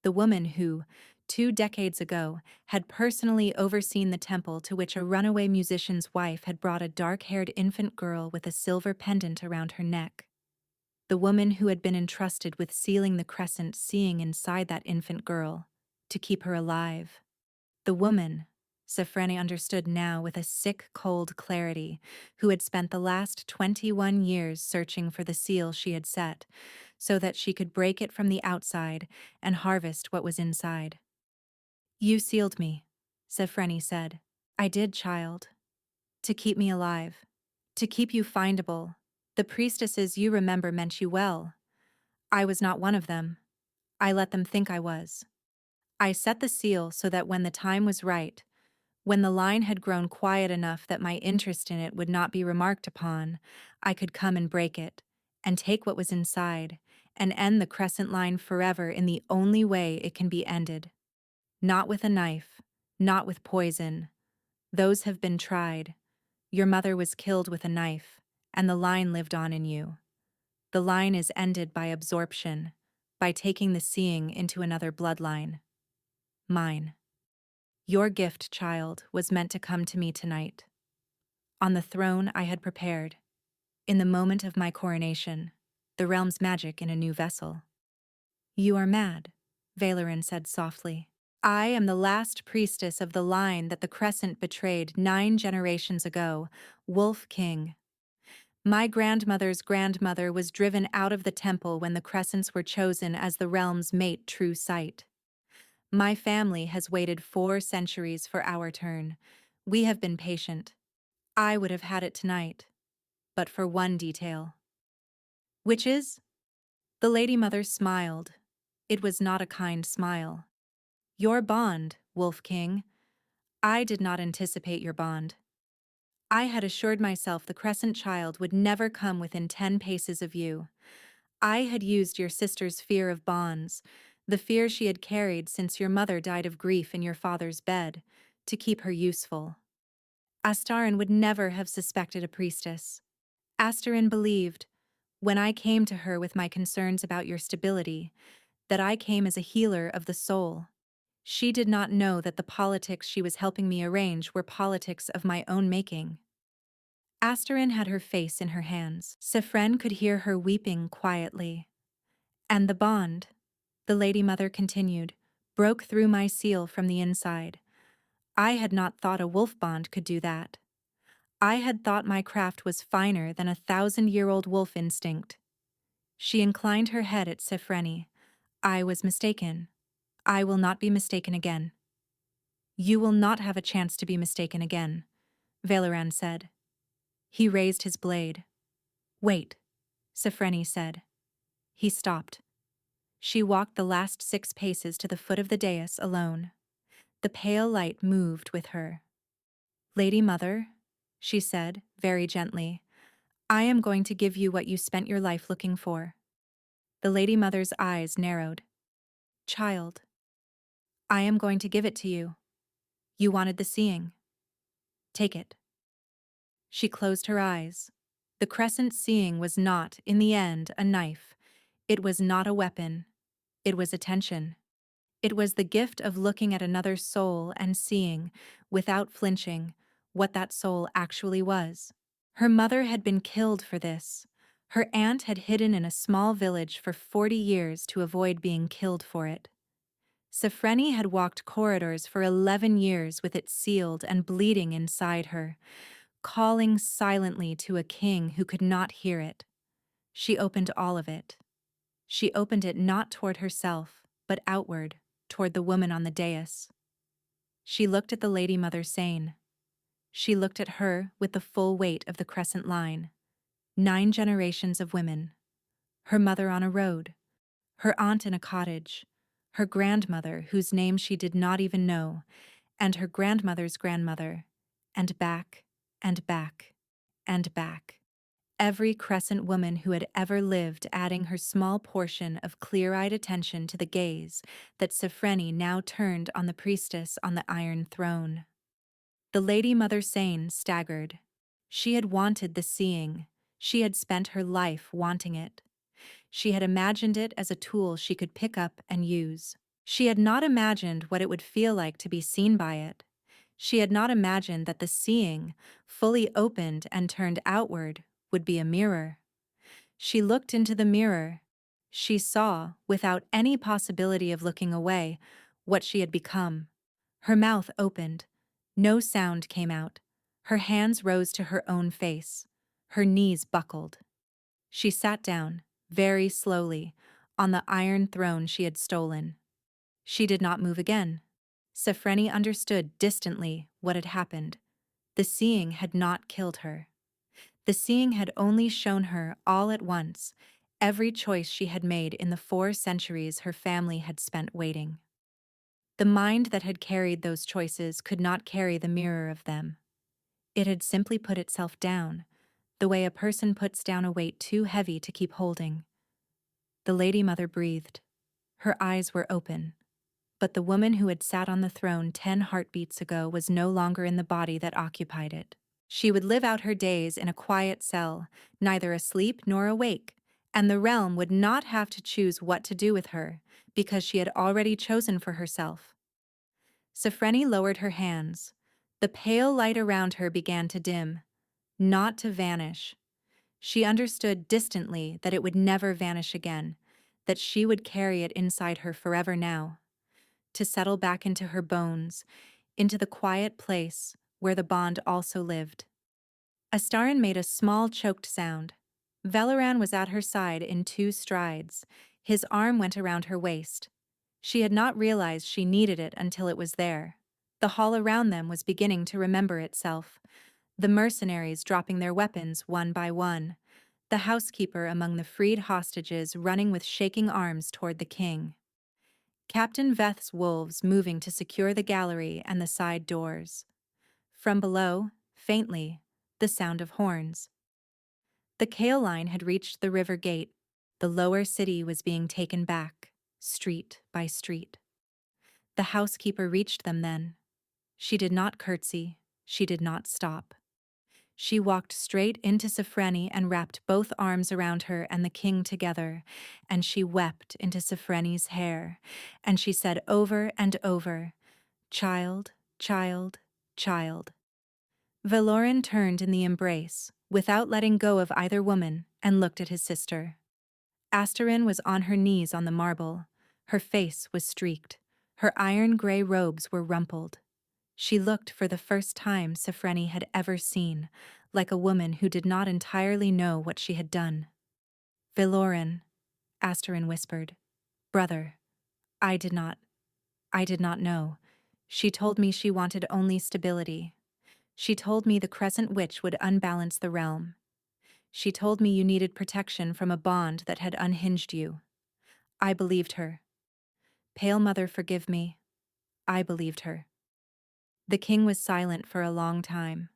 the woman who, 2 decades ago, had personally overseen the temple to which a runaway musician's wife had brought a dark-haired infant girl with a silver pendant around her neck. The woman who had been entrusted with sealing the crescent seeing inside that infant girl, to keep her alive. The woman, Sophreni understood now with a sick, cold clarity, who had spent the last 21 years searching for the seal she had set, so that she could break it from the outside and harvest what was inside. "You sealed me," Sophreni said. "I did, child. To keep me alive. To keep you findable. The priestesses you remember meant you well. I was not one of them. I let them think I was. I set the seal so that when the time was right, when the line had grown quiet enough that my interest in it would not be remarked upon, I could come and break it, and take what was inside, and end the crescent line forever in the only way it can be ended. Not with a knife, not with poison. Those have been tried. Your mother was killed with a knife, and the line lived on in you. The line is ended by absorption, by taking the seeing into another bloodline. Mine. Your gift, child, was meant to come to me tonight. On the throne I had prepared, in the moment of my coronation, the realm's magic in a new vessel." "You are mad," Valoran said softly. "I am the last priestess of the line that the Crescent betrayed 9 generations ago, Wolf King. My grandmother's grandmother was driven out of the temple when the Crescents were chosen as the realm's mate true sight. My family has waited 4 centuries for our turn. We have been patient. I would have had it tonight, but for one detail." "Which is?" The Lady Mother smiled. It was not a kind smile. "Your bond, Wolf King. I did not anticipate your bond. I had assured myself the Crescent Child would never come within 10 paces of you. I had used your sister's fear of bonds, the fear she had carried since your mother died of grief in your father's bed, to keep her useful. Astarin would never have suspected a priestess. Astarin believed, when I came to her with my concerns about your stability, that I came as a healer of the soul. She did not know that the politics she was helping me arrange were politics of my own making. Astarin had her face in her hands. Sifren could hear her weeping quietly. And the bond, the Lady Mother continued, broke through my seal from the inside. I had not thought a wolf bond could do that. I had thought my craft was finer than a 1,000-year-old wolf instinct. She inclined her head at Sifreni. I was mistaken. I will not be mistaken again. You will not have a chance to be mistaken again, Valoran said. He raised his blade. Wait, Sifreni said. He stopped. She walked the last 6 paces to the foot of the dais alone. The pale light moved with her. Lady Mother, she said, very gently, I am going to give you what you spent your life looking for. The Lady Mother's eyes narrowed. Child, I am going to give it to you. You wanted the seeing. Take it. She closed her eyes. The crescent seeing was not, in the end, a knife. It was not a weapon. It was attention. It was the gift of looking at another's soul and seeing, without flinching, what that soul actually was. Her mother had been killed for this. Her aunt had hidden in a small village for 40 years to avoid being killed for it. Sifreni had walked corridors for 11 years with it sealed and bleeding inside her, calling silently to a king who could not hear it. She opened all of it. She opened it not toward herself, but outward, toward the woman on the dais. She looked at the Lady Mother sane. She looked at her with the full weight of the crescent line. 9 generations of women. Her mother on a road. Her aunt in a cottage. Her grandmother, whose name she did not even know, and her grandmother's grandmother. And back, and back, and back. Every crescent woman who had ever lived, adding her small portion of clear-eyed attention to the gaze that Sifreni now turned on the priestess on the iron throne. The Lady Mother Sane staggered. She had wanted the seeing. She had spent her life wanting it. She had imagined it as a tool she could pick up and use. She had not imagined what it would feel like to be seen by it. She had not imagined that the seeing, fully opened and turned outward, would be a mirror. She looked into the mirror. She saw, without any possibility of looking away, what she had become. Her mouth opened. No sound came out. Her hands rose to her own face. Her knees buckled. She sat down, very slowly, on the iron throne she had stolen. She did not move again. Sifreni understood distantly what had happened. The seeing had not killed her. The seeing had only shown her, all at once, every choice she had made in the 4 centuries her family had spent waiting. The mind that had carried those choices could not carry the mirror of them. It had simply put itself down, the way a person puts down a weight too heavy to keep holding. The Lady Mother breathed. Her eyes were open. But the woman who had sat on the throne 10 heartbeats ago was no longer in the body that occupied it. She would live out her days in a quiet cell, neither asleep nor awake, and the realm would not have to choose what to do with her, because she had already chosen for herself. Sifreni lowered her hands. The pale light around her began to dim, not to vanish. She understood distantly that it would never vanish again, that she would carry it inside her forever now, to settle back into her bones, into the quiet place where the bond also lived. Astarin made a small choked sound. Valoran was at her side in 2 strides. His arm went around her waist. She had not realized she needed it until it was there. The hall around them was beginning to remember itself. The mercenaries dropping their weapons one by one. The housekeeper among the freed hostages running with shaking arms toward the king. Captain Veth's wolves moving to secure the gallery and the side doors. From below, faintly, the sound of horns. The Kale line had reached the river gate. The lower city was being taken back, street by street. The housekeeper reached them then. She did not curtsy, she did not stop. She walked straight into Sofreni and wrapped both arms around her and the king together, and she wept into Sofreni's hair, and she said over and over, "Child, child, child." Valoran turned in the embrace, without letting go of either woman, and looked at his sister. Asterin was on her knees on the marble. Her face was streaked. Her iron-gray robes were rumpled. She looked for the first time Sofreni had ever seen, like a woman who did not entirely know what she had done. "Valoran," Asterin whispered. "Brother, I did not know. She told me she wanted only stability. She told me the Crescent Witch would unbalance the realm. She told me you needed protection from a bond that had unhinged you. I believed her. Pale Mother, forgive me. I believed her." The king was silent for a long time.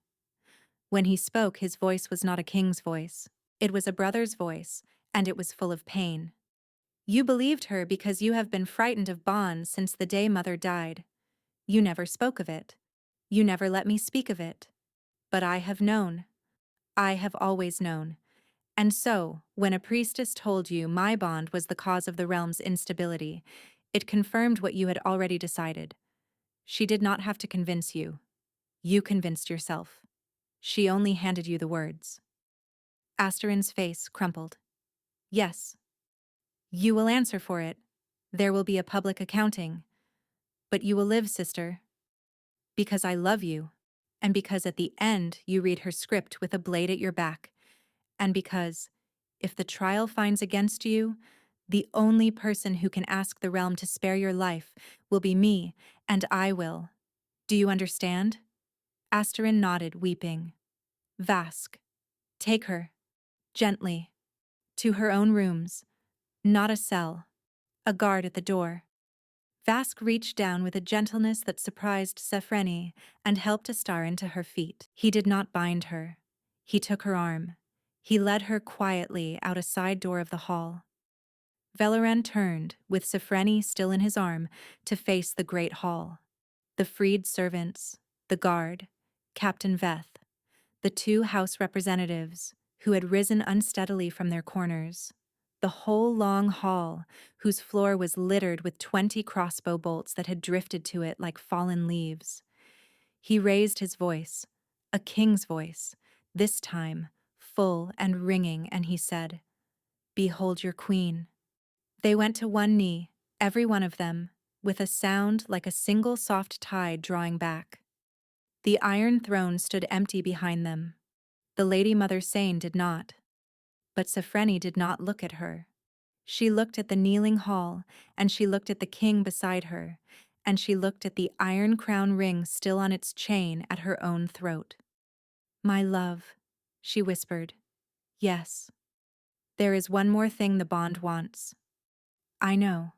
When he spoke, his voice was not a king's voice. It was a brother's voice, and it was full of pain. "You believed her because you have been frightened of bonds since the day Mother died. You never spoke of it. You never let me speak of it. But I have known. I have always known. And so, when a priestess told you my bond was the cause of the realm's instability, it confirmed what you had already decided. She did not have to convince you. You convinced yourself. She only handed you the words." Asterin's face crumpled. "Yes. You will answer for it. There will be a public accounting. But you will live, sister. Because I love you. And because at the end you read her script with a blade at your back. And because, if the trial finds against you, the only person who can ask the realm to spare your life will be me, and I will. Do you understand?" Asterin nodded, weeping. "Vask, take her, gently, to her own rooms. Not a cell. A guard at the door." Vask reached down with a gentleness that surprised Sofreni and helped Astarin to her feet. He did not bind her. He took her arm. He led her quietly out a side door of the hall. Valoran turned, with Sofreni still in his arm, to face the great hall. The freed servants, the guard, Captain Veth, the two house representatives, who had risen unsteadily from their corners. The whole long hall, whose floor was littered with 20 crossbow bolts that had drifted to it like fallen leaves. He raised his voice, a king's voice, this time full and ringing, and he said, "Behold your queen." They went to one knee, every one of them, with a sound like a single soft tide drawing back. The Iron Throne stood empty behind them. The Lady Mother Sane did not. But Sofreni did not look at her. She looked at the kneeling hall, and she looked at the king beside her, and she looked at the iron crown ring still on its chain at her own throat. "My love," she whispered. "Yes. There is one more thing the bond wants." "I know."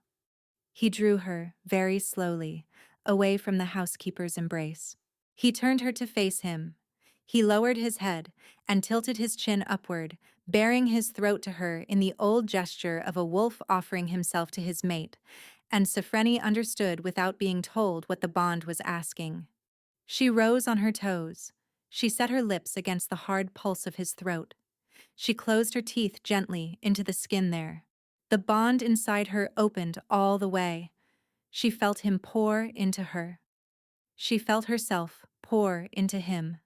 He drew her, very slowly, away from the housekeeper's embrace. He turned her to face him. He lowered his head and tilted his chin upward, baring his throat to her in the old gesture of a wolf offering himself to his mate, and Sofreni understood without being told what the bond was asking. She rose on her toes. She set her lips against the hard pulse of his throat. She closed her teeth gently into the skin there. The bond inside her opened all the way. She felt him pour into her. She felt herself pour into him.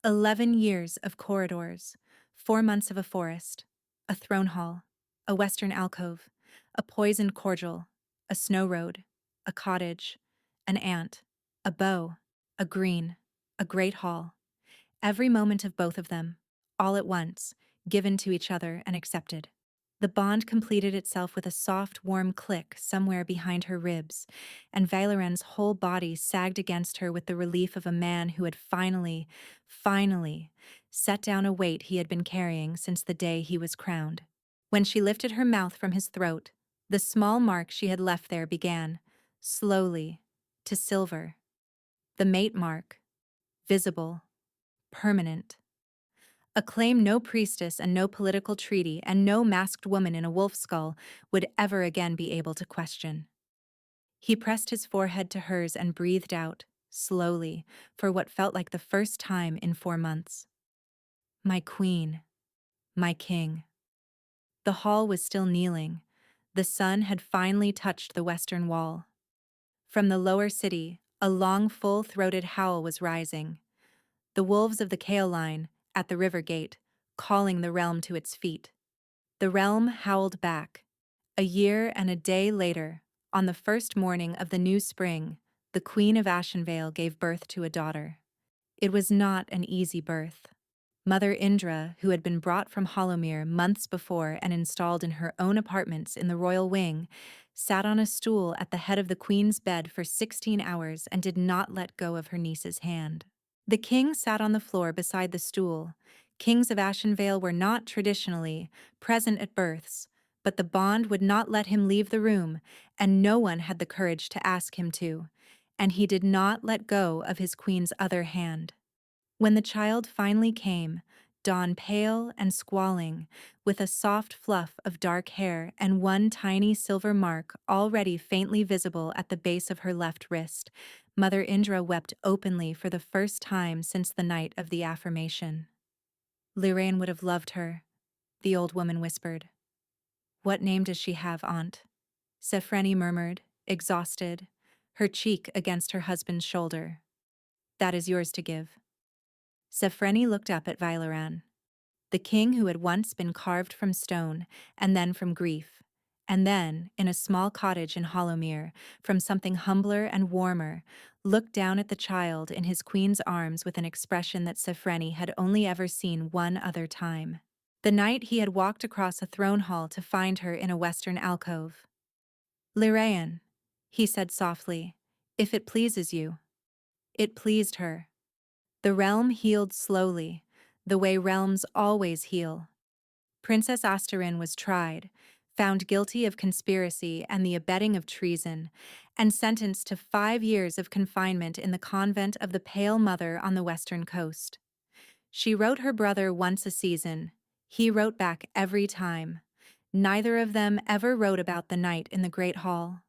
11 years of corridors, 4 months of a forest, a throne hall, a western alcove, a poisoned cordial, a snow road, a cottage, an ant, a bow, a green, a great hall. Every moment of both of them, all at once, given to each other and accepted. The bond completed itself with a soft, warm click somewhere behind her ribs, and Valoran's whole body sagged against her with the relief of a man who had finally set down a weight he had been carrying since the day he was crowned. When she lifted her mouth from his throat, the small mark she had left there began, slowly, to silver. The mate mark, visible, permanent. a claim no priestess and no political treaty and no masked woman in a wolf skull would ever again be able to question. He pressed his forehead to hers and breathed out, slowly, for what felt like the first time in 4 months. My queen, my king. The hall was still kneeling. The sun had finally touched the western wall. From the lower city, a long, full-throated howl was rising. The wolves of the Kale line, at the river gate, calling the realm to its feet. The realm howled back. A year and a day later, on the first morning of the new spring, the Queen of Ashenvale gave birth to a daughter. It was not an easy birth. Mother Indra, who had been brought from Hollowmere months before and installed in her own apartments in the royal wing, sat on a stool at the head of the queen's bed for 16 hours and did not let go of her niece's hand. The king sat on the floor beside the stool. Kings of Ashenvale were not traditionally present at births, but the bond would not let him leave the room, and no one had the courage to ask him to, and he did not let go of his queen's other hand. When the child finally came, dawn pale and squalling, with a soft fluff of dark hair and one tiny silver mark already faintly visible at the base of her left wrist, Mother Indra wept openly for the first time since the night of the affirmation. Lirain would have loved her, the old woman whispered. What name does she have, Aunt? Sefreni murmured, exhausted, her cheek against her husband's shoulder. That is yours to give. Sefreni looked up at Vailaran, the king who had once been carved from stone, and then from grief, and then, in a small cottage in Hollowmere, from something humbler and warmer, looked down at the child in his queen's arms with an expression that Sefreni had only ever seen one other time. The night he had walked across a throne hall to find her in a western alcove. Lirain, he said softly, if it pleases you. It pleased her. The realm healed slowly, the way realms always heal. Princess Asterin was tried, found guilty of conspiracy and the abetting of treason, and sentenced to 5 years of confinement in the convent of the Pale Mother on the western coast. She wrote her brother once a season. He wrote back every time. Neither of them ever wrote about the night in the Great Hall.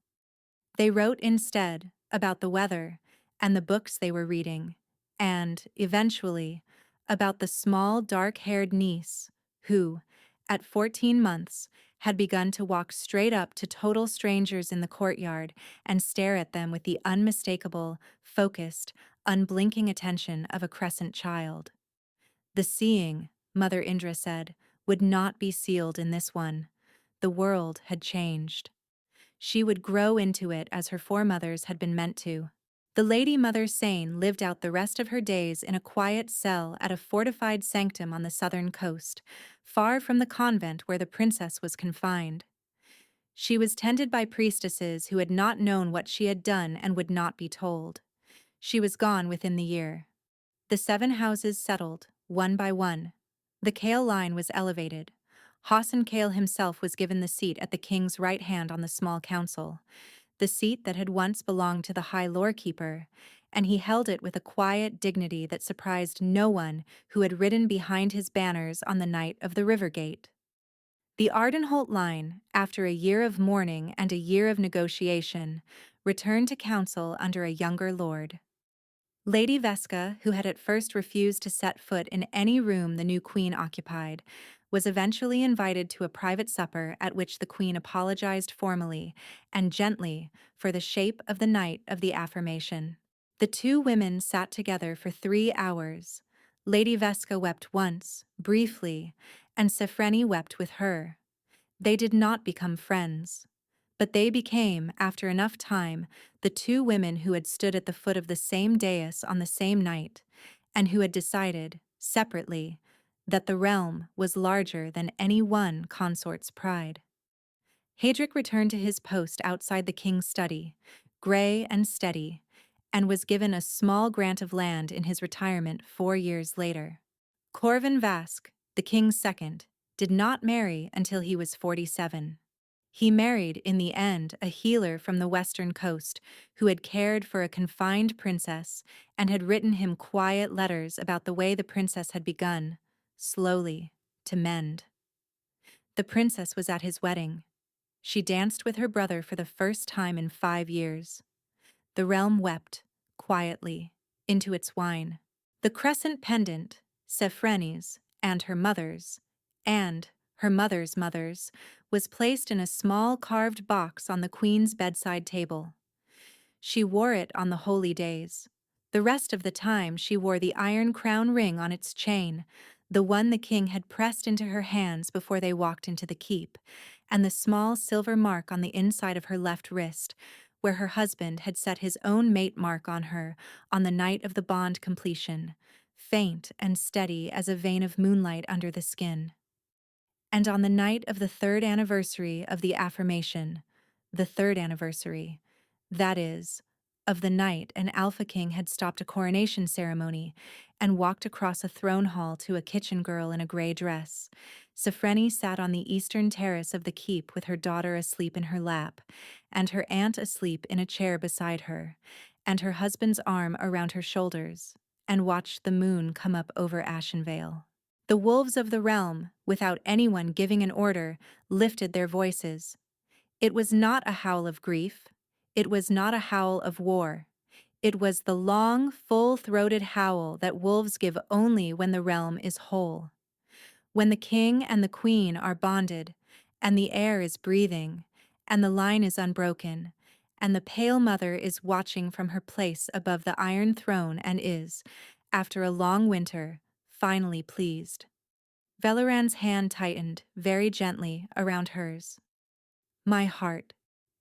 They wrote instead about the weather and the books they were reading, and, eventually, about the small, dark-haired niece who, at 14 months, had begun to walk straight up to total strangers in the courtyard and stare at them with the unmistakable, focused, unblinking attention of a crescent child. The seeing, Mother Indra said, would not be sealed in this one. The world had changed. She would grow into it as her foremothers had been meant to. The Lady Mother Sane lived out the rest of her days in a quiet cell at a fortified sanctum on the southern coast, far from the convent where the princess was confined. She was tended by priestesses who had not known what she had done and would not be told. She was gone within the year. The 7 houses settled, one by one. The Kale line was elevated. Hassan Kale himself was given the seat at the king's right hand on the small council, the seat that had once belonged to the High Lorekeeper, and he held it with a quiet dignity that surprised no one who had ridden behind his banners on the night of the river gate. The Ardenholt line, after a year of mourning and a year of negotiation, returned to council under a younger lord. Lady Veska, who had at first refused to set foot in any room the new queen occupied, was eventually invited to a private supper at which the queen apologized formally and gently for the shape of the night of the affirmation. The 2 women sat together for 3 hours. Lady Veska wept once, briefly, and Sefreni wept with her. They did not become friends. But they became, after enough time, the 2 women who had stood at the foot of the same dais on the same night, and who had decided, separately, that the realm was larger than any one consort's pride. Hadric returned to his post outside the king's study, gray and steady, and was given a small grant of land in his retirement 4 years later. Corvin Vask, the king's second, did not marry until he was 47. He married, in the end, a healer from the western coast who had cared for a confined princess and had written him quiet letters about the way the princess had begun, slowly, to mend. The princess was at his wedding. She danced with her brother for the first time in 5 years. The realm wept, quietly, into its wine. The crescent pendant, Sephreni's, and her mother's mother's, was placed in a small carved box on the queen's bedside table. She wore it on the holy days. The rest of the time she wore the iron crown ring on its chain, the one the king had pressed into her hands before they walked into the keep, and the small silver mark on the inside of her left wrist, where her husband had set his own mate mark on her on the night of the bond completion, faint and steady as a vein of moonlight under the skin. And on the night of the third anniversary of the affirmation, the third anniversary, that is, of the night an Alpha King had stopped a coronation ceremony and walked across a throne hall to a kitchen girl in a gray dress, Sophrene sat on the eastern terrace of the keep with her daughter asleep in her lap, and her aunt asleep in a chair beside her, and her husband's arm around her shoulders, and watched the moon come up over Ashenvale. The wolves of the realm, without anyone giving an order, lifted their voices. It was not a howl of grief. It was not a howl of war. It was the long, full-throated howl that wolves give only when the realm is whole. When the king and the queen are bonded, and the air is breathing, and the line is unbroken, and the pale mother is watching from her place above the iron throne and is, after a long winter, finally pleased. Valoran's hand tightened, very gently, around hers. "My heart,"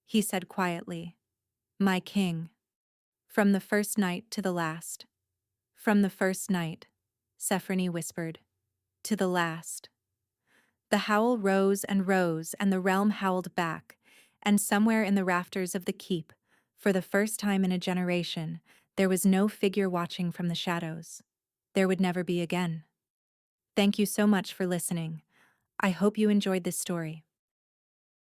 he said quietly. "My king." "From the first night to the last." "From the first night," Sophrene whispered. "To the last." The howl rose, and the realm howled back, and somewhere in the rafters of the keep, for the first time in a generation, there was no figure watching from the shadows. There would never be again. Thank you so much for listening. I hope you enjoyed this story.